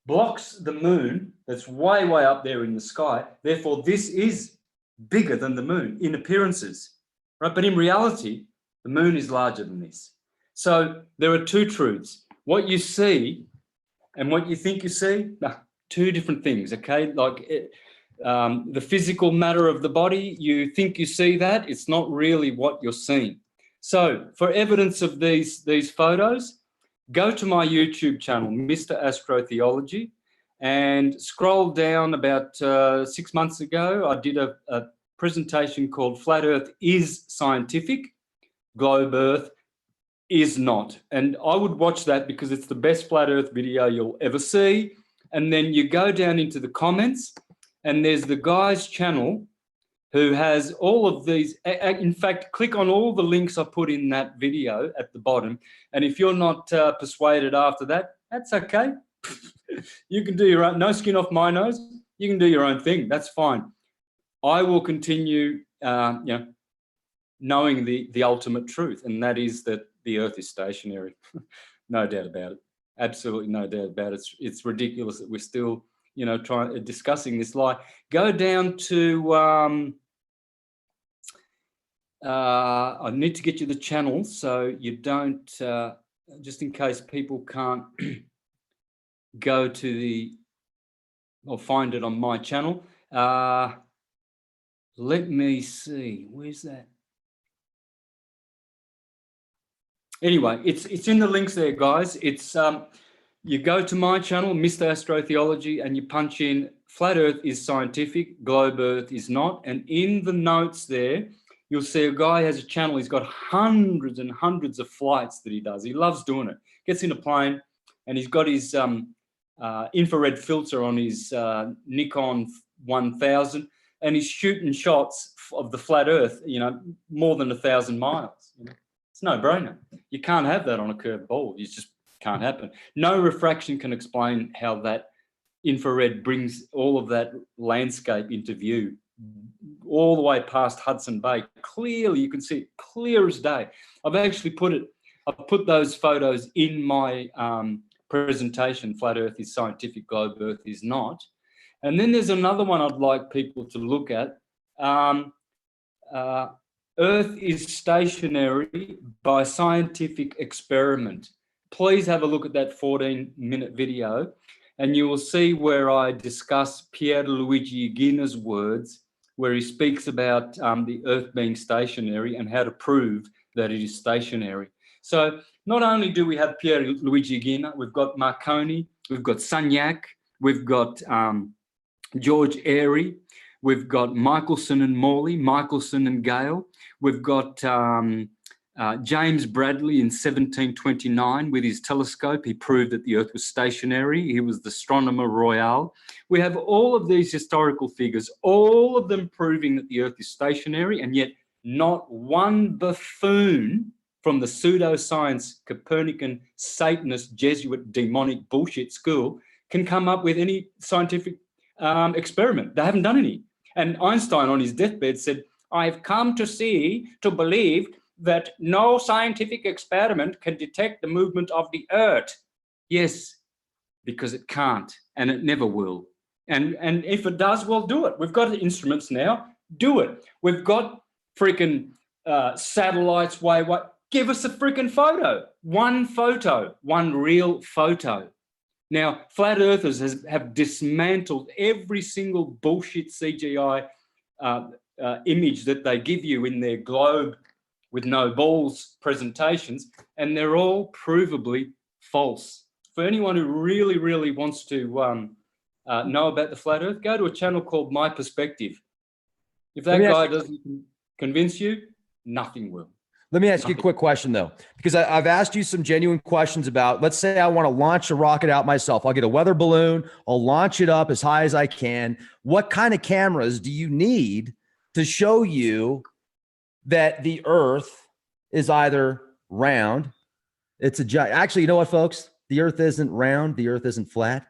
blocks the moon that's way, way up there in the sky. Therefore, this is bigger than the moon in appearances, right? But in reality, the moon is larger than this. So there are two truths. What you see and what you think you see, two different things, okay? Like the physical matter of the body, you think you see that, it's not really what you're seeing. So for evidence of these photos, go to my YouTube channel, Mr. Astrotheology, and scroll down. About 6 months ago, I did a presentation called Flat Earth is Scientific, Globe Earth is not. And I would watch that because it's the best flat earth video you'll ever see. And then you go down into the comments and there's the guy's channel who has all of these. In fact, click on all the links I put in that video at the bottom. And if you're not persuaded after that, that's okay. You can do your own, no skin off my nose. You can do your own thing. That's fine. I will continue, knowing the ultimate truth, and that is that the earth is stationary. No doubt about it. Absolutely no doubt about it. It's ridiculous that we're still, discussing this lie. Go down to, I need to get you the channel so you don't, just in case people can't go to or find it on my channel. Let me see, where's that? Anyway, it's in the links there, guys. It's you go to my channel, Mr. Astrotheology, and you punch in flat earth is scientific, globe earth is not. And in the notes there, you'll see a guy has a channel. He's got hundreds and hundreds of flights that he does. He loves doing it. Gets in a plane and he's got his infrared filter on his Nikon 1000, and he's shooting shots of the flat earth, more than 1,000 miles. It's no brainer. You can't have that on a curved ball. It just can't happen. No refraction can explain how that infrared brings all of that landscape into view, all the way past Hudson Bay. Clearly, you can see it clear as day. I've put those photos in my presentation, Flat Earth is Scientific, Globe Earth is not. And then there's another one I'd like people to look at. Earth is Stationary by Scientific Experiment. Please have a look at that 14-minute video and you will see where I discuss Pierluigi Ghina's words, where he speaks about the Earth being stationary and how to prove that it is stationary. So not only do we have Pierluigi Ghina, we've got Marconi, we've got Sagnac, we've got George Airy, we've got Michelson and Morley, Michelson and Gale, we've got James Bradley in 1729 with his telescope. He proved that the Earth was stationary. He was the astronomer royal. We have all of these historical figures, all of them proving that the Earth is stationary, and yet not one buffoon from the pseudoscience, Copernican, Satanist, Jesuit, demonic bullshit school can come up with any scientific experiment. They haven't done any. And Einstein on his deathbed said, I've come to believe that no scientific experiment can detect the movement of the Earth. Yes, because it can't, and it never will. And if it does, we'll do it. We've got the instruments now. Do it. We've got freaking satellites way. Give us a freaking photo. One real photo. Now, flat earthers have dismantled every single bullshit CGI image that they give you in their globe with no balls presentations, and they're all provably false. For anyone who really, really wants to know about the flat earth, go to a channel called My Perspective. If that guy doesn't convince you, nothing will. Let me ask you a quick question, though, because I've asked you some genuine questions about, let's say I want to launch a rocket out myself. I'll get a weather balloon. I'll launch it up as high as I can. What kind of cameras do you need to show you that the Earth is either round? It's a giant. Actually, you know what, folks? The Earth isn't round. The Earth isn't flat.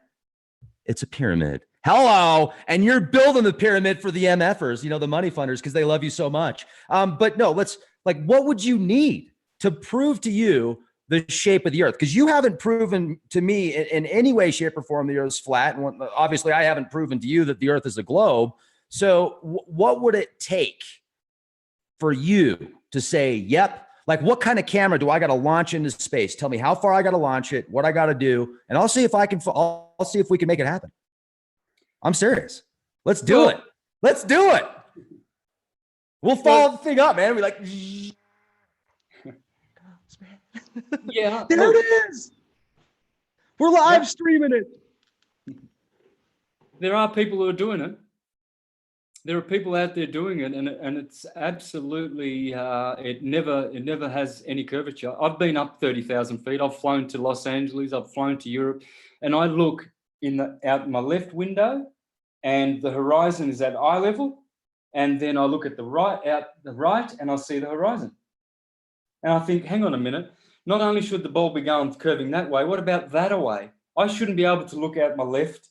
It's a pyramid. Hello. And you're building the pyramid for the MFers, the money funders, because they love you so much. But no, what would you need to prove to you the shape of the Earth? Because you haven't proven to me in any way, shape, or form the Earth's flat. And obviously, I haven't proven to you that the Earth is a globe. So what would it take for you to say, yep, what kind of camera do I got to launch into space? Tell me how far I got to launch it, what I got to do, and I'll see if I'll see if we can make it happen. I'm serious. Let's do it. Let's do it. We'll follow the thing up, man. We're like, yeah, there it is. We're live streaming it. There are people who are doing it. there are people out there doing it, and it's absolutely it never has any curvature. I've been up 30,000 feet. I've flown to Los Angeles. I've flown to Europe, and I look out my left window, and the horizon is at eye level, and then I look at out the right, and I see the horizon, and I think, hang on a minute. Not only should the ball be curving that way, what about that away? I shouldn't be able to look out my left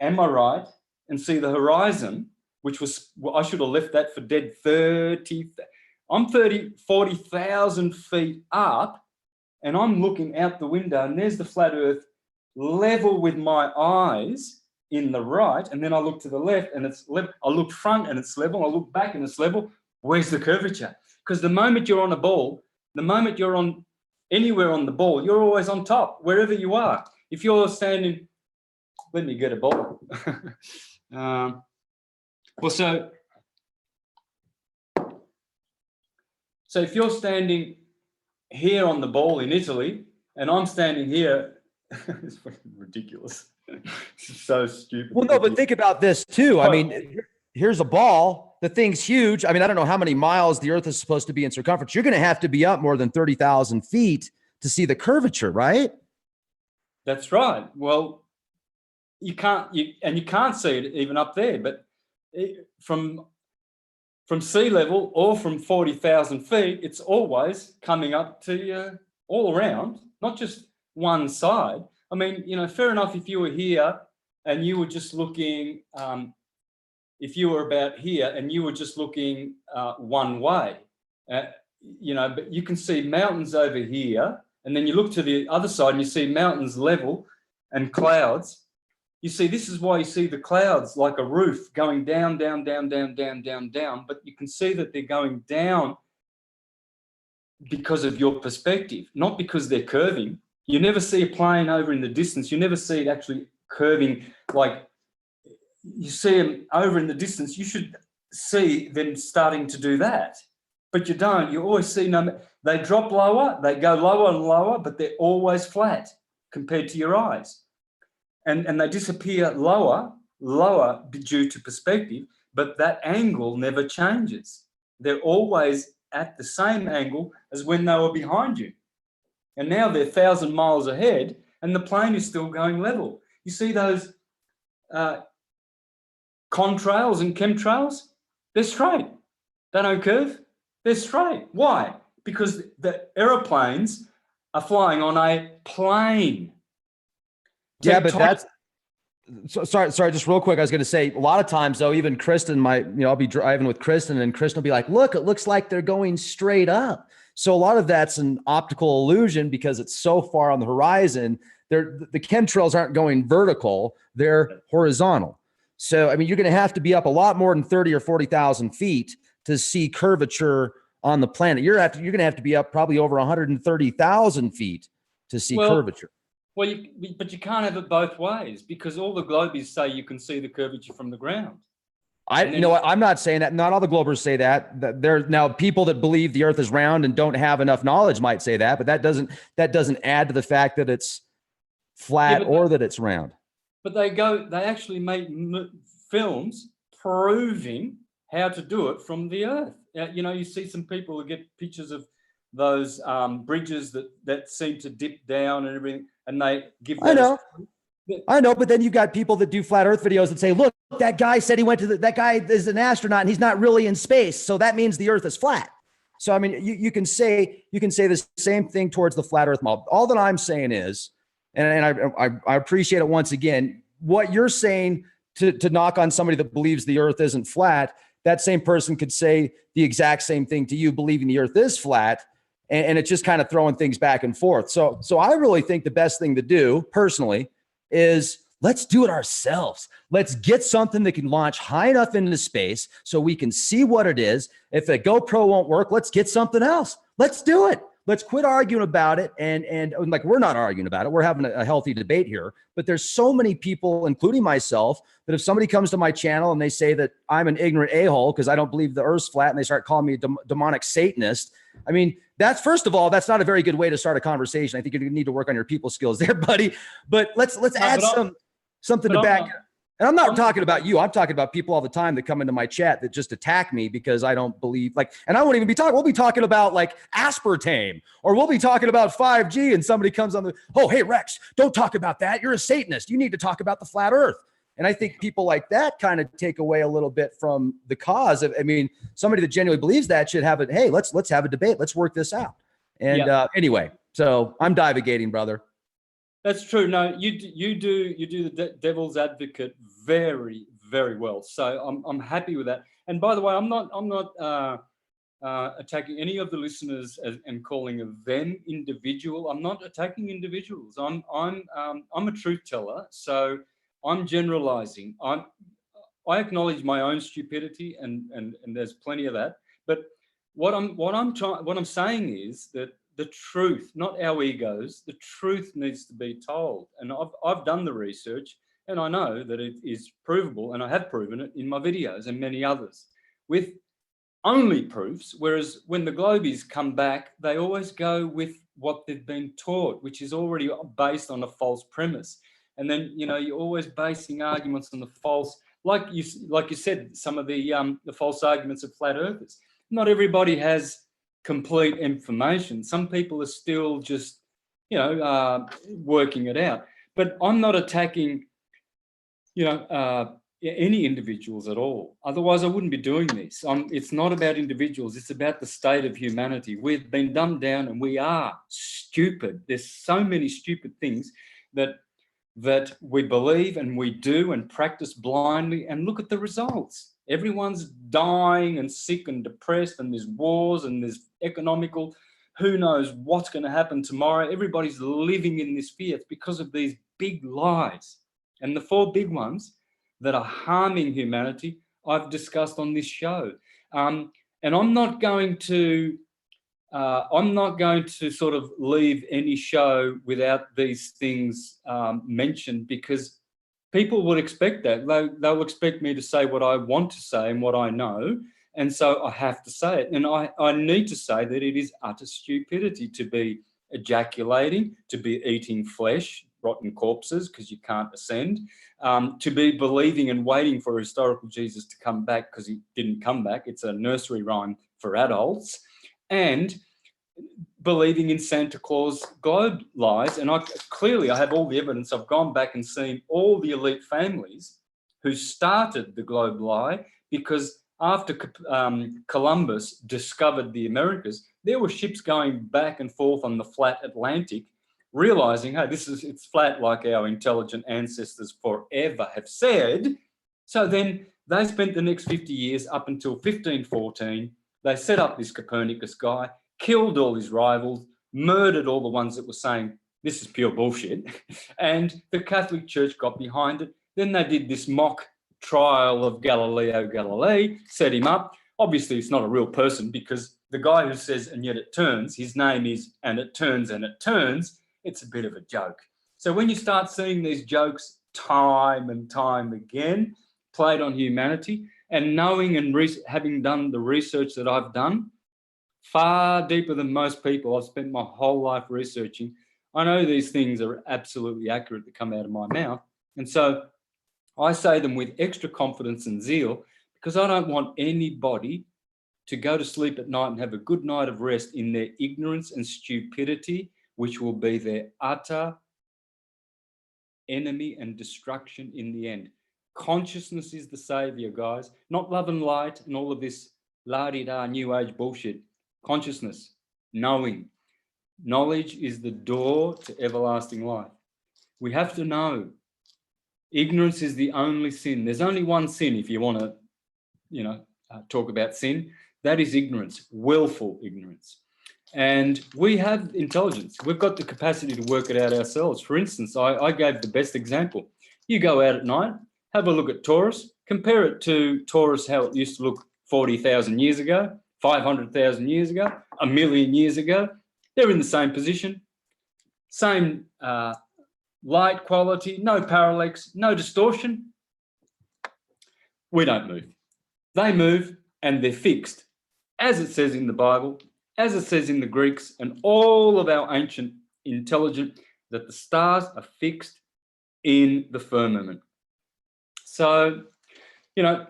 and my right and see the horizon, which was, I should have left that for dead 40,000 feet up, and I'm looking out the window, and there's the flat earth level with my eyes in the right, and then I look to the left and it's level. I look front and it's level. I look back and it's level. Where's the curvature? Because the moment you're on a ball, the moment you're on anywhere on the ball, you're always on top, wherever you are. If you're standing, let me get a ball. So if you're standing here on the ball in Italy, and I'm standing here, it's fucking ridiculous. It's so stupid. Well, no, but think about this too. I mean, here's a ball. The thing's huge. I mean, I don't know how many miles the Earth is supposed to be in circumference. You're going to have to be up more than 30,000 feet to see the curvature, right? That's right. Well, you can't see it even up there, but from sea level or from 40,000 feet, it's always coming up to you all around, not just one side. I mean, fair enough if you were here and you were just looking, if you were about here and you were just looking one way, but you can see mountains over here, and then you look to the other side and you see mountains level and clouds. You see, this is why you see the clouds like a roof going down, down, down, down, down, down, down, but you can see that they're going down because of your perspective, not because they're curving. You never see a plane over in the distance. You never see it actually curving. Like, you see them over in the distance, you should see them starting to do that. But you don't. You always see they drop lower, they go lower and lower, but they're always flat compared to your eyes. And they disappear lower due to perspective, but that angle never changes. They're always at the same angle as when they were behind you. And now they're 1,000 miles ahead and the plane is still going level. You see those contrails and chemtrails? They're straight. They don't curve. They're straight. Why? Because the aeroplanes are flying on a plane. Yeah, but that's sorry. Just real quick. I was going to say a lot of times though, even Kristen I'll be driving with Kristen and Kristen will be like, look, it looks like they're going straight up. So a lot of that's an optical illusion because it's so far on the horizon. The chemtrails aren't going vertical. They're horizontal. So, I mean, you're going to have to be up a lot more than 30 or 40,000 feet to see curvature on the planet. You're going to have to be up probably over 130,000 feet to see curvature. Well, but you can't have it both ways because all the globies say you can see the curvature from the ground. I'm not saying that. Not all the globers say that. There now people that believe the Earth is round and don't have enough knowledge might say that, but that doesn't add to the fact that it's flat or that it's round. But they actually make films proving how to do it from the Earth. You see some people who get pictures of those bridges that seem to dip down and everything, and they give that. I know, but then you got people that do flat Earth videos that say, look, that guy said he went to that guy is an astronaut and he's not really in space. So that means the Earth is flat. So, I mean, you can say the same thing towards the flat Earth model. All that I'm saying is, and I appreciate it once again, what you're saying to knock on somebody that believes the Earth isn't flat, that same person could say the exact same thing to you believing the Earth is flat. And it's just kind of throwing things back and forth. So I really think the best thing to do personally is let's do it ourselves. Let's get something that can launch high enough into space so we can see what it is. If a GoPro won't work, let's get something else. Let's do it. Let's quit arguing about it. And like, we're not arguing about it. We're having a healthy debate here, but there's so many people, including myself, that if somebody comes to my channel and they say that I'm an ignorant a-hole because I don't believe the Earth's flat and they start calling me a demonic Satanist. I mean, that's, first of all, that's not a very good way to start a conversation. I think you need to work on your people skills there, buddy. But let's add something to back. And I'm not talking about you. I'm talking about people all the time that come into my chat that just attack me because I don't believe, like, and I won't even be talking. We'll be talking about like aspartame, or we'll be talking about 5G, and somebody comes on oh, hey, Rex, don't talk about that. You're a Satanist. You need to talk about the flat earth. And I think people like that kind of take away a little bit from the cause of, I mean, somebody that genuinely believes that should have it. Hey, let's have a debate. Let's work this out. And anyway, so I'm divagating, brother. That's true. No, you do the devil's advocate very, very well. So I'm happy with that. And by the way, I'm not attacking any of the listeners and calling them individual. I'm not attacking individuals. I'm a truth teller. So I'm generalizing. I acknowledge my own stupidity, and there's plenty of that. But what I'm saying is that the truth, not our egos, the truth needs to be told. And I've done the research, and I know that it is provable, and I have proven it in my videos and many others with only proofs. Whereas when the Globies come back, they always go with what they've been taught, which is already based on a false premise. And then, you're always basing arguments on the false, like you said, some of the false arguments of flat earthers. Not everybody has complete information. Some people are still just, working it out. But I'm not attacking, any individuals at all. Otherwise, I wouldn't be doing this. It's not about individuals. It's about the state of humanity. We've been dumbed down, and we are stupid. There's so many stupid things that we believe and we do and practice blindly, and look at the results. Everyone's dying and sick and depressed, and there's wars and there's economical, who knows what's going to happen tomorrow. Everybody's living in this fear. It's because of these big lies. And the 4 big ones that are harming humanity, I've discussed on this show. And I'm not going to sort of leave any show without these things mentioned, because people would expect that. They'll expect me to say what I want to say and what I know. And so I have to say it. And I need to say that it is utter stupidity to be ejaculating, to be eating flesh, rotten corpses, because you can't ascend, to be believing and waiting for historical Jesus to come back, because he didn't come back. It's a nursery rhyme for adults. And believing in Santa Claus globe lies. And I have all the evidence. I've gone back and seen all the elite families who started the globe lie, because after Columbus discovered the Americas, there were ships going back and forth on the flat Atlantic, realizing, hey, it's flat like our intelligent ancestors forever have said. So then they spent the next 50 years up until 1514. They set up this Copernicus guy, killed all his rivals, murdered all the ones that were saying this is pure bullshit. And the Catholic Church got behind it. Then they did this mock trial of Galileo Galilei, set him up. Obviously, it's not a real person, because the guy who says, and yet it turns, his name is, and it turns, and it turns. It's a bit of a joke. So when you start seeing these jokes time and time again played on humanity, and knowing and having done the research that I've done, far deeper than most people, I've spent my whole life researching, I know these things are absolutely accurate that come out of my mouth. And so I say them with extra confidence and zeal, because I don't want anybody to go to sleep at night and have a good night of rest in their ignorance and stupidity, which will be their utter enemy and destruction in the end. Consciousness is the savior, guys, not love and light and all of this la-di-da new age bullshit. Consciousness, knowing. Knowledge is the door to everlasting life. We have to know. Ignorance is the only sin. There's only one sin, if you want to, talk about sin. That is ignorance, willful ignorance. And we have intelligence. We've got the capacity to work it out ourselves. For instance, I gave the best example. You go out at night, have a look at Taurus, compare it to Taurus, how it used to look 40,000 years ago, 500,000 years ago, 1,000,000 years ago. They're in the same position, same light quality, no parallax, no distortion. We don't move. They move, and they're fixed, as it says in the Bible, as it says in the Greeks and all of our ancient intelligence, that the stars are fixed in the firmament. So, you know,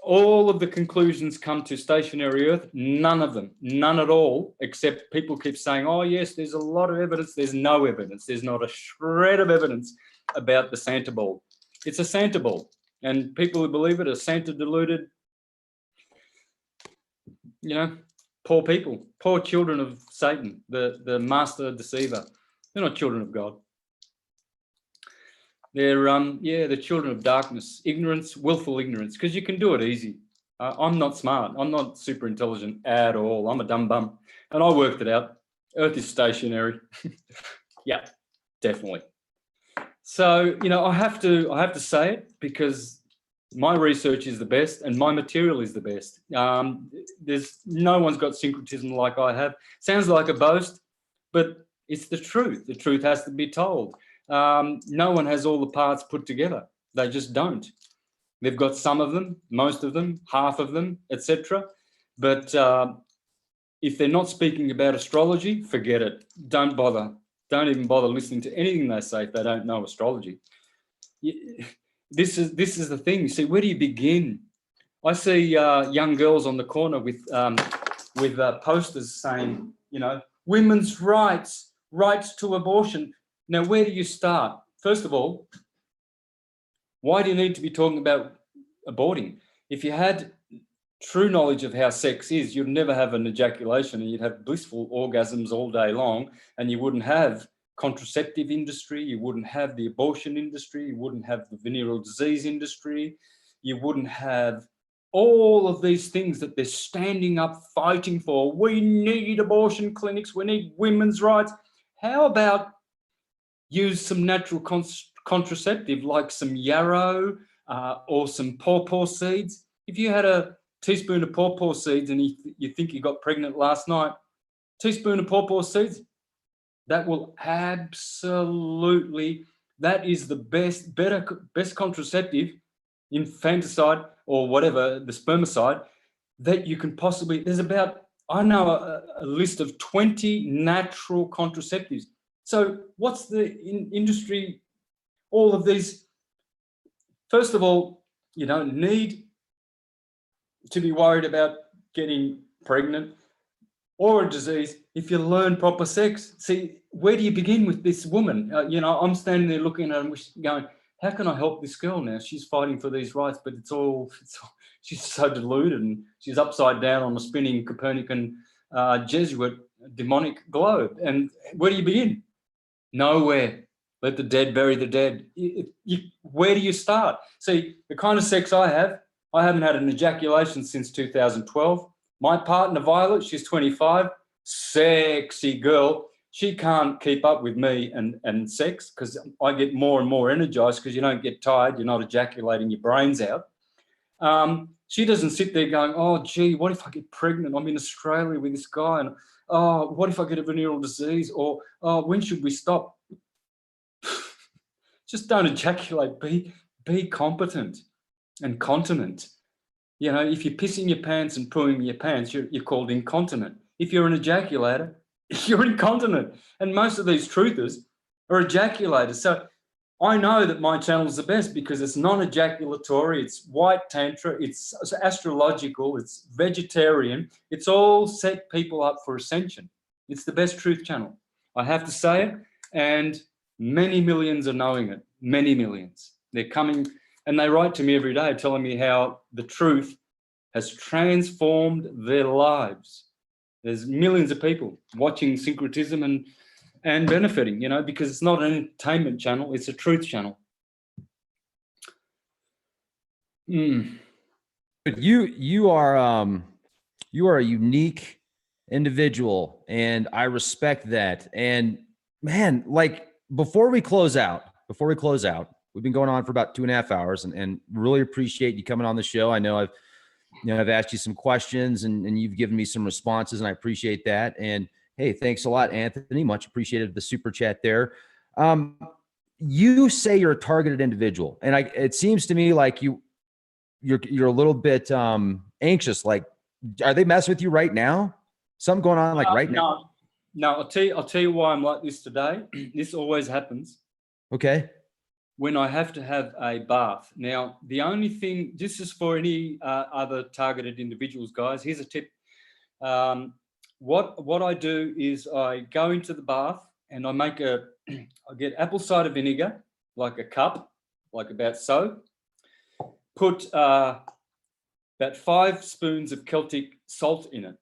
all of the conclusions come to stationary Earth. None of them, none at all, except people keep saying, oh, yes, there's a lot of evidence. There's no evidence. There's not a shred of evidence about the Santa ball. It's a Santa ball. And people who believe it are Santa deluded, you know, poor people, poor children of Satan, the master deceiver. They're not children of God. They're they're children of darkness, ignorance, willful ignorance, because you can do it easy. I'm not smart. I'm not super intelligent at all. I'm a dumb bum, and I worked it out. Earth is stationary. Yeah, definitely. So, you know, I have to say it because my research is the best and my material is the best. There's no one's got syncretism like I have. Sounds like a boast, but it's the truth. The truth has to be told. No one has all the parts put together. They just don't. They've got some of them, most of them, half of them, etc. But if they're not speaking about astrology, forget it. Don't bother. Don't even bother listening to anything they say if they don't know astrology. This is the thing. You see, where do you begin? I see young girls on the corner with posters saying, you know, women's rights, rights to abortion. Now, where do you start? First of all, why do you need to be talking about aborting? If you had true knowledge of how sex is, you'd never have an ejaculation and you'd have blissful orgasms all day long, and you wouldn't have contraceptive industry, you wouldn't have the abortion industry, you wouldn't have the venereal disease industry, you wouldn't have all of these things that they're standing up fighting for. We need abortion clinics, we need women's rights. How about use some natural contraceptive like some yarrow or some pawpaw seeds? If you had a teaspoon of pawpaw seeds and you think you got pregnant last night, teaspoon of pawpaw seeds, that will absolutely, that is the best contraceptive, infanticide or whatever, the spermicide, that you can possibly, there's about, I know a list of 20 natural contraceptives. So what's the industry, all of these? First of all, you don't need to be worried about getting pregnant or a disease if you learn proper sex. See, where do you begin with this woman? You know, I'm standing there looking at her and going, how can I help this girl now? She's fighting for these rights, but she's so deluded and she's upside down on a spinning Copernican Jesuit demonic globe. And where do you begin? Nowhere. Let the dead bury the dead. Where do you start? See, the kind of sex I haven't had an ejaculation since 2012. My partner, Violet, she's 25, sexy girl. She can't keep up with me and sex because I get more and more energized because you don't get tired. You're not ejaculating your brains out. She doesn't sit there going, oh, gee, what if I get pregnant? I'm in Australia with this guy and, oh, what if I get a venereal disease? Or, oh, when should we stop? Just don't ejaculate. Be competent and continent. You know, if you're pissing your pants and pooing your pants, you're called incontinent. If you're an ejaculator, you're incontinent. And most of these truthers are ejaculators. So I know that my channel is the best because it's non-ejaculatory, it's white tantra, it's astrological, it's vegetarian. It's all set people up for ascension. It's the best truth channel. I have to say it, and many millions are knowing it, many millions. They're coming and they write to me every day telling me how the truth has transformed their lives. There's millions of people watching syncretism and benefiting, you know, because it's not an entertainment channel, it's a truth channel. But you are a unique individual, and I respect that. And man, like before we close out, we've been going on for about 2.5 hours, and really appreciate you coming on the show. I know I've asked you some questions and you've given me some responses, and I appreciate that. And hey, thanks a lot, Anthony. Much appreciated the super chat there. You say you're a targeted individual, and it seems to me like you're a little bit anxious. Like, are they messing with you right now? Something going on right now? No, I'll tell you why I'm like this today. This always happens. Okay. when I have to have a bath. Now, the only thing, this is for any other targeted individuals, guys. Here's a tip. What I do is I go into the bath and I get apple cider vinegar, like a cup, like about so. Put about 5 spoons of Celtic salt in it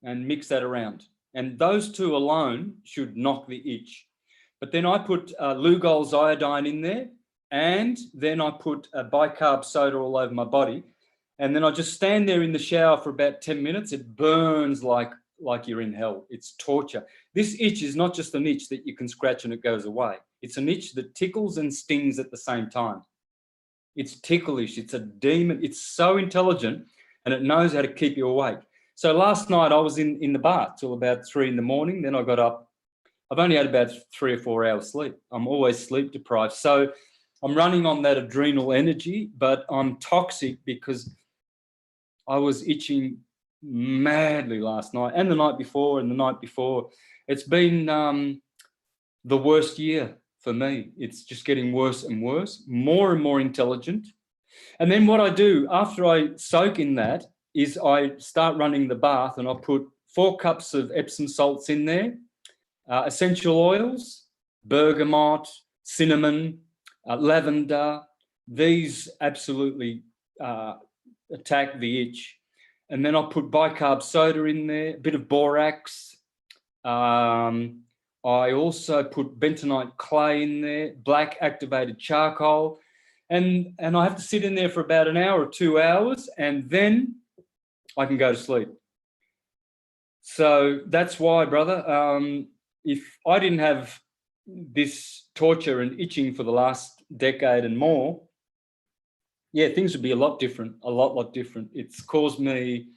and mix that around. And those two alone should knock the itch. But then I put Lugol's iodine in there, and then I put a bicarb soda all over my body. And then I just stand there in the shower for about 10 minutes. It burns like you're in hell. It's torture. This itch is not just an itch that you can scratch and it goes away. It's an itch that tickles and stings at the same time. It's ticklish. It's a demon. It's so intelligent, and it knows how to keep you awake. So last night I was in the bath till about 3 a.m. Then I got up. I've only had about 3 or 4 hours sleep. I'm always sleep deprived. So I'm running on that adrenal energy, but I'm toxic because I was itching madly last night and the night before and the night before. It's been the worst year for me. It's just getting worse and worse, more and more intelligent. And then what I do after I soak in that is I start running the bath, and I put 4 cups of Epsom salts in there, essential oils, bergamot, cinnamon, lavender. These absolutely attack the itch. And then I'll put bicarb soda in there, a bit of borax. I also put bentonite clay in there, black activated charcoal. And I have to sit in there for about an hour or 2 hours, and then I can go to sleep. So that's why, brother, if I didn't have this torture and itching for the last decade and more, yeah, things would be a lot different, a lot different. It's caused me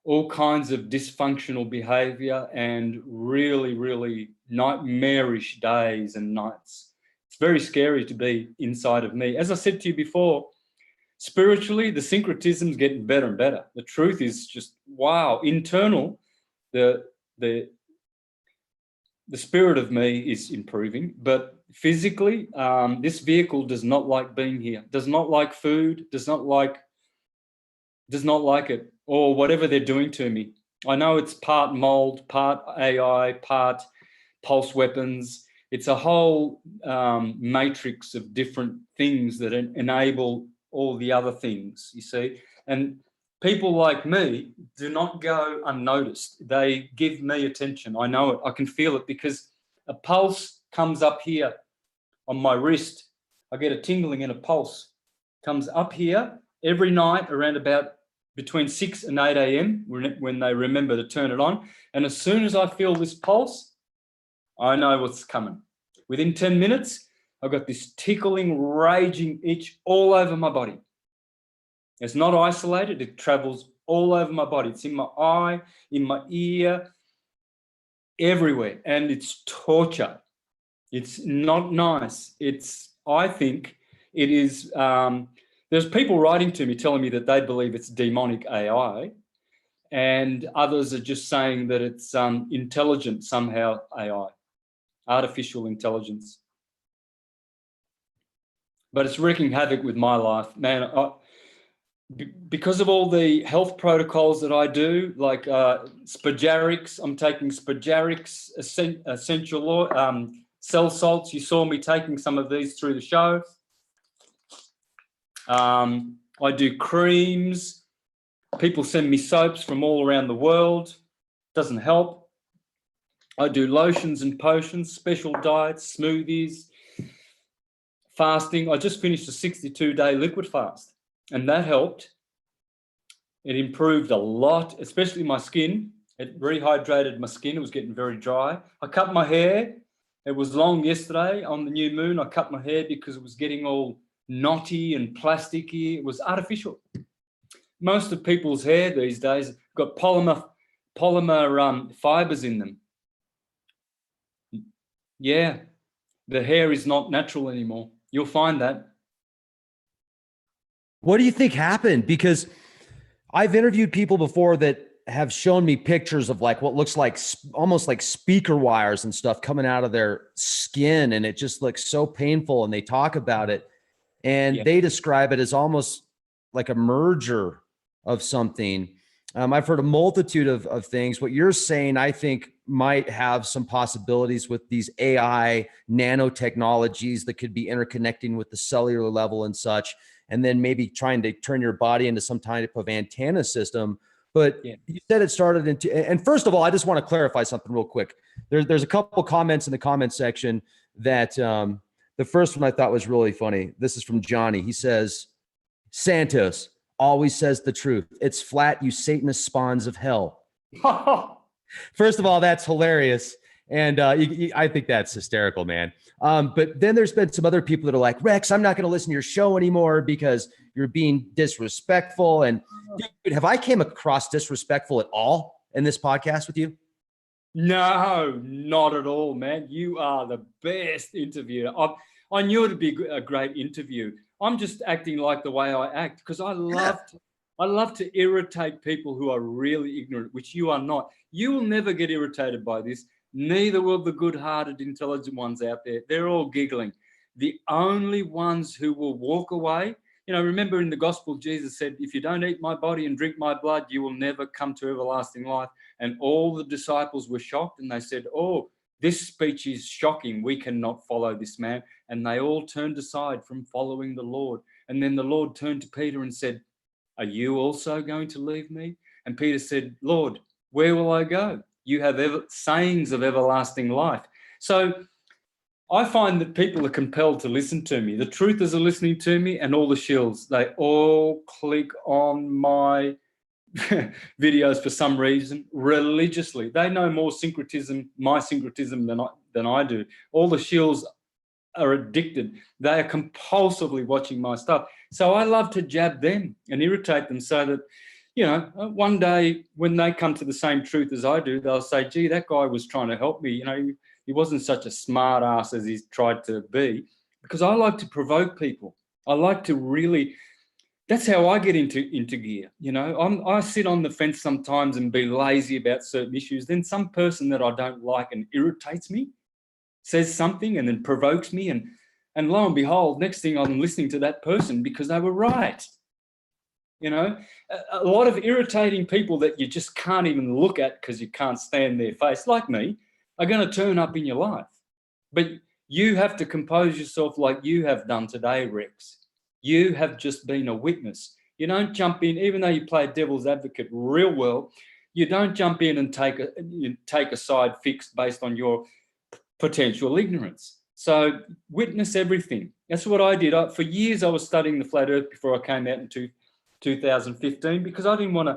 all kinds of dysfunctional behavior and really, really nightmarish days and nights. It's very scary to be inside of me. As I said to you before, spiritually, the syncretism's getting better and better. The truth is just, wow, internal, the spirit of me is improving, but physically, this vehicle does not like being here, does not like food, does not like it, or whatever they're doing to me. I know it's part mold, part AI, part pulse weapons. It's a whole matrix of different things that enable all the other things, you see. And people like me do not go unnoticed. They give me attention. I know it. I can feel it because a pulse comes up here on my wrist. I get a tingling and a pulse comes up here every night around about between 6 and 8 a.m. when they remember to turn it on. And as soon as I feel this pulse, I know what's coming. Within 10 minutes, I've got this tickling, raging itch all over my body. It's not isolated. It travels all over my body. It's in my eye, in my ear, everywhere. And it's torture. It's not nice. I think it is, there's people writing to me telling me that they believe it's demonic AI, and others are just saying that it's intelligent somehow AI, artificial intelligence. But it's wreaking havoc with my life, man. Because of all the health protocols that I do, like Spagyrics, I'm taking Spagyrics, essential oil, cell salts. You saw me taking some of these through the show. I do creams. People send me soaps from all around the world. Doesn't help. I do lotions and potions, special diets, smoothies, fasting. I just finished a 62-day liquid fast, and that helped. It improved a lot, especially my skin. It rehydrated my skin. It was getting very dry. I cut my hair. It was long yesterday on the new moon. I cut my hair because it was getting all knotty and plasticky. It was artificial. Most of people's hair these days got polymer fibers in them. Yeah, the hair is not natural anymore. You'll find that. What do you think happened? Because I've interviewed people before that have shown me pictures of like what looks like almost like speaker wires and stuff coming out of their skin. And it just looks so painful. And they talk about it and Yeah. they describe it as almost like a merger of something. I've heard a multitude of things. What you're saying, I think, might have some possibilities with these AI nanotechnologies that could be interconnecting with the cellular level and such, and then maybe trying to turn your body into some type of antenna system. But Yeah. you said it started into, and first of all, I just want to clarify something real quick. There's a couple comments in the comment section that the first one I thought was really funny. This is from Johnny. He says, Santos always says the truth. It's flat, you Satanist spawns of hell. First of all, that's hilarious. And I think that's hysterical, man. But then there's been some other people that are like, Rex, I'm not going to listen to your show anymore because you're being disrespectful. And dude, have I came across disrespectful at all in this podcast with you? No, not at all, man. You are the best interviewer. I knew it'd be a great interview. I'm just acting like the way I act because I love to irritate people who are really ignorant, which you are not. You will never get irritated by this. Neither will the good-hearted, intelligent ones out there. They're all giggling. The only ones who will walk away, remember in the gospel, Jesus said, if you don't eat my body and drink my blood, you will never come to everlasting life. And all the disciples were shocked and they said, oh, this speech is shocking. We cannot follow this man. And they all turned aside from following the Lord. And then the Lord turned to Peter and said, are you also going to leave me? And Peter said, Lord, where will I go? You have sayings of everlasting life. So I find that people are compelled to listen to me. The truthers are listening to me, and all the shills, they all click on my videos for some reason religiously. They know more my syncretism than I do. All the shills are addicted. They are compulsively watching my stuff. So I love to jab them and irritate them so that, one day when they come to the same truth as I do, they'll say, gee, that guy was trying to help me. He wasn't such a smart ass as he's tried to be, because I like to provoke people. I like to really, that's how I get into gear. I sit on the fence sometimes and be lazy about certain issues. Then some person that I don't like and irritates me says something and then provokes me. And lo and behold, next thing I'm listening to that person because they were right. A lot of irritating people that you just can't even look at because you can't stand their face, like me, are going to turn up in your life. But you have to compose yourself like you have done today, Rex. You have just been a witness. You don't jump in, even though you play devil's advocate real well, you don't jump in and take a side fixed based on your potential ignorance. So witness everything. That's what I did. For years, I was studying the flat earth before I came out in 2015 because I didn't want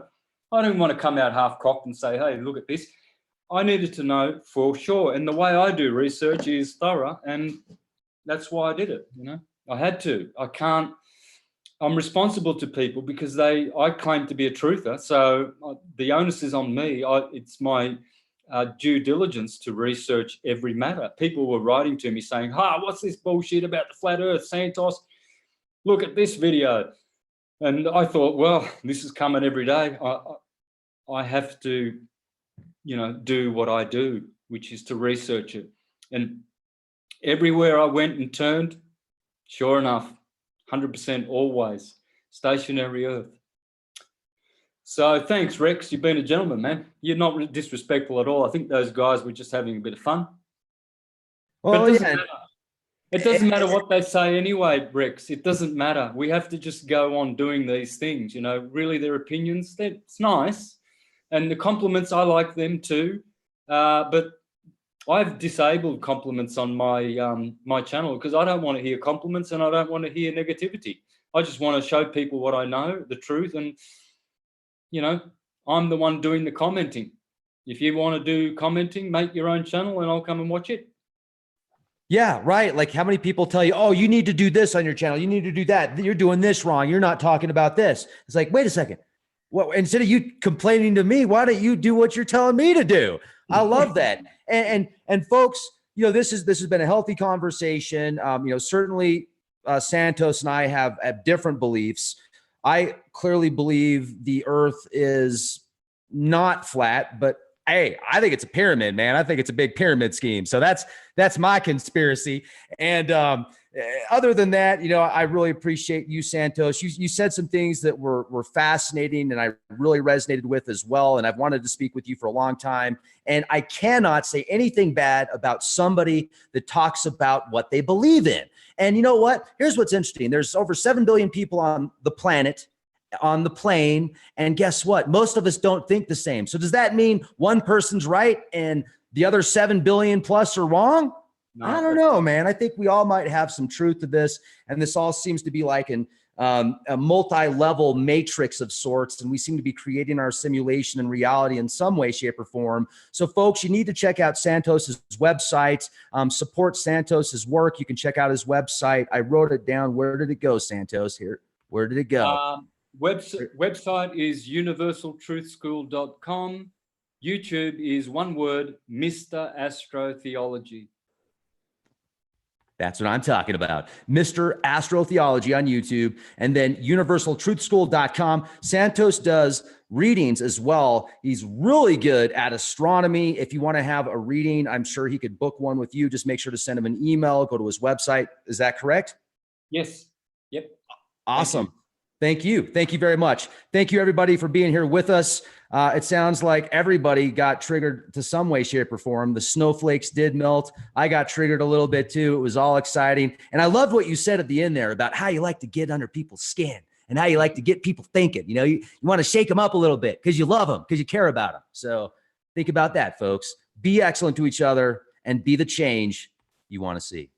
to come out half-cocked and say, hey, look at this. I needed to know for sure. And the way I do research is thorough, and that's why I did it. I had to. I'm responsible to people because I claim to be a truther. So the onus is on me. It's my due diligence to research every matter. People were writing to me saying, what's this bullshit about the flat earth, Santos? Look at this video. And I thought, well, this is coming every day. I have to, do what I do, which is to research it. And everywhere I went and turned, sure enough, 100% always, stationary earth. So thanks, Rex. You've been a gentleman, man. You're not disrespectful at all. I think those guys were just having a bit of fun. Well, It doesn't matter what they say anyway, Rex. It doesn't matter. We have to just go on doing these things, really their opinions. It's nice. And the compliments, I like them too. But I've disabled compliments on my channel because I don't want to hear compliments and I don't want to hear negativity. I just want to show people what I know, the truth. And, I'm the one doing the commenting. If you want to do commenting, make your own channel and I'll come and watch it. Yeah, right. Like how many people tell you, oh, you need to do this on your channel. You need to do that. You're doing this wrong. You're not talking about this. It's like, wait a second. Well, instead of you complaining to me, why don't you do what you're telling me to do? I love that. And folks, this has been a healthy conversation. Certainly Santos and I have different beliefs. I clearly believe the earth is not flat, but hey, I think it's a pyramid, man. I think it's a big pyramid scheme. So that's my conspiracy. And other than that, I really appreciate you, Santos. You said some things that were fascinating and I really resonated with as well. And I've wanted to speak with you for a long time. And I cannot say anything bad about somebody that talks about what they believe in. And you know what? Here's what's interesting. There's over 7 billion people on the planet, on the plane. And guess what? Most of us don't think the same. So does that mean one person's right and the other 7 billion plus are wrong? No, I don't know, man. I think we all might have some truth to this. And this all seems to be like a multi-level matrix of sorts. And we seem to be creating our simulation and reality in some way, shape, or form. So folks, you need to check out Santos's website, support Santos's work. You can check out his website. I wrote it down. Where did it go, Santos? Here. Where did it go? Website is universaltruthschool.com. YouTube is one word, Mr. Astrotheology. That's what I'm talking about. Mr. Astrotheology on YouTube, and then universaltruthschool.com. Santos does readings as well. He's really good at astronomy. If you want to have a reading, I'm sure he could book one with you. Just make sure to send him an email, go to his website. Is that correct? Yes. Yep. Awesome. Thank you. Thank you very much. Thank you, everybody, for being here with us. It sounds like everybody got triggered to some way, shape, or form. The snowflakes did melt. I got triggered a little bit too. It was all exciting. And I loved what you said at the end there about how you like to get under people's skin and how you like to get people thinking. You want to shake them up a little bit because you love them, because you care about them. So think about that, folks. Be excellent to each other and be the change you want to see.